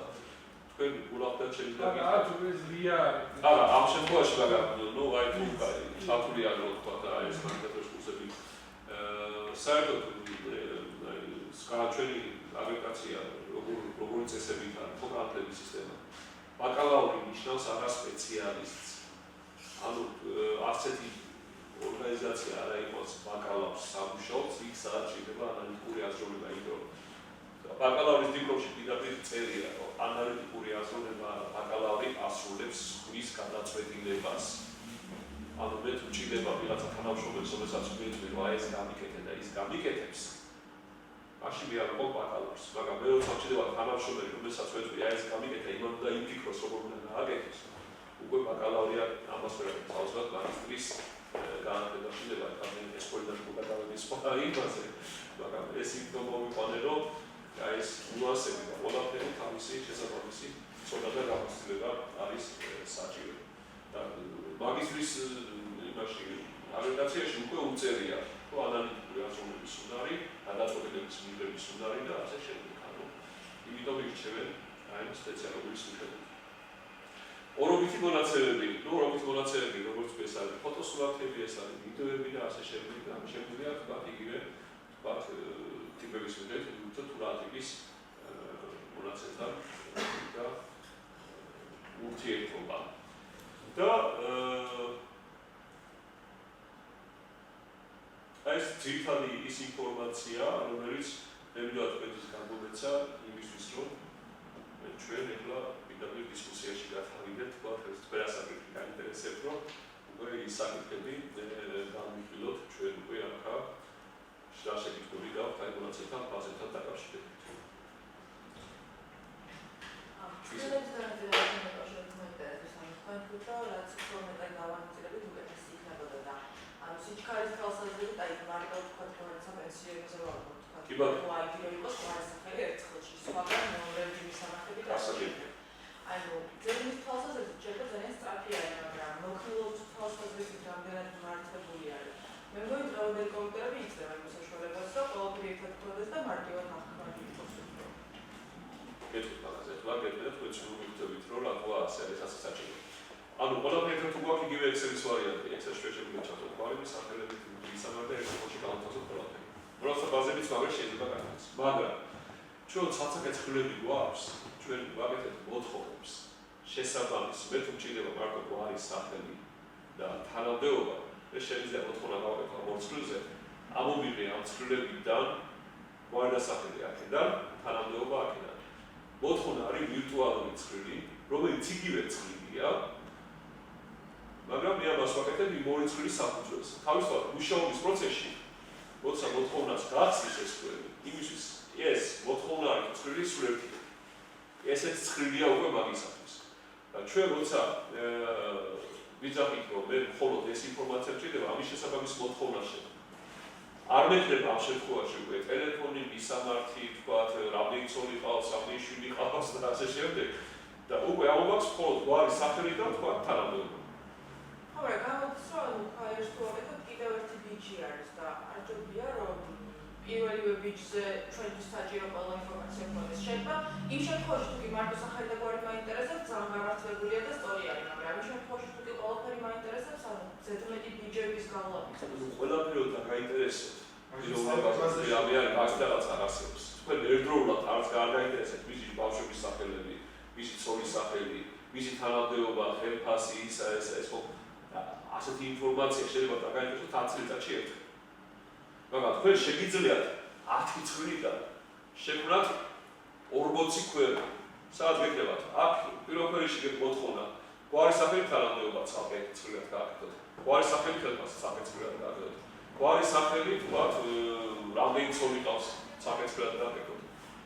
თქვენ გულავდათ შეიძლება არა, ამ შემთხვევაში მაგრამ ნუ აი თუ ჩათვლიან რო თქვა და ეს მაგისტრატურის კურსები საერთოდ ჩვენი აგრეგაცია როგორი წესებით არის ხო განათლების სისტემა. ბაკალავრი ნიშნავს არა სპეციალისტს. ანუ არც ერთი ორგანიზაცია არა იყოს ბაკალავრს სამუშაობს, იქ სადაც შეიძლება ანალიტიკური აზროვნება იყოს. ბაკალავრის დიპლომში პირდაპირ წერია, რომ ანალიტიკური აზროვნება ბაკალავრი ასრულებს ხმის გადაწყვეტილებას. ანუ მე თუ ჭირდება ვიღაცა თანამშრომელს, რომელსაც ვიტყვი, რომ აი ეს გამიკეთე და ის გამიკეთებს. მაშინ მე არ ვყო ბაკალავრს, მაგრამ მე როცა ჭირდება თანამშრომელი, რომელსაც ვეტყვი, აი ეს გამიკეთე, იმან უნდა იმფიქროს, როგორ უნდა გააკეთოს. უკვე ბაკალავრია ამას ვერ თავისუფლად მაგისტრის განათლება შეიძლება ეს სკოლიდან გადავედის სხვა იმაზე, მაგრამ ეს იმიტომ მოვიყვანე, რომ აი ეს ნუანსები და ყველაფერი თავისი შესაბამისი ცოდნა და გამოცდილება არის საჭირო. და მაგისტრის იმაში აგრეგაციაში უკვე უწერია, რომ ანალიტიკური აზროვნების უნარი, გადაწყვეტილების მიღების უნარი და ასე შემდეგ. ანუ იმიტომ ირჩევენ აი სპეციალური სუჟეტები. ორობითი მონაცემები, როგორც ეს არის ფოტოსურათები, ეს არის ვიდეოები და ასე შემდეგ. ამ შეგვიძლია თქვათ იგივე თქვათ ტიპების მიხედვით თუ რა ტიპის მონაცემთან და ურთიერთობა. და ეს ძირითადი ის ინფორმაცია, რომელიც ნებრივად თქვენთვის გამომეცა იმისთვის, რომ ჩვენ ეხლა პირდაპირ დისკუსიაში გავხდით, თქვათ ეს თქვენასაკითხი გაინტერესებთ, რომ უკვე ის საკითხები გამივლოთ ჩვენ უკვე ახლა რა შეკითხვები გაქვთ აი მონაცემთან ბაზებთან დაკავშირებით. ჩვენებს განაცხადება მოინტერესებს ამ თქვენთვითა, რაც უფრო მეტად გავანაწილებით უკეთესი იქნებოდა და ანუ სიჩქარის თვალსაზრისით აი მარტო თქვათ როცა პენსიონერზე ვარ თქვათ თუ აი დრო იყოს ხარისხი ერთხელში სხვაგან მეორედი მისამართები გასაგებია. ანუ ძერმის თვალსაზრისით შეიძლება ძალიან სწრაფი არის, მაგრამ მოქნილობის თვალსაზრისით რამდენად მართებული არის. მე მგონი დღევანდელი კომპიუტერები იძლევა იმ საშუალებას, რომ ყველაფერი ერთად ქონდეს და მარტივად ნახევარი იყოს. გეტყვით მაგაზე, თუ არ გეტყვით, თქვენ შევხვდებით, რომ რატო ასე არის ასე საჭირო. ანუ ყველაფერი ერთად თუ გვაქვს იგივე Excel-ის ვარიანტი, Excel-ში შეგვიძლია ჩავთვალოთ გვარების სახელებით, მისამართი და ერთში გავთავაზოთ ყველაფერი. როცა ბაზებიც მაგერ შეიძლება გაკეთდეს. მაგრამ ჩვენ ცალ-ცალკე ცვლილები გვაქვს, ჩვენ ვაკეთებთ მოთხოვნებს. შესაბამის, მე თუ მჭირდება მარტო გვარის სახელი და თანამდებობა, მე შეიძლება მოთხოვნა გავაკეთო ორ ცვლილზე, ამომიღე ამ ცვლილებიდან გვარი დასახელი აქედან, თანამდებობა აქედან. მოთხოვნა არის ვირტუალური ცვლილი, რომელიც იგივე ცვლილია, მაგრამ მე ამას ვაკეთებ იმ ორი ცვლილის საფუძველზე. თავისთავად მუშაობის პროცესში, როცა მოთხოვნას გახსნის ეს ცვლილი, იმისთვის ეს მოთხოვნა არის ცვლილის სულ ერთია. ესეც ცვლილია უკვე მაგისათვის. და ჩვენ როცა ვიძახით, რომ მე მხოლოდ ეს ინფორმაცია მჭირდება, ამის შესაბამის მოთხოვნა შექმნა. არ მექნება ამ შემთხვევაში უკვე ტელეფონი, მისამართი, თქვათ, რამდენი ცოლი ყავს, რამდენი შვილი ყავს და ასე შემდეგ. და უკვე ამაქვს მხოლოდ გვარის სახელი და თქვათ თანამდებობა. მაგრამ გამოდის, რომ ფაილს თუ აკეთებ, კიდევ ერთი ბიჯი არის და არ ჯობია, რომ პირველივე ბიჭზე ჩვენთვის საჭირო ყველა ინფორმაცია მქონდეს შეება. იმ შემთხვევაში თუ კი მარტო სახელი და გვარი მაინტერესებს, ძალიან გამართლებულია და სწორი არის, მაგრამ იმ შემთხვევაში თუ კი ყველაფერი მაინტერესებს, ანუ ზედმეტი ბიჯების გავლა მიხსენებს. ყველაფერი და გაინტერესებს. ამი არის მაგდალაც არ არსებობს. თქვენ ერთდროულად არც არ გაინტერესებთ მისი ბავშვების სახელები, მისი ცოლის სახელი, მისი თანამდებობა, ხელფასი, ისა ეს ხო ასეთი ინფორმაცია შეიძლება დაგაინტერესოთ 10 წელიწადში ერთხელ. მაგრამ თქვენ შეგიძლიათ 10 წლიდან შექმნათ 40 ქვევრი. სადაც გეკრებათ, აქ პიროფერში გეკ მოთხოვნა, გვარი სახელი თანამდებობა ცალკე წლად გააკეთოთ. გვარი სახელი ხელფასი ცალკე წლად გააკეთოთ. გვარი სახელი თქვათ რამდენი ცოლი ყავს ცალკე წლად გააკეთოთ.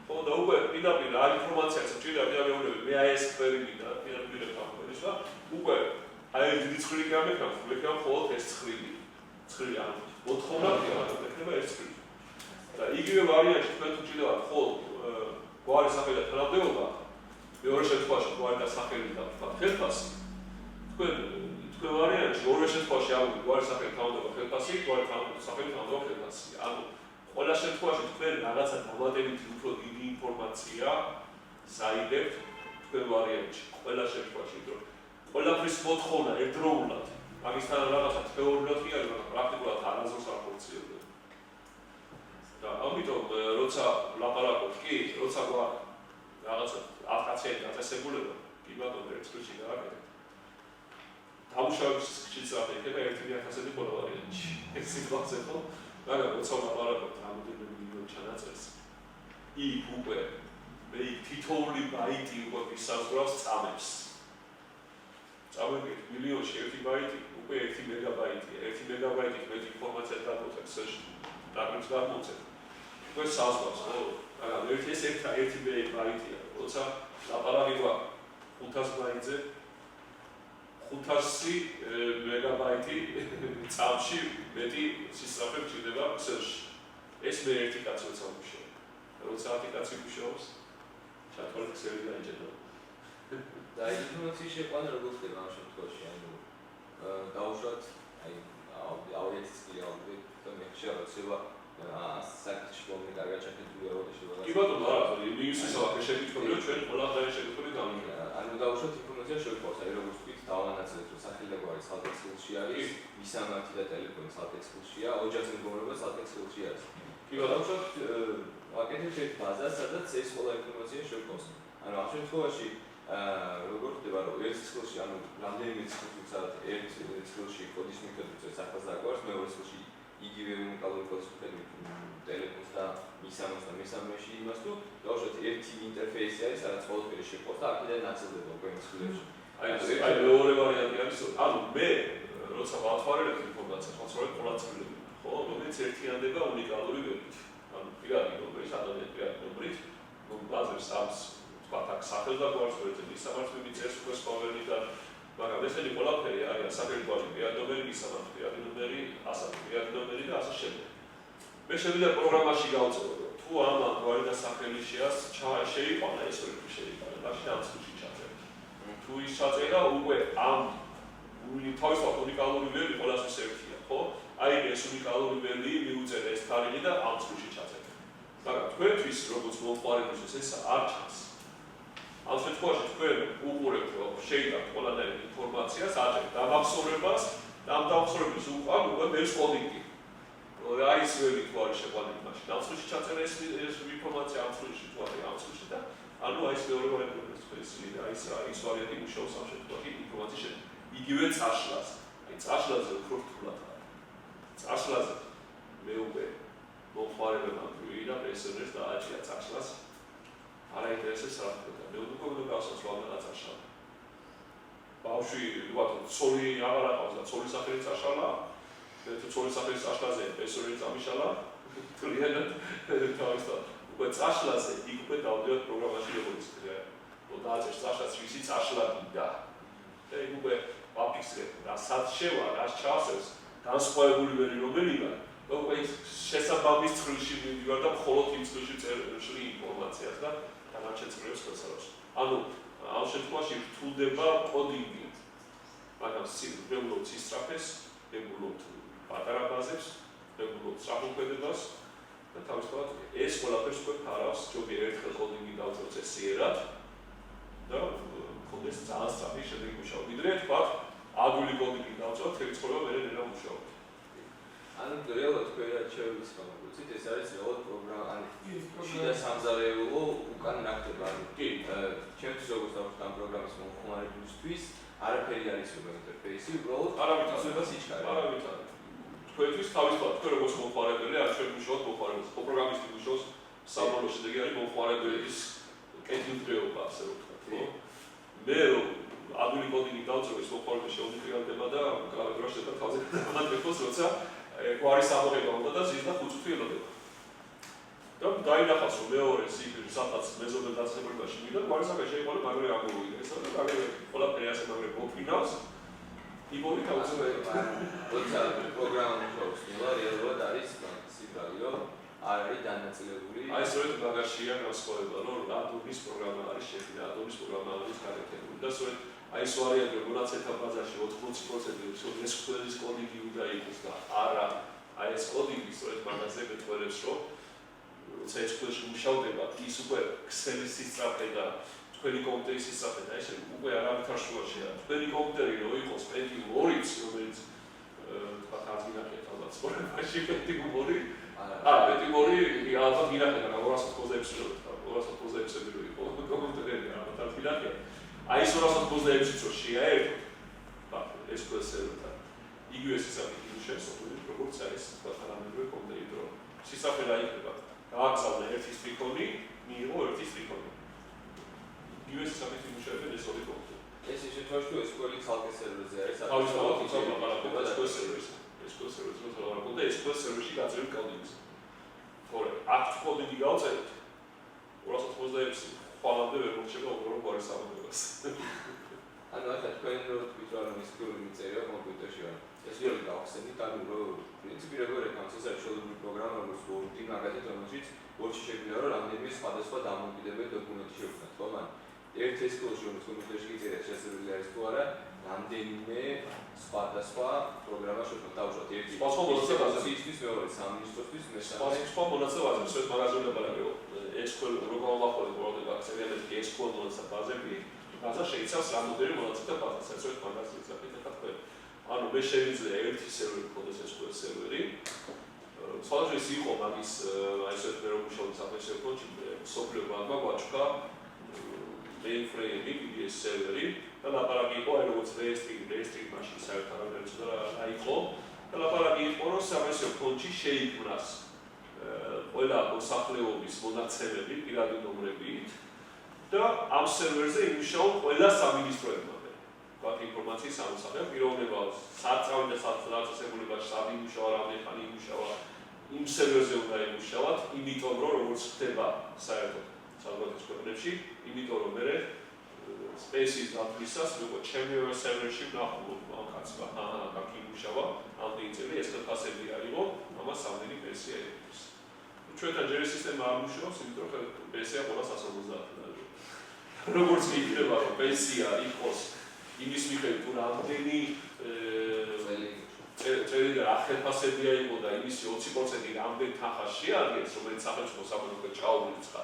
ხო და უკვე პირდაპირ რა ინფორმაციაც ჭირდება პირდაპირ მე აი ეს ქვევრი მინდა პირდაპირ გამოვიდეს და უკვე აი დიდი ცხრილი გამექნა, ვექნა მხოლოდ ეს ცხრილი ანუ მოთხოვნა იქნება ეს ცხრილი. და იგივე ვარიანტი თქვენ თუ ჭირდებათ მხოლოდ გვარი სახელი და თანამდებობა, მეორე შემთხვევაში გვარი და სახელი და თქვათ ხელფასი. თქვენ ვარიანტში ორივე შემთხვევაში აღვიქვით გვარი სახელი თანამდებობა ხელფასი, გვარი სახელი თანამდებობა ხელფასი. ანუ ყველა შემთხვევაში თქვენ რაღაცა დამატებითი უფრო დიდი ინფორმაცია საიდებთ თქვენ ვარიანტში. ყველა შემთხვევაში რომ ყველაფრის მოთხოვნა ერთდროულად მაგისთან რაღაცა თეორიულად კი არის, მაგრამ პრაქტიკულად არასდროს არ ხორციელდება. და ამიტომ როცა ლაპარაკობთ კი, როცა გვაქვს რაღაცა 10 კაციანი დაწესებულება, კი ბატონო ერთ წუთში გააკეთეთ. დამუშავების შესაძლებელი იქნება 1.1000 ყველა ვარიანტში. ეს სიტუაცია ხო? მაგრამ როცა ლაპარაკობთ რამოდენიმე მილიონ ჩანაწერს, იქ უკვე მე თითოეული ბაიტი უკვე ისაზღვრავს წამებს. წამებით მილიონში 1 ბაიტი უკვე 1 მეგაბაიტია. 1 მეგაბაიტით მეტი ინფორმაცია დაგუწევთ Excel-ში. დაგუწევთ გამოცეთ. უკვე საზღვრავს, ხო? მაგრამ ეს 1 ბაიტია. როცა ლაპარაკი გვაქვს 500 ბაიტზე, 500 მეგაბაიტი წამში მეტი სისწრაფე გჭირდება Excel-ში. ეს მე ერთი კაცი როცა ვმუშაობ. როცა 10 კაცი მუშაობს, ჩათვალე Excel-ი დაიჭერა. და ინფორმაციის შეყვანა როგორ ხდება ამ შემთხვევაში, ანუ დაუშვათ, აი აუდიენსის კიდევ და მე შეიძლება საკითხი მომი კარგად ჩაკეტილი აუდიენსი. კი ბატონო, არა, იმისის ვაკე შეკითხებია ჩვენ ყველა დღე შეკითხები გამიგია. ანუ დაუშვათ ინფორმაცია შეყვავს, აი როგორც ვთქვით, დავანაწილეთ, რომ სახელი და გვარი სალტექსტში არის, მისამართი და ტელეფონი სალტექსტშია, ოჯახის მდგომარეობა სალტექსტში არის. კი ბატონო, დაუშვათ ვაკეთებთ ერთ ბაზას, სადაც ეს ყველა ინფორმაცია შეყვავს. ანუ ამ შემთხვევაში როგორ ხდება რომ ერთ წელში ანუ რამდენიმე წელს სადაც ერთ წელში კოდის მიხედვით საფას დაგვარს მეორე წელში იგივე უნიკალური კოდის მიხედვით ტელეფონს და მისამართს და მესამეში იმას თუ დავუშვათ ერთი ინტერფეისი არის სადაც ყველაფერი შეყვავს და აქედან ნაწილდება უკვე მსხვილებში. აი მეორე ვარიანტი არის ანუ მე როცა ვათვალიერებ ინფორმაციას ვაცვალებ ყველა წვლილი ხო რომელიც ერთიანდება უნიკალური ვებით. ანუ პირადი ნომრით ადამიანის პირადი ნომრით ბაზებს აქვს აქ სახელი და გვარს ვეძებ მისამართს მიწერს უკვე სკოლები და მაგრამ ესენი ყველაფერი არის სახელი გვარი პირადი ნომერი მისამართი პირადი ნომერი ასეთი პირადი ნომერი და ასე შემდეგ. მე შევიდა პროგრამაში გავწევ თუ ამ გვარი და სახელი შეიყვანა ეს ორი შეიყვანა მაშინ ამ წუთში ჩაწერთ. თუ ის ჩაწერა უკვე ამ თავისუფლად უნიკალური ველი ყველასთვის ერთია ხო? აი ეს უნიკალური ველი მიუწერა ეს თარიღი და ამ წუთში ჩაწერთ. მაგრამ თქვენთვის როგორც მომხმარებელს ეს არ ჩანს. ამ შემთხვევაში თქვენ უყურებთ რომ შეიძლება ყველანაირი ინფორმაცია საჭიროა დამახსოვრებას და ამ დამახსოვრების უკვე მეც კოდინგი. აი ეს ველი თუ არის შეყვანილი მაშინ. ამ случае ჩაწერა ეს ინფორმაცია ამ случае თუ არის ამ случае და ანუ აი ეს მეორე ვარიანტი ეს ის ვარიანტი მუშაობს ამ შემთხვევაში ინფორმაციის იგივე წაშლას. აი წაშლაზე უფრო რთულად არის. წაშლაზე მე უკვე მომხმარებელმა ვიდა პრესერს და აჭია წაშლას. არა ინტერესებს რა თქმა უნდა. მე უკვე გავსვას ვაღაც წაშლა. ბავშვი ვთქვათ ცოლი აღარ აყავს და ცოლის სახელი წაშალა. მე თუ ცოლის სახელის წაშლაზე პრესერი წამიშალა. თლიანად თავისთავად უკვე წაშლაზე იქ უკვე დავდივართ პროგრამაში როგორც ხდება. დააწერს წაშლას ვისი წაშლა გინდა. და იქ უკვე ვაფიქსებ რა სად შევა, რა ჩავსევს, განსხვავებული ვერი რომელია და უკვე ის შესაბამის წრილში მივიდივარ და მხოლოდ იმ წრილში წერილი ინფორმაციას და დანარჩენ წრილებს ვეცადებ. ანუ ამ შემთხვევაში რთულდება კოდინგი. მაგრამ ვეულობთ სისწრაფეს, ვეულობთ პატარა ბაზებს, ვეულობთ სწრაფმოქმედებას და თავისთავად ეს ყველაფერს უკვე ფარავს, ჯობია ერთხელ კოდინგი დავწეროთ ესიერად და მქონდეს ძალიან სწრაფი შედეგი მუშაობა. ვიდრე თქვათ, ადვილი კოდინგი დავწეროთ, რიცხვება მერე ნელა მუშაობთ. ანუ რეალურად თქვენ არჩევის გამოგვიცით, ეს არის რეალურად პროგრამა, ანუ შიდა სამზარეულო უკან რა ხდება, ანუ კი, ჩემთვის როგორც დავხვდა ამ პროგრამის მომხმარებლისთვის, არაფერი არის უბრალოდ ინტერფეისი, უბრალოდ არავით ასება სიჩქარე. არავით არის. თქვენთვის თავისთავად თქვენ როგორც მომხმარებელი არ ჩვენ მუშაობთ მომხმარებელს. პროგრამისტი მუშაობს საბოლოო შედეგი არის მომხმარებლის კეთილდღეობა, ასე ვთქვათ, ხო? მე ადვილი კოდინგი დავწერო, ეს მომხმარებელი შეუნიკრიალდება და გროშდება თავზე დამატებოს, როცა გვარი სამოღება უნდა და ზის და 5 წუთი ელოდება. და დაინახავს რომ მეორე სიგნალი სადაც მეზობელ დაწესებულებაში მივიდა, გვარი საკითხი შეიყოლე, მაგრამ არ მოვიგდეს და მაგრამ ყველაფერი ასე მაგრამ მოფინავს. იბორი თავისუფლად როცა პროგრამა მუშაობს, რეალურად არის სიგნალი, რომ არ არის დანაწილებული. აი სწორედ მაგაშია განსხვავება, რომ რადონის პროგრამა არის შეფინა, რადონის პროგრამა არის გარეთებული და სწორედ აი ეს ვარიანტი, რომ მონაცემთა ბაზაში 80% ეს ყველის კოდინგი უნდა იყოს და არა, აი ეს კოდინგი სწორედ მაგაზე მეტყველებს, რომ როცა ეს ყველში მუშავდება, ის უკვე ქსელის სისწრაფე და თქვენი კომპიუტერის სისწრაფე და ესე უკვე არავით არ შუაშია. თქვენი კომპიუტერი რო იყოს Pentium 2-იც, რომელიც თქვათ აღინახეთ ალბათ სპორტებში Pentium 2, Pentium 2 ალბათ გინახეთ, მაგრამ 286 რო იყო კომპიუტერი ალბათ არ გინახეთ. აი ეს 286-იც რო შეაერთოთ, ეს ყველა სერვერთან. იგივე სისწრაფით შესაძლოა როგორც არის თქვათ თანამედროვე კომპიუტერი რო სისწრაფე რა იქნება. გააგზავნა ერთი სტრიქონი, მიიღო ერთი სტრიქონი. იგივე სისწრაფით იმუშავებენ ეს ორი კომპიუტერი. ეს შემთხვევაში ეს ყველი ცალკე სერვერზე არის, თავისთავად ლაპარაკობთ ეს ყველა სერვერზე. ეს ყველა სერვერზე ლაპარაკობთ და ეს ყველა სერვერში გაძლევთ კოდინგს. თორე აქ კოდინგი გავწერეთ 286 ხვალამდე ვერ მოხდება უბრალოდ გვარი სამოძებას. ანუ ახლა თქვენ რო თქვით რომ ის გული მიწერია კომპიუტერში რა. ეს ვიოლი გავხსენით, ანუ რომ პრინციპი როგორ ეკავს ეს არის შეუძლებელი პროგრამა, როგორც Word-ი მაგათი რომელშიც Word-ში შეგვიძლია რომ რამდენიმე სხვადასხვა დამოუკიდებელი დოკუმენტი შევქმნათ, ხო? მაგრამ ერთ ეს კოლში რომ კომპიუტერში გიწერია შესაძლებელი არის თუ არა, რამდენიმე სხვადასხვა პროგრამა შევქმნათ. დავუშვათ ერთი პოზიციისთვის, მეორე სამინისტროსთვის, მესამე სხვა მონაცემებზე, სწორედ მაგაზე ვლაპარაკობ. SQL როგორ ვახვალებ უბრალოდ აქცევიანები SQL მონაცემ ბაზები, ბაზა შეიცავს რამდენიმე მონაცემთა ბაზას, სწორედ მაგაზე ვიწაფეთ თქვენ. ანუ მე შეიძლება ერთი სერვერი გქონდეს SQL სერვერი. სხვადასხვა ის იყო მაგის აი ესეთ მე რომ მუშაობდი საფეხსო კონჩი, სოფლიო ბანკმა გვაჩქა mainframe-ი, PBS სერვერი და ლაპარაკი იყო აი როგორც REST მაშინ საერთოდ რა იყო და ლაპარაკი იყო რომ საფეხსო კონჩი შეიქმნას ყველა მოსახლეობის მონაცემები პირადი ნომრებით და ამ სერვერზე იმუშაონ ყველა სამინისტროებმა. ვაკ ინფორმაციის ამოსახება პიროვნება საწავი და საწესებულებაში სად იმუშავა, რამდენი ხანი იმუშავა, იმ სერვერზე უნდა იმუშავათ, იმიტომ რომ როგორც ხდება საერთოდ საზოგადოების ქვეყნებში, იმიტომ რომ მე space-ის დათვლისას, როგორც ჩემი სერვერში ვნახულობ ამ კაცმა, აქ იმუშავა, ამდენი წელი ეს ფასები აიღო, ამას ამდენი პენსია ექნება. ჩვენთან ჯერ სისტემა არ მუშაობს, იმიტომ რომ პენსია ყველა 150 როგორც იქნება რომ პენსია იყოს იმის მიხედვით თუ რამდენი წელი და რა ხელფასები აიღო და იმის 20% რამდენი თანხა შეადგენს, რომელიც სახელმწიფო საფინანსო ჩაუბრიცხა.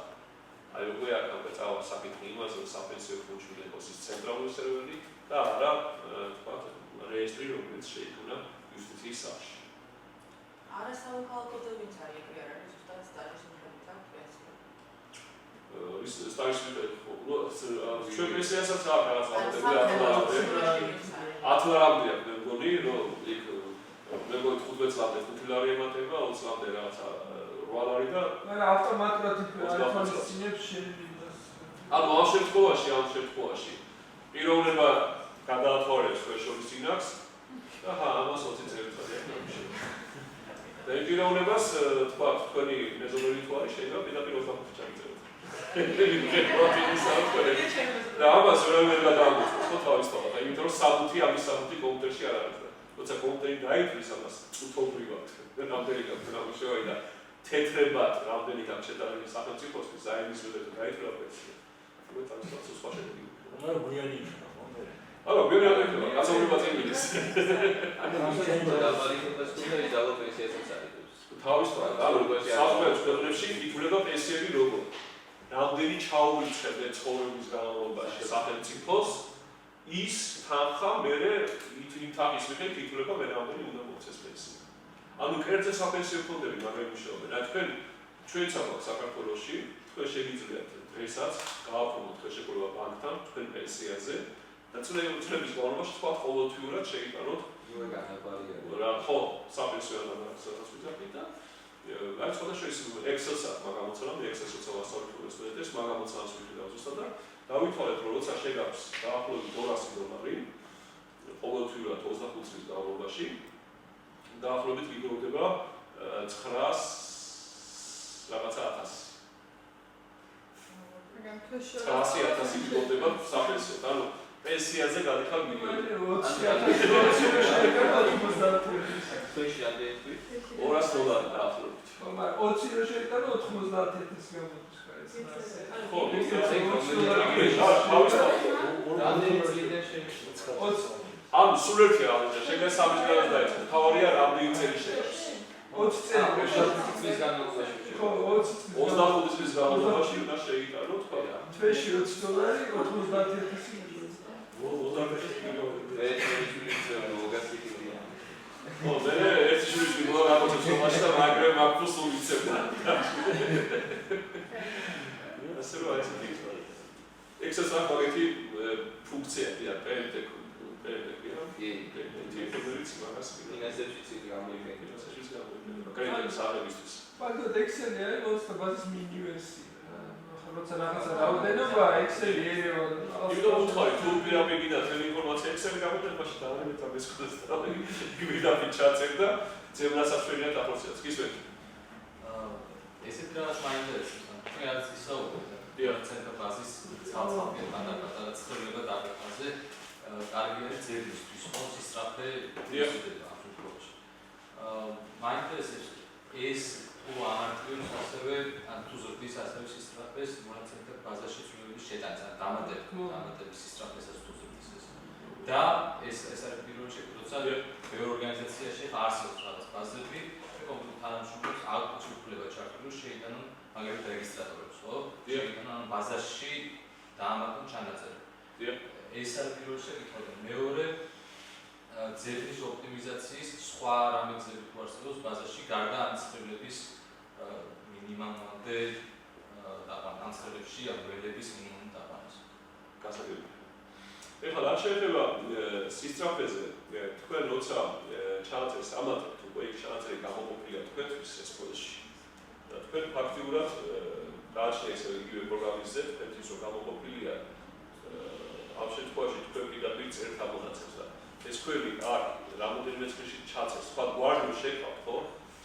აი უკვე აქ წავა საკითხი იმას, რომ საფინანსო კონჩი იყოს ის ცენტრალური სერვერი და არა თქვათ რეესტრი, რომელიც შეიქმნა იუსტიციის სახლში. არასამოქალაქო ვინც არის ეგრე არ არის ზუსტად სტაჟის მიხედვით აქვს პენსია. ის სტაჟის მიხედვით ჩვენ პენსიასაც არ გადასწავლეთ 10 ლარამდე აქვს მე მგონი რომ იქ მე მგონი 15 ლარამდე 5 ლარი ემატება 20 ლარამდე რაღაცა 8 ლარი და მაგრამ ავტომატურად ითვალისწინებს შენებას. ანუ ამ შემთხვევაში პიროვნება გადაათვალებს თქვენ შორის წინააღს და ამას 20 წელიწადი აქვს. და იმ პიროვნებას თქვა თქვენი მეზობელი თუ არის შეიძლება პირდაპირ 25 წელიწადში. და ამას ვერ გადაამოწმოს ხო თავისთავად, იმიტომ რომ საბუთი ამის საბუთი კომპიუტერში არ არის. როცა კომპიუტერი დაითვლის ამას წუთობრივად, რამდენი გაქვს ნამუშევარი და თეთრებად რამდენი გაქვს შეტანილი სახელმწიფოსთვის, აიმის მეთოდით დაითვლა პენსია. უკვე თავისთავად სხვა შედეგი. მაგრამ გვიანი იქნება, ხო? არა, გვიანი იქნება, კაცობრიობა წინ მიდის. ანუ ამ შემთხვევაში დაბალი ხდება, ის დაბალ პენსიასაც არის. თავისთავად, ანუ საზღვაო ქვეყნებში ითვლება პენსიები როგორ. რამდენი ჩაურიცხებდნენ ცხოვრების განმავლობაში სახელმწიფოს, ის თანხა მერე იმ თანხის მიხედვით ითვლება მე რამდენი უნდა მოქცეს პენსია. ანუ კერძო საპენსიო ფონდები მაგრამ მუშაობენ. რა თქვენ ჩვენც აქვს საქართველოში, თქვენ შეგიძლიათ დღესაც გააფორმოთ ხელშეკრულება ბანკთან თქვენ პენსიაზე და წლების განმავლობაში თქვა ყოველთვიურად შეიტანოთ რა ხო საპენსიო ანალიზსაც ვიძახით და აი სხვადასხვა Excel-ს მაგამოცანამ Excel-ს ვასწავლეთ სტუდენტებს მაგამოცანას ვიყიდავ ზუსტად და დავითვალეთ რომ როცა შეგაქვს დაახლოებით $200 ყოველთვიურად 25 წლის განმავლობაში დაახლოებით გიგროვდება 900 რაღაცა 1000 900,000 გიგროვდება საპენსიო ანუ პენსიაზე გადიხარ მილიონი 200 დაახლოებით. მაგრამ 20 შეიტანა 90,000 გამოდის ხო, ანუ სულ ერთი აღნიშნა, შეგა სამი დღეას დაიწყო. თავარია რამდენი წელი შეგავს. 20 წელი განმავლობაში. ხო, 25 წლის განმავლობაში უნდა შეიტანოთ, ხო? თვეში $20 90,000 ხო, მე ერთი შვილი მოგაგოცეთ სომაში და მაგრამ მაგფულს უვიცებდა. ასე რომ აი ესეთი ის არის. Excel-ს მაგეთი ფუნქციაა, PMTEC-ია. PMTEC-ის მაგას ინასეჩიც გამოიყენება. კრედიტების აღებისთვის. მაგათ Excel-ი არის მოსთა ბაზის მინივერსია. როცა რაღაცა რაოდენობა Excel-ი ერევა. იმიტომ ვთქვი, თუ პირამიგიდან თელი ინფორმაცია Excel-ი გამოდენაში დაალებით ამ ესკუდეს და ვიდაფი ჩაწერ და ძებრასაშვენია დაფორციაც. გისმენთ? ესეთ რაღაც მაინტერესებს. თქვენ რაც ისაუბრეთ, ცენტრალ ბაზის ცალ-ცალკე პატარა ცხრილება დაგეყაზე, კარგი არის ძებისთვის, ხო, სისწრაფე იზრდება ამ შემთხვევაში. მაინტერესებს ეს თუ ამარტივებს ასევე ან თუ ზრდის ასევე სისწრაფეს მონაცემთა ბაზაში ცვლილების შეტანა, დამატების სისწრაფესაც თუ ზრდის ეს. და ეს არის პირველი შექმნა, როცა ბევრ ორგანიზაციაში არსებობს რაღაც ბაზები, კონკრეტულ თანამშრომლებს აქვს უფლება ჩართული შეიტანონ მაგალითად რეგისტრატორებს, ხო? შეიტანონ ბაზაში დაამატონ ჩანაწერი. ეს არის პირველი შექმნა და მეორე ძებნის ოპტიმიზაციის სხვა რამე გზები თუ არსებობს ბაზაში გარდა ანცხრილების მინიმუმამდე დაბანა ანცხრილებში ან ველების მინიმუმ დაბანას. გასაგებია. ეხლა რა შეიძლება სისწრაფეზე თქვენ როცა ჩანაწერს ამატებთ უკვე იქ ჩანაწერი გამოყოფილია თქვენთვის ეს ფайлში. და თქვენ ფაქტიურად გააჩნია ესე იგივე პროგრამისზე თქვენთვის რომ გამოყოფილია ამ შემთხვევაში თქვენ პირდაპირ წერთ ამ მონაცემს და ეს ქვევი არ რამოდენიმე წლში ჩაწერს, სხვა გვარი შეკავთ, ხო?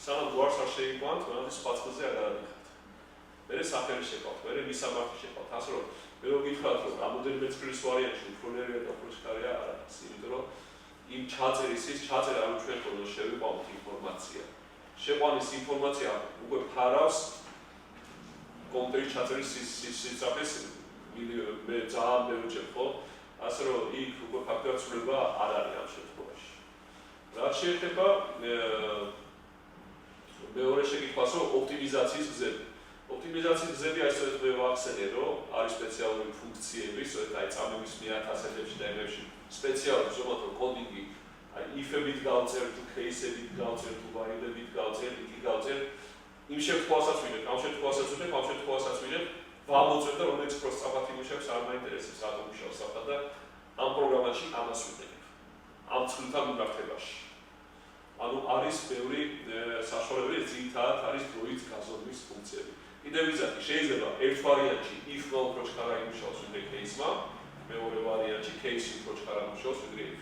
სანამ გვარს არ შეიყვანთ, მანამდე სხვა წყილზე არ გადადიხართ. მერე სახელი შეკავთ, მერე მისამართი შეკავთ, ასე რომ მე რომ გითხრათ რომ რამოდენიმე წლის ვარიანტში უფრო ნერვია და უფრო შეკარია არ არის, იმიტომ რომ იმ ჩაწერის ის ჩაწერა რომ ჩვენ ხოლმე შევიყვანოთ ინფორმაცია. შეყვანის ინფორმაცია უკვე ფარავს კომპიუტერის ჩაწერის სისწრაფეს მე ძალიან ბევრჯერ ხო? ასე რომ იქ უკვე ფაქტობრივად ცვლილება არ არის ამ შემთხვევაში. რაც შეეხება მეორე შეკითხვას, რომ ოპტიმიზაციის გზები. ოპტიმიზაციის გზები აი სწორედ მე ვახსენე, რომ არის სპეციალური ფუნქციები, სწორედ აი წამების მიათასებებში და ემებში სპეციალური ზოგადად რომ კოდინგი აი if-ებით გავწერ, თუ case-ებით გავწერ, თუ while-ებით გავწერ, იქ გავწერ. იმ შემთხვევასაც ვინებ, ამ შემთხვევასაც ვინებ, ამ შემთხვევასაც ვინებ. ვამოწმებ და რომელიც უფრო სწრაფად იმუშავებს, არ მაინტერესებს რატო მუშაობს სწრაფად და ამ პროგრამაში ამას ვიყენებ. ამ ცხრილთან მიმართებაში. ანუ არის ბევრი საშუალებები, ძირითადად არის დროით გაზომვის ფუნქციები. კიდევ ვიზახი, შეიძლება ერთ ვარიანტში if-მა უფრო ჩქარა იმუშაოს ვიდრე case-მა, მეორე ვარიანტში case-ი უფრო ჩქარა იმუშაოს ვიდრე if.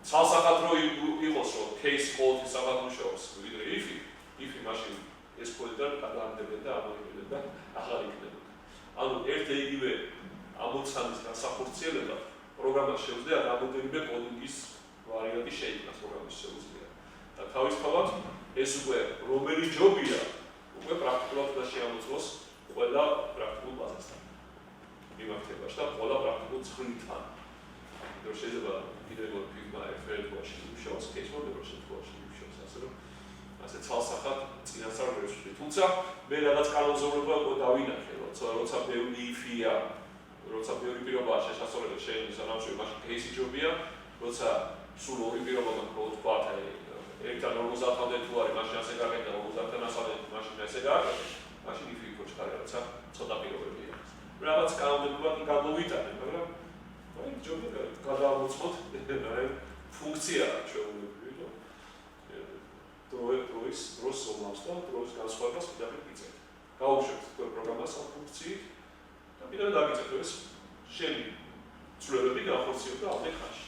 ცალსახადრო იყოს, რომ case ყოველთვის სწრაფად მუშაობს ვიდრე if-ი მაშინ ეს კოდიდან გადაამდებენ და ამოიღებენ და აღარ იქნება. ანუ ერთ იგივე ამოცანის განსახორციელება პროგრამას შეუძლია რამოდენიმე კოდინგის ვარიანტი შეიქმნას პროგრამის შეუძლია. და თავისთავად ეს უკვე რომელი ჯობია, უკვე პრაქტიკულად უნდა შეამოწმოს ყველა პრაქტიკულ ბაზასთან. მიმართებაში და ყველა პრაქტიკულ ცხრილთან. იმიტომ შეიძლება კიდევ ფიგმა ერთ-ერთ შემთხვევაში იმუშაოს, case-მა მეორე შემთხვევაში იმუშაოს, ასე რომ ასე ცალსახად წინასწარ ვერ ვშვი. თუმცა მე რაღაც კანონზომება დავინახე, როცა ბევრი იფია, როცა ბევრი პირობაა შესაძლებელი შეიძლება სანაცვლოდ მაშინ кейსი ჯობია, როცა სულ ორი პირობა გაქვს თქვათ, ერთთან 50-მდე თუ არის, მაშინ ასე გაკეთდა 50-თან ასამდე, მაშინ ასე გააკეთე, მაშინ იფი ქოჩქარი, როცა ცოტა პირობებია. რაღაც კანონზომება კი გამოვიტანე, მაგრამ აი ჯობია გადავამოწმოთ, ფუნქცია ჩვეულებრივი, რომ დროის ზომავს და დროის განსხვავებას პირდაპირ გიწევთ. გაუშვებთ თქვენ პროგრამას ამ ფუნქციით და პირდაპირ დაგიწევთ, რომ ეს შენი ცვლილებები განხორციელდა ამდენ ხანში.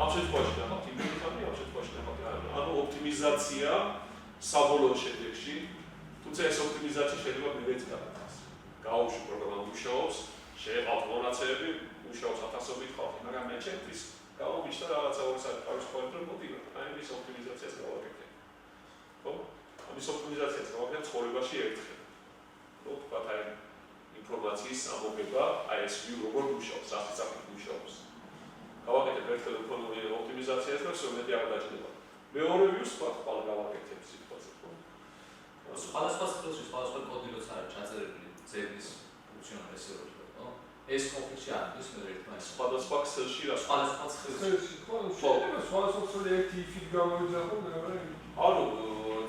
ამ შემთხვევაში ნახავთ იმედითანი, ამ შემთხვევაში ნახავთ ანუ ოპტიმიზაცია საბოლოო შედეგში, თუმცა ეს ოპტიმიზაცია შეიძლება მეც გადაწყდეს. გაუშვი პროგრამა მუშაობს, შეეყავთ მონაცემები, მუშაობს ათასობით ხალხი, მაგრამ მე ჩემთვის გამომიჩნდა რაღაცა 2 საათი თავისუფლად რომ მოდი, აი ეს ოპტიმიზაციას გავაკეთე. ხო? ამის ოპტიმიზაციას გავაკეთე ცხოვრებაში ერთხელ. ნუ თქვათ აი ინფორმაციის ამოღება, აი ეს ვიუ როგორ მუშაობს, რა საწაფით მუშაობს. გავაკეთებ ერთხელ ოპტიმიზაციას და всё მეტი არ დაჭდება. მეორე ვიუს ხვალ გავაკეთებ სიტყვაზე, ხო? სხვადასხვა სქელში სხვადასხვა კოდი როცა არის ჩაწერილი ძებნის ფუნქციონალიზება, ხო? ეს კონფლიქტი არის მე ერთმანეთს სხვადასხვა ქსელში რა სხვადასხვა სქელში. ხო, შეიძლება სხვადასხვა ქსელი ერთი იფით გამოიძახო, მეორე ანუ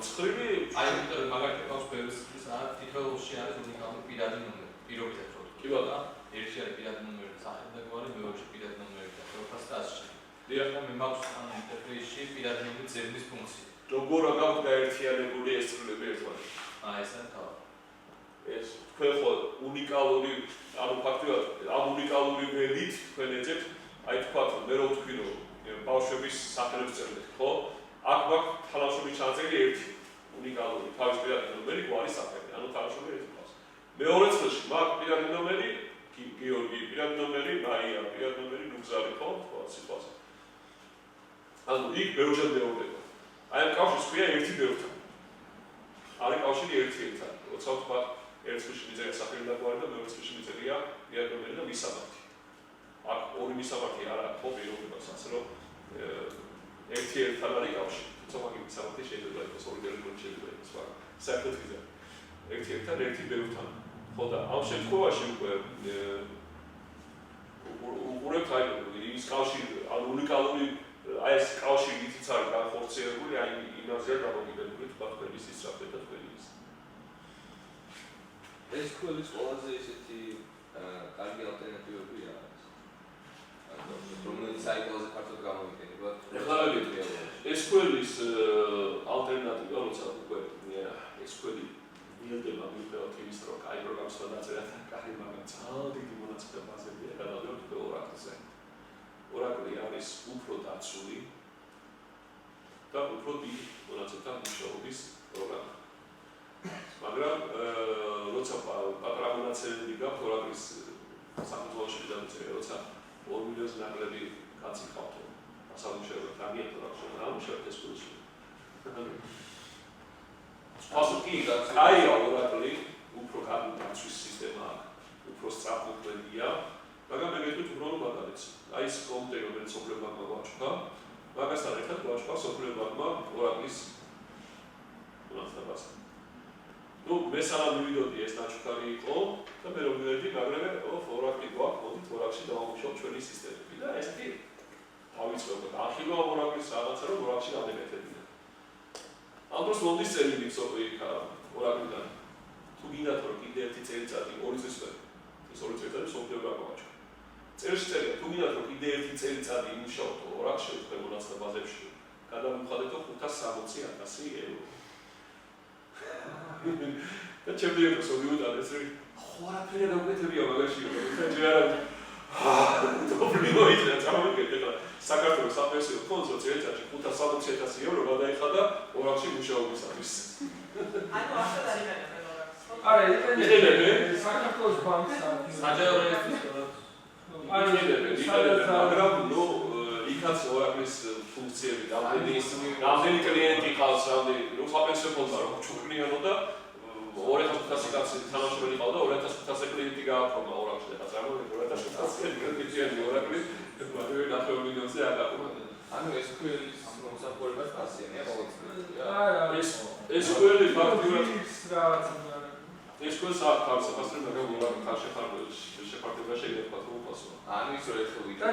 ცხრილი აი იმიტომ რომ მაგალითად ყავს პერსპექტივის არა თითოეულში არის უნიკალური პირადი ნომერი. პირობითად რო კი ბატონო. ერთი არის პირადი ნომერი, სახელმწიფოური, მეორეში პირადი ნომერი და პროფესიასში. დიახ, მე მაქვს ამ ინტერფეისში პირადი ნომერი ძებნის ფუნქცია. როგორ აქვს გაერთიანებული ეს ცვლილებები ერთმანეთთან? აი ეს არის თავი. ეს თქვენ ხო უნიკალური, ანუ ფაქტობრივად ამ უნიკალური ველით თქვენ ეძებთ, აი თქვათ, მე რო ვთქვი რომ ბავშვების სახელებს წერდეთ, ხო? აქ მაქვს თანაშრომის ჩანაწერი ერთი უნიკალური თავის პირადი ნომერი გვარის სახელი, ანუ თანაშრომი ერთი ყავს. მეორე წელში მაქვს პირადი ნომერი გიორგი, პირადი ნომერი მაია, პირადი ნომერი ნუგზარი, ხო? თქვა სიტყვაზე. ანუ იქ ბევრჯერ მეორდება. აი ამ კავშირს ქვია ერთი ბევრთან. არის კავშირი ერთ-ერთთან. როცა თქვა ერთ წელში მიწერია სახელი და გვარი და მეორე წელში მიწერია პირადი ნომერი და მისამართი. აქ ორი მისამართი არ აქვს ხო პირობებას, ასე რომ ერთ-ერთთან არის კავშირი. თუმცა მაგ მისამართი შეიძლება იყოს ორი ტელეფონი შეიძლება იყოს, მაგრამ საერთოდ ვიზა. ერთ-ერთთან, ერთი ბევრთან. ხო და ამ შემთხვევაში უკვე უყურებთ აი ის კავშირი, ანუ უნიკალური აი ეს კავშირი ითიც არის განხორციელებული, აი იმაზეა დამოკიდებული თქვა თქვენი სისწრაფე და თქვენი ის. SQL-ის ყველაზე ისეთი კარგი ალტერნატივებია არის. რომელიც აი ყველაზე ფართოდ გამოიყენება. SQL-ის ალტერნატივა, როცა უკვე SQL-ი მილდება მიუხედავად იმის, რომ კაი პროგრამის დაწერა და კაი მაგრამ ძალიან დიდი მონაცემთა ბაზებია, გადავიდეთ უკვე Oracle-ზე. Oracle არის უფრო დაცული და უფრო დიდი მონაცემთა მუშაობის პროგრამა. მაგრამ როცა პატარა მონაცემები გაქვთ Oracle-ის საქართველოში დაწერა, როცა 2 მილიონზე ნაკლები კაცი ყავთ, ასამუშავებლად ამიეთ Oracle-ში, ამუშავებთ SQL-ში. Possibly, I Oracle უფრო კარგი დაცვის სისტემა აქვს, უფრო სწრაფმოქმედია, მაგრამ მე მეთქვით უბრალოდ მაგალითს. აი ეს კომპიუტერი, რომელიც სოფლებმა გვაჩვენა, მაგასთან ერთად გვაჩვენა სოფლებმა Oracle-ის მონაცემებას. ნუ მე სანამ მივიდოდი ეს ნაჩვენარი იყო და მე რომ მივედი, მაგრამ Oracle გვაქვს, მოდით Oracle-ში დავამუშავოთ ჩვენი სისტემები და ესეთი დავიწყებთ. ახლა Oracle-ის რაღაცა რომ Oracle-ში გადაგეთებინა. ამ დროს მომდის წერილი იქა Oracle-დან. თუ გინდათ რომ კიდე ერთი წელიწადი, 2 წლის წინ, ეს 2 წელიწადი სოფლები აღმოაჩვენა. წერილში წერია, თუ გინდათ რომ კიდე ერთი წელიწადი იმუშაოთ Oracle-ში, თქვენ მონაცემ ბაზებში, გადავიმხადეთო 560,000 ევრო. და ჩემს დროს მივუტანე ეს ხო არაფერი დაგვეთებია მაგაში, რომ ჯერ პრობლემა იყო, წარმოგიდგენთ ახლა საქართველოს საფინანსო ფონდზე წელიწადში 560,000 ევრო გადაიხადა Oracle-ში მუშაობისათვის. ანუ ახლა დაიყენებენ Oracle-ს. არა, იყენებენ საქართველოს ბანკსა. საჯარო რეესტრის მაგრამ ნუ იქაც Oracle-ის ფუნქციები რამდენი კლიენტი ყავს, რამდენი ნუ საფინანსო ფონდზე რომ ჩუქნიანო და 2500 კაცი თანამშრომელი ყავდა, 2500 კლიენტი გააფორმა Oracle-ში და წარმოიდგინე 2500 კლიენტი Oracle-ის მაგრამ 9 მილიონზე არ გაყო. ანუ SQL-ის მომსახურებას პასიანია ყოველწლიურად. ეს ყველი ფაქტურად რაღაცა ეს ყველს აქვს საფასური მაგალითად შეფარდება შეიძლება თქვა რომ უპასო. ანუ ის რა ეხლა ვიდეო.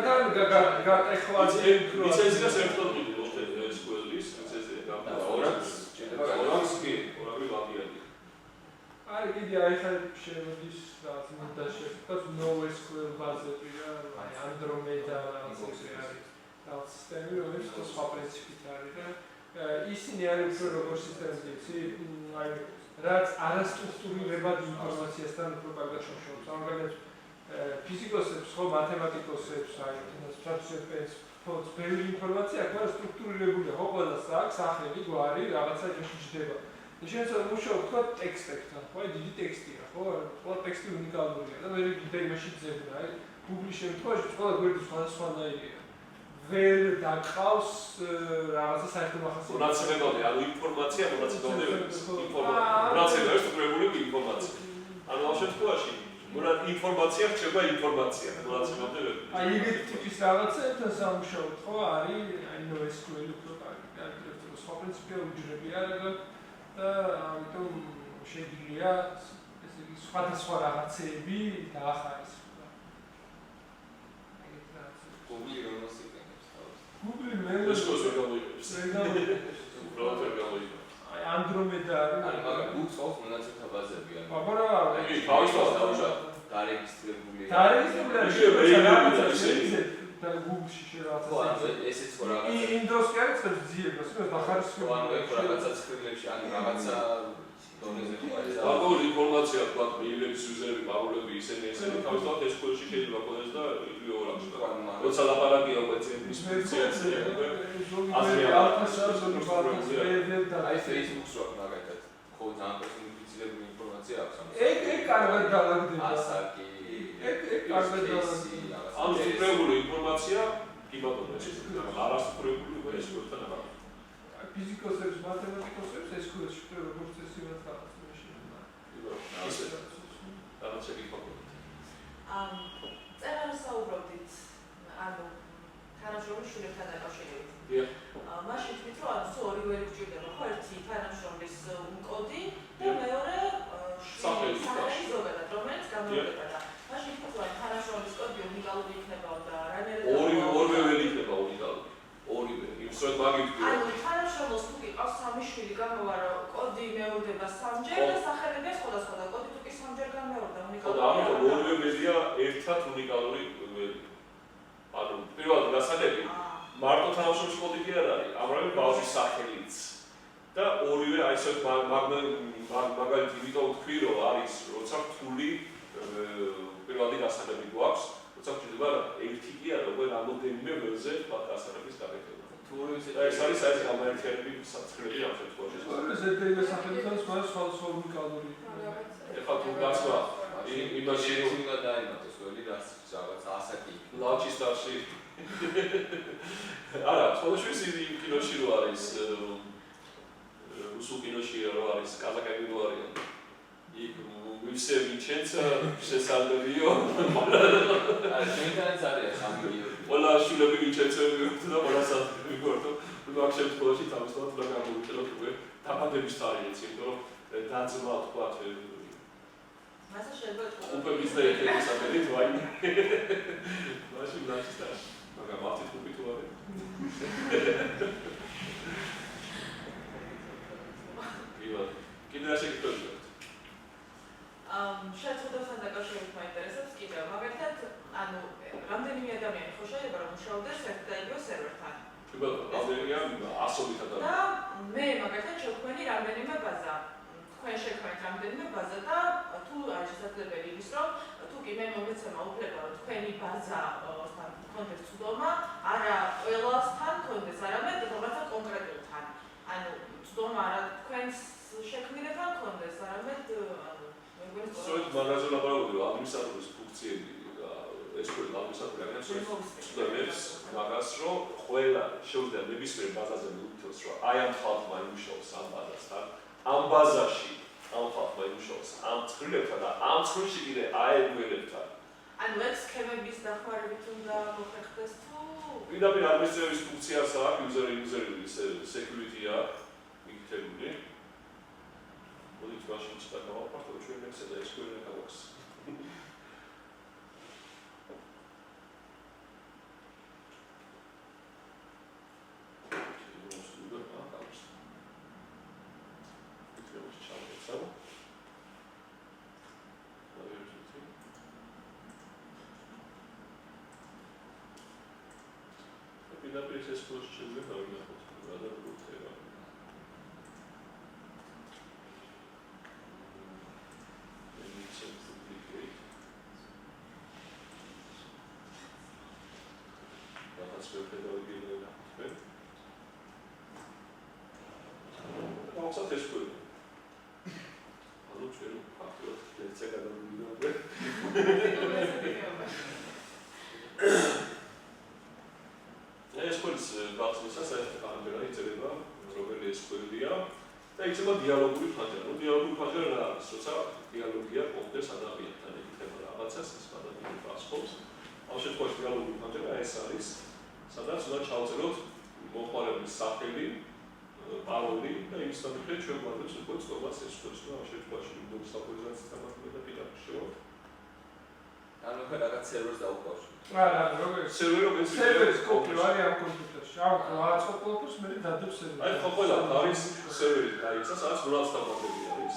და გატეხვა ლიცენზია საერთოდ მიდიო ეს ყველის ლიცენზია გამო. ორაც კი, ორი ვაპიადი. აი კიდე აი ხარ შემოდის რაღაც მონტაჟი, თქოს NoSQL ბაზები რა, აი Andromeda რაღაცები არის. რაღაც სისტემები, რომელიც სხვა პრინციპით არის და ისინი არის უფრო როგორ სისტემები, აი რაც არასტრუქტურირებად ინფორმაციასთან უფრო კარგად შევშოვოთ. ამგვარად ფიზიკოსებს, ხო მათემატიკოსებს, აი სტრატუსებს, ფონდს ბევრი ინფორმაცია აქვს, მაგრამ სტრუქტურირებულია, ხო ყველას აქვს სახელი, გვარი, რაღაცა იმაში ჯდება. შეიძლება მუშაობ თქვა ტექსტებთან, ხო, დიდი ტექსტია, ხო? ყველა ტექსტი უნიკალურია და მე კიდე იმაში ძებნა, აი Google-ის შემთხვევაში ყველა გვერდი სხვადასხვანაირია. ვერ დაკავს რაღაცა საერთო მახასიათებელი. მონაცემებამდე, ანუ ინფორმაცია მონაცემებამდე მონაცემები სტруქტურირებული ინფორმაცია. ანუ ამ შემთხვევაში ინფორმაცია რჩება ინფორმაცია მონაცემებამდე ვერ. აი ეგეთი ტიპის რაღაცებთან სამუშაოდ, ხო, არის აი NoSQL უფრო კარგი, სხვა პრინციპია უჯრები არა და ამიტომ შეიძლება ესე იგი სხვადასხვა რაღაცები დაახარისხო. ეგეთ რაღაცები. Google რომელს იყენებს თავს? Google მე ეს კოს ვერ გამოიყენებს. უბრალოდ ვერ გამოიყენებს. აი Andromeda არის. ანუ მაგრამ Google-ს ყავს მონაცემთა ბაზები ანუ. აბარა, იგი თავისთავად დარეგისტრირებული. და Google-ში რაღაცა. ხო, ანუ ესეც ხო რაღაცა. იმ დროს კი არის ეს ძიებას, რომ დახარისხებული. ანუ ეგ რაღაცა ცხრილებში, ანუ რაღაცა დონეზე ხო არის. ბაგური ინფორმაცია თქვა მეილების იუზერები, პაულები, ისინი თავისთავად SQL-ში შეიძლება ყოლეს და იგივე ორაკში. როცა ლაპარაკია უკვე ცენტრის ფუნქციაზე, აი Facebook-ს რო მაგალითად ხო ძალიან პერსონიფიცირებული ინფორმაცია აქვს ამას. ეგ კარგად დაალაგდება. ასაკი, ეგ კარგად დაალაგდება. ანუ სტруქტურირებული ინფორმაცია კი ბატონო ეს არასტრუქტურირებული უკვე SQL-თან არა. ფიზიკოსებს, მათემატიკოსებს SQL-ში უფრო როგორც ეს იმათ რაღაცა შეიძლება. ისე რაღაც შეგიფიქროთ. წერალს საუბრობდით, ანუ თანამშრომლის შვილებთან დაკავშირებით. მაშინ თქვით, რომ ანუ სულ ორი ვერი გვჭირდება, ხო, ერთი თანამშრომლის კოდი და მეორე სახელი ზოგადად, რომელიც გამოიყენება და მაშინ თქვით, რომ თანამშრომლის კოდი უნიკალური იქნება და რაიმერე ორივე ვერი იქნება უნიკალური. ორივე. იმ სწორედ მაგით ვთქვი. ანუ თანამშრომლს თუ გიყავს სამი შვილი, გამოვა რომ კოდი მეორდება სამჯერ და სახელებია სხვადასხვა და კოდი თუ კი სამჯერ გამეორდა უნიკალური. და ამიტომ ორივე ვერია ერთად უნიკალური ვერი. ანუ პირველად გასაგები მარტო თანამშრომლის კოდი კი არ არის, ამრავი ბავშვის სახელიც. და ორივე აი ესეთ მაგალითად იმიტომ ვთქვი, რომ არის როცა რთული პირველადი გასაგები გვაქვს, როცა გვჭირდება ერთი კი არა, უკვე რამოდენიმე ველზე თქვა გასაგების გაკეთება. თუ ორივე ეს არის საერთოდ გამაერთიანებელი საფრთხეები ამ შემთხვევაში. ზედმეტი სახელიდან სხვა უნიკალური. ეხლა თუ გასვა იმაში შეიძლება დაიმატოს ველი რაც რაღაც ასაკი. ლაჩისტარში არა, თვალშვის იმ კინოში რო არის რუსულ კინოში რო არის კაზაკები რო არიან. იქ ვისე ვინჩენცა შესალდებიო. არა, ჩვენთანაც არის სამი. ყველა შვილები ვინჩენცები და ყველასაც ვიგორდო. მაგ შემთხვევაში თავისთავად უნდა გამოვიჭროთ უკვე დაბადების თარიღიც, იმიტომ რომ დაძმა თქვა მასა შეიძლება უპების და ეთერის აბედით ვაი. მაშინ ლაჩისტარში. მაგრამ მათი თუბი თუ არის. კიდე რა შეგიძლიათ? შეცდომასთან დაკავშირებით მაინტერესებს კიდევ, მაგალითად, ანუ რამდენიმე ადამიანი ხო შეიძლება რომ მუშაობდეს ერთ და იგივე სერვერთან. რამდენიმე ასობით ადამიანი. და მე მაგალითად შევქმნი რამდენიმე ბაზა. თქვენ შევქმნით რამდენიმე ბაზა და თუ არის შესაძლებელი ის რომ თუ კი მე მომეცემა უფლება რომ თქვენი ბაზასთან კონტექსტ ცუდომა, არა ყველასთან კონტექსტ, არამედ რომელთა კონკრეტულთან. ანუ ცუდომა არა თქვენს შექმნილებთან კონტექსტ, არამედ ანუ სწორედ მაგაზე ლაპარაკობდი, რომ ადმინისტრატორის ფუნქციები და SQL ადმინისტრატორი აღნიშნავს მაგას, რომ ყველა შეუძლია ნებისმიერ ბაზაზე მიუთითოს, რომ აი ამ ხალხმა იმუშაობს ამ ბაზასთან, ამ ბაზაში ამ ხალხმა იმუშაობს ამ ცხრილებთან და ამ ცხრილში კიდე აი ეგ ველებთან. ანუ ეს სქემების დახმარებით უნდა მოხერხდეს თუ პირდაპირ ადმინისტრაციის ფუნქციას აქვს user security აქვს მიკითებული. მოდით მაშინ ცოტა გავაფართოვოთ ჩვენ ექსა და SQL-ი აქვს. Pirდაპირ SQL-ში შეიძლება გავინახოთ რა და როგორ ხდება. Außer SQL. Also schön, jetzt ja gerade wieder. SQL-ის გახსნისას ეს კანონი იწერება, როგორი SQL-ია და იქნება დიალოგური ფანჯარა. ნუ დიალოგური ფანჯარა რა არის? როცა დიალოგია კონკრეტ ადამიანთან ეკითხება რაღაცას, ის ადამიანი პასუხობს. ამ შემთხვევაში დიალოგური ფანჯარა ეს არის, სადაც უნდა ჩავწეროთ მოხმარებლის სახელი, პაროლი და იმის დამხეთ ჩვენ გვაქვს უკვე ცნობას SQL-ში და ამ შემთხვევაში Windows ავტორიზაციას დამატება და პირდაპირ შევავთ. ანუ ხა რაღაც სერვერს დაუყავს. არა, როგორ სერვერის კოპი არის ამ კომპიუტერში. რაღაც ყოფილობს მე დადებ სერვერი. აი ხო ყველა არის სერვერი დაიცა, სადაც 800 ბაზები არის.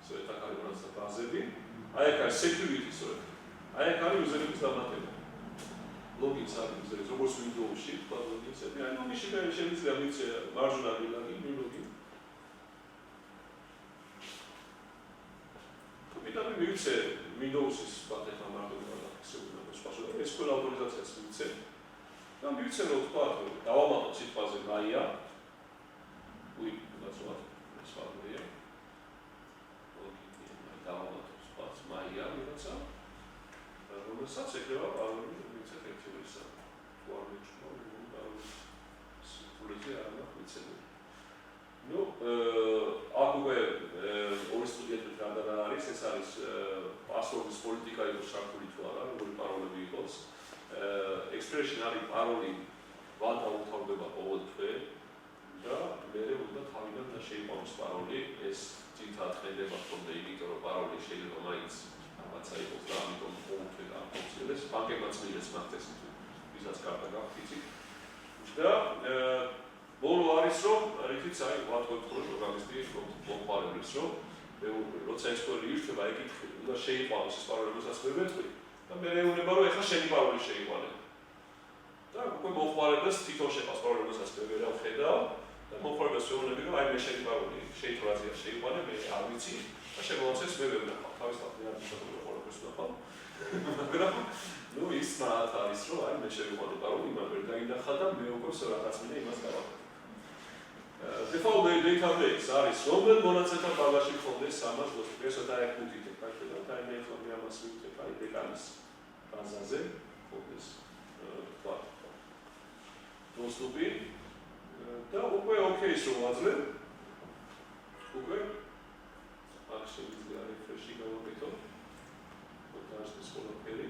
სწორედ აქ არის 800 ბაზები. აი აქ არის security სწორედ. აი აქ არის user-ების დამატება. login-ს არის user-ის, როგორც Windows-ში, თქვა login-ები. აი login-ში შეიძლება მიცე მარჯვნივ login, new login. პირდაპირ მივიცე Windows-ის პატექა მარტო გადაფიქსირებული სპაშალ SQL ავტორიზაციას მივიცე და მივიცე რომ თქვა დავამატოთ სიტყვაზე მაია უიკაცოთ სპარულია ოკეი დავამატოთ სპას მაია ვიღაცა რომელსაც ეკრება პაროლი მივიცე ექცევისა ვარმეჩ სიკურიტი არა მივიცე ნუ აქ უკვე ორი სტუდენტი გადადა არის ეს არის პასვორდის პოლიტიკა იყოს შარფული თუ არა როგორი პაროლები იყოს expression არის პაროლი ვადაუთავდება ყოველთვე და მე უნდა თავიდან და შეიყვანოს პაროლი ეს თითქოს ხედება თქონდა იმიტომ რომ პაროლი შეიძლება მაინც რაღაცა იყოს და ამიტომ ყოველთვე გამოვცილდეს ბანკებაც მიიღეს მაგას ვისაც კარტა გაქვიცით და ბოლო არის რომ რითიც აი ვატყობთ ხოლმე პროგრამისტი მომხმარებლებს რომ როცა SQL-ი ირჩება ეკითხი უნდა შეიყვანოს ეს პაროლი რომელსაც მე ვეთქვი და მე მეუბნება რომ ეხლა შენი პაროლი შეიყვანე და უკვე მომხმარებელს თვითონ შეყავს პაროლი რომელსაც მე ვერ ვხედავ და მომხმარებელს ვეუბნები რომ აი მე შენი პაროლი შეითვალაზია შეიყვანე მე არ ვიცი და შემოვაცეს მე ვერ ვნახავ თავის თავი არ ვიცი ყველაფერს ვნახავ მაგრამ ნუ ის მათ არის რომ აი მე შევიყვანე პაროლი იმან ვერ დაინახა და მე უკვე რაღაც მინდა იმას გავაკეთე default database არის რომელ მონაცემთა ბაზაში გქონდეს 300 ესა დაეკუთით კაშედა და მე ხომ ამას ვიტყვი აი დეკანის ბაზაზე გქონდეს თქვა доступი და უკვე ოკეის რომ ვაძლევ უკვე აქ შეიძლება refresh-ი გავაკეთო ფოტოაშტის ყველაფერი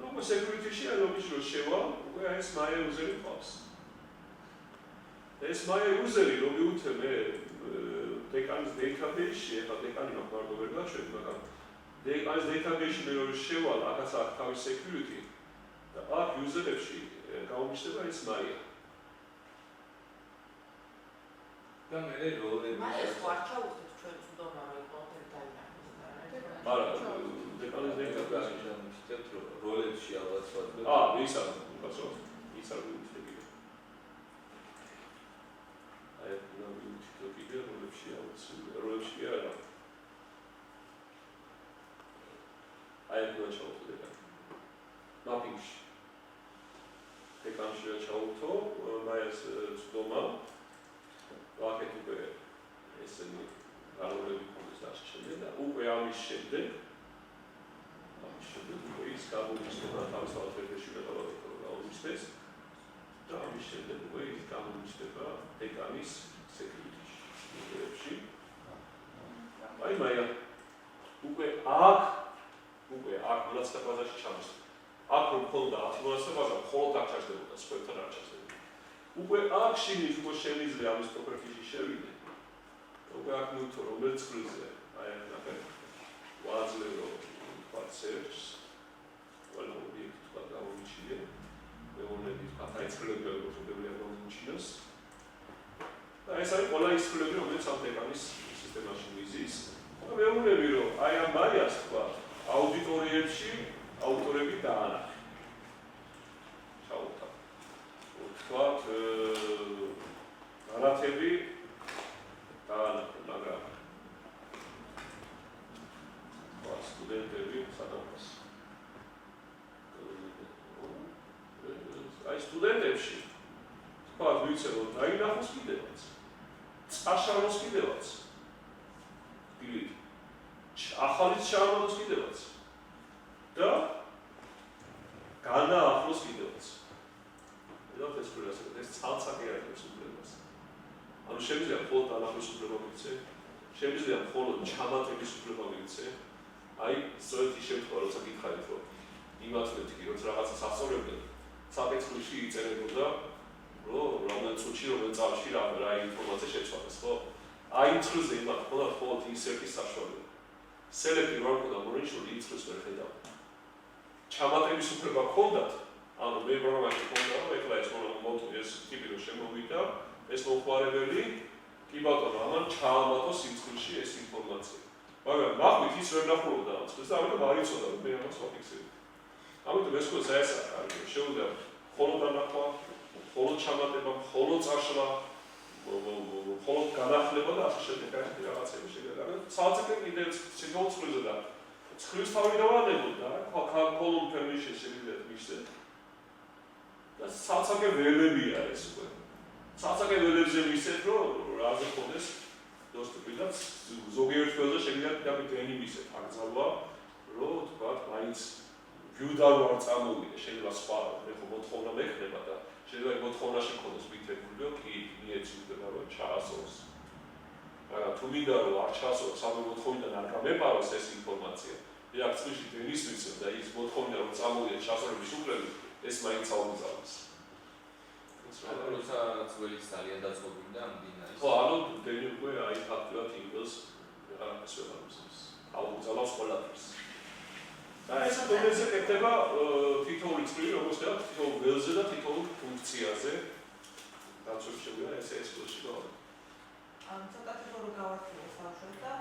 და უკვე security-ში აი login-ში რომ შევალ უკვე აი ეს my user-ი ყავს ეს my user-ი რომ მივუწე მე დეკანის database-ში, ეხლა დეკანი მარტო ვერ გაჩვენ, მაგრამ დეკანის database-ში მე რომ შევალ, აქაც აქვს თავის security და აქ user-ებში გამომჩნდება ეს my-ა. და მე როლები მაი ეს ვარჩაუხეთ ჩვენ ცუდომა რომ კონტენტ დაინახოს. არა, დეკანის database-ში ამიშეთ როლებში ალბათ სხვა. ის არის, უბრალოდ ის არის უცებია. აი და ვიუჩიტო კიდე როლებში როლებში არა აი უნდა ჩავთვლე მაპინგში დეკანში ჩავთო მაიას ცდომა ვაკეთ უკვე ესენი როლები კონდეს დაშენდა და უკვე ამის შემდეგ უკვე ის გამომჩნდება თავისთავად ვერტეში გადავაკეთო გაუმჩნდეს და ამის შემდეგ უკვე ის გამომჩნდება დეკანის security-ში. აი მაია უკვე აქ მონაცემთა ბაზაში ჩამოსვლა. აქ რომ მქონდა 10 მონაცემთა ბაზა, მხოლოდ აქ ჩაჯდებოდა, სხვებთან არ ჩაჯდებოდა. უკვე აქ შიგნით უკვე შემიძლია ამის პროფილში შევიდე. უკვე აქ მივთო რომელიც წყლზე, აი აქ ნახეთ. ვაძლევ რომ თქვა search ყველა ობიექტი თქვა გამომიჩინე. მეუბნებით აი წყლები როგორ შეგვიძლია გამომიჩინოს. და ეს არის ყველა ის წყლები რომელიც ამ ტექნიკის სისტემაში მიზის. და მეუბნები რომ აი ამ ბარიას თქვა აუდიტორიებში ავტორები დაანახე. ჩაუთა. ვთქვათ განათები დაანახე, მაგრამ სტუდენტები სადამოს. აი სტუდენტებში თქვათ ვიცე რომ დაინახოს კიდევაც. წაშალოს კიდევაც. დილით. ახალიც ჩაამოწოს კიდევაც. და განაახლოს კიდევაც. ედოთ ეს პროცესი, ეს ცალ-ცალკე არის უბრალოდ. ანუ შემიძლია მხოლოდ დაახლოს უბრალოდ მიცე, შემიძლია მხოლოდ ჩამატების უბრალოდ მიცე. აი, სწორედ ის შემთხვევა, როცა გითხარით, რომ იმათვეთ კი როცა რაღაცას ასწორებდნენ, საფეცლში იწერებოდა, რომ რომელ წუთში, რომელ წამში რა ინფორმაცია შეცვალეს, ხო? აი, იმ წუთზე იმათ მხოლოდ მხოლოდ ინსერტის საშუალება. სელექტი რა უნდა მონიშნული იმ წუთს ვერ ხედავ. ჩამატების უფლება ჰქონდათ, ანუ მე პროგრამაში ჰქონდა, რომ ეხლა ეს მომენტი ეს ტიპი რომ შემოვიდა, ეს მოხმარებელი კი ბატონო, ამან ჩაამატოს იმ წუთში ეს ინფორმაცია. მაგრამ ნახვით ის ვერ ნახულობდა ამ წუთს და ამიტომ არ იცოდა რომ მე ამას ვაფიქსირებ. ამიტომ ეს ხო საერთოდ არის, შეუძლია მხოლოდ ანახვა, მხოლოდ ჩამატება, მხოლოდ წაშლა, მხოლოდ განახლება და ასე შემდეგ აი რაღაცები შეიძლება. ცალ-ცალკე კიდევ ციფრულ წყვილზე და წყვილს თავი დავანებოდა, კოლუმ ფერმიში შეიძლება მისცე. და ცალ-ცალკე ველებია ეს უკვე. ცალ-ცალკე ველებზე მისცეთ, რომ რაზე ხოდეს доступი და ზოგიერთ ველზე შეიძლება კიდევ დენი მისცეთ აკრძალვა, რომ თქვათ მაინც ვიუდარ არ წამოვიდე, შეიძლება სხვა ხო მოთხოვნა მექნება და შეიძლება მოთხოვნაში ქონდეს მითებული, რომ კი მიეცუდება რომ ჩაასწოროს. მაგრამ თუ მინდა რომ არ ჩაასწოროს, ამ მოთხოვნიდან არ გამეპაროს ეს ინფორმაცია, აქ წვიში დენის მისცემ და ის მოთხოვნა რომ წამოვიდე ჩაასწორების უფლებით, ეს მაინც აუგზავნეს. როცა ძველი ძალიან დაწყობილი და ამდინარი. ხო, ანუ დენი უკვე აი ფაქტურად იმას არაფერს ვერ ამბობს. აუგზავნოს ყველაფერს. და ეს დონეზე კეთდება თითოეული წვირი, როგორც და თითოეულ ველზე და თითოეულ ფუნქციაზე. დაცული შეგვიძლია ეს სკოლაში გავაკეთოთ. ცოტათი რო გავარკვიოთ ბავშვებს და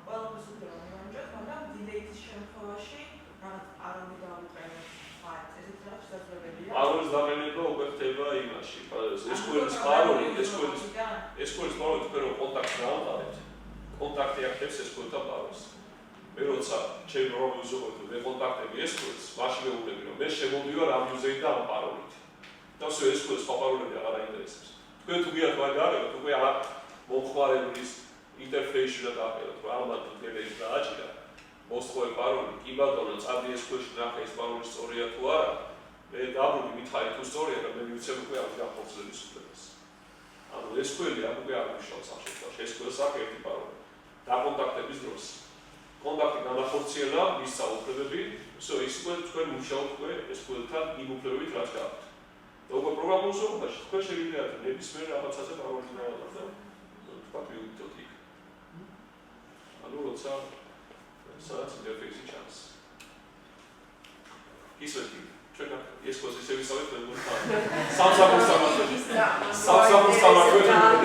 ყველაფერს უფრო მომიჯოთ, მაგრამ დილეის შემთხვევაში რაღაც არამე დავუყენოთ ფაილს. ესეც რაღაც შესაძლებელია. პაროლის დამენება უკვე ხდება იმაში. SQL-ის პაროლი, SQL-ის პაროლი თქვენ რომ კონტაქტს დავყავთ. კონტაქტი აქებს SQL-თან პაროლს. მე როცა ჩემი პროგრამა ვიზობდი, მე კონტაქტები SQL-ს, მაშინ მეუბნები რომ მე შემოვიდივარ ამ იუზერით და ამ პაროლით. და ვსვე SQL-ს პაროლები აღარ აინტერესებს. თქვენ თუ გიათ მაგარეთ, უკვე მომხმარებლის ინტერფეისში და დააყენოთ, რომ ამათ თელეის დააჭირა. მოსხოვე პაროლი, კი ბატონო, წადი SQL-ში ნახე ეს პაროლი სწორია თუ არა. მე დაბრუნდი მითხარი თუ სწორია და მე მივცემ უკვე ამ განხორციელების უფლებას. ანუ SQL-ი აქ უკვე არ მუშაობს ამ შემთხვევაში. SQL-ს აქვს ერთი პაროლი. დაკონტაქტების დროს კონტაქტი განახორციელა, მისცა უფლებები, ისე ის უკვე თქვენ მუშაობთ უკვე SQL-თან იმ უფლებებით, რაც გაქვთ. და უკვე პროგრამულ უზრუნველყოფაში თქვენ შეგიძლიათ ნებისმიერ რაღაცაზე პაროლი დავადოთ და თქვათ მივიდოთ იქ. ანუ როცა სადაც ინტერფეისი ჩანს. ისე ჩვენ SQL-ს ისე ვისწავლეთ მე მოხარ. სამსახურს სამართლებთ.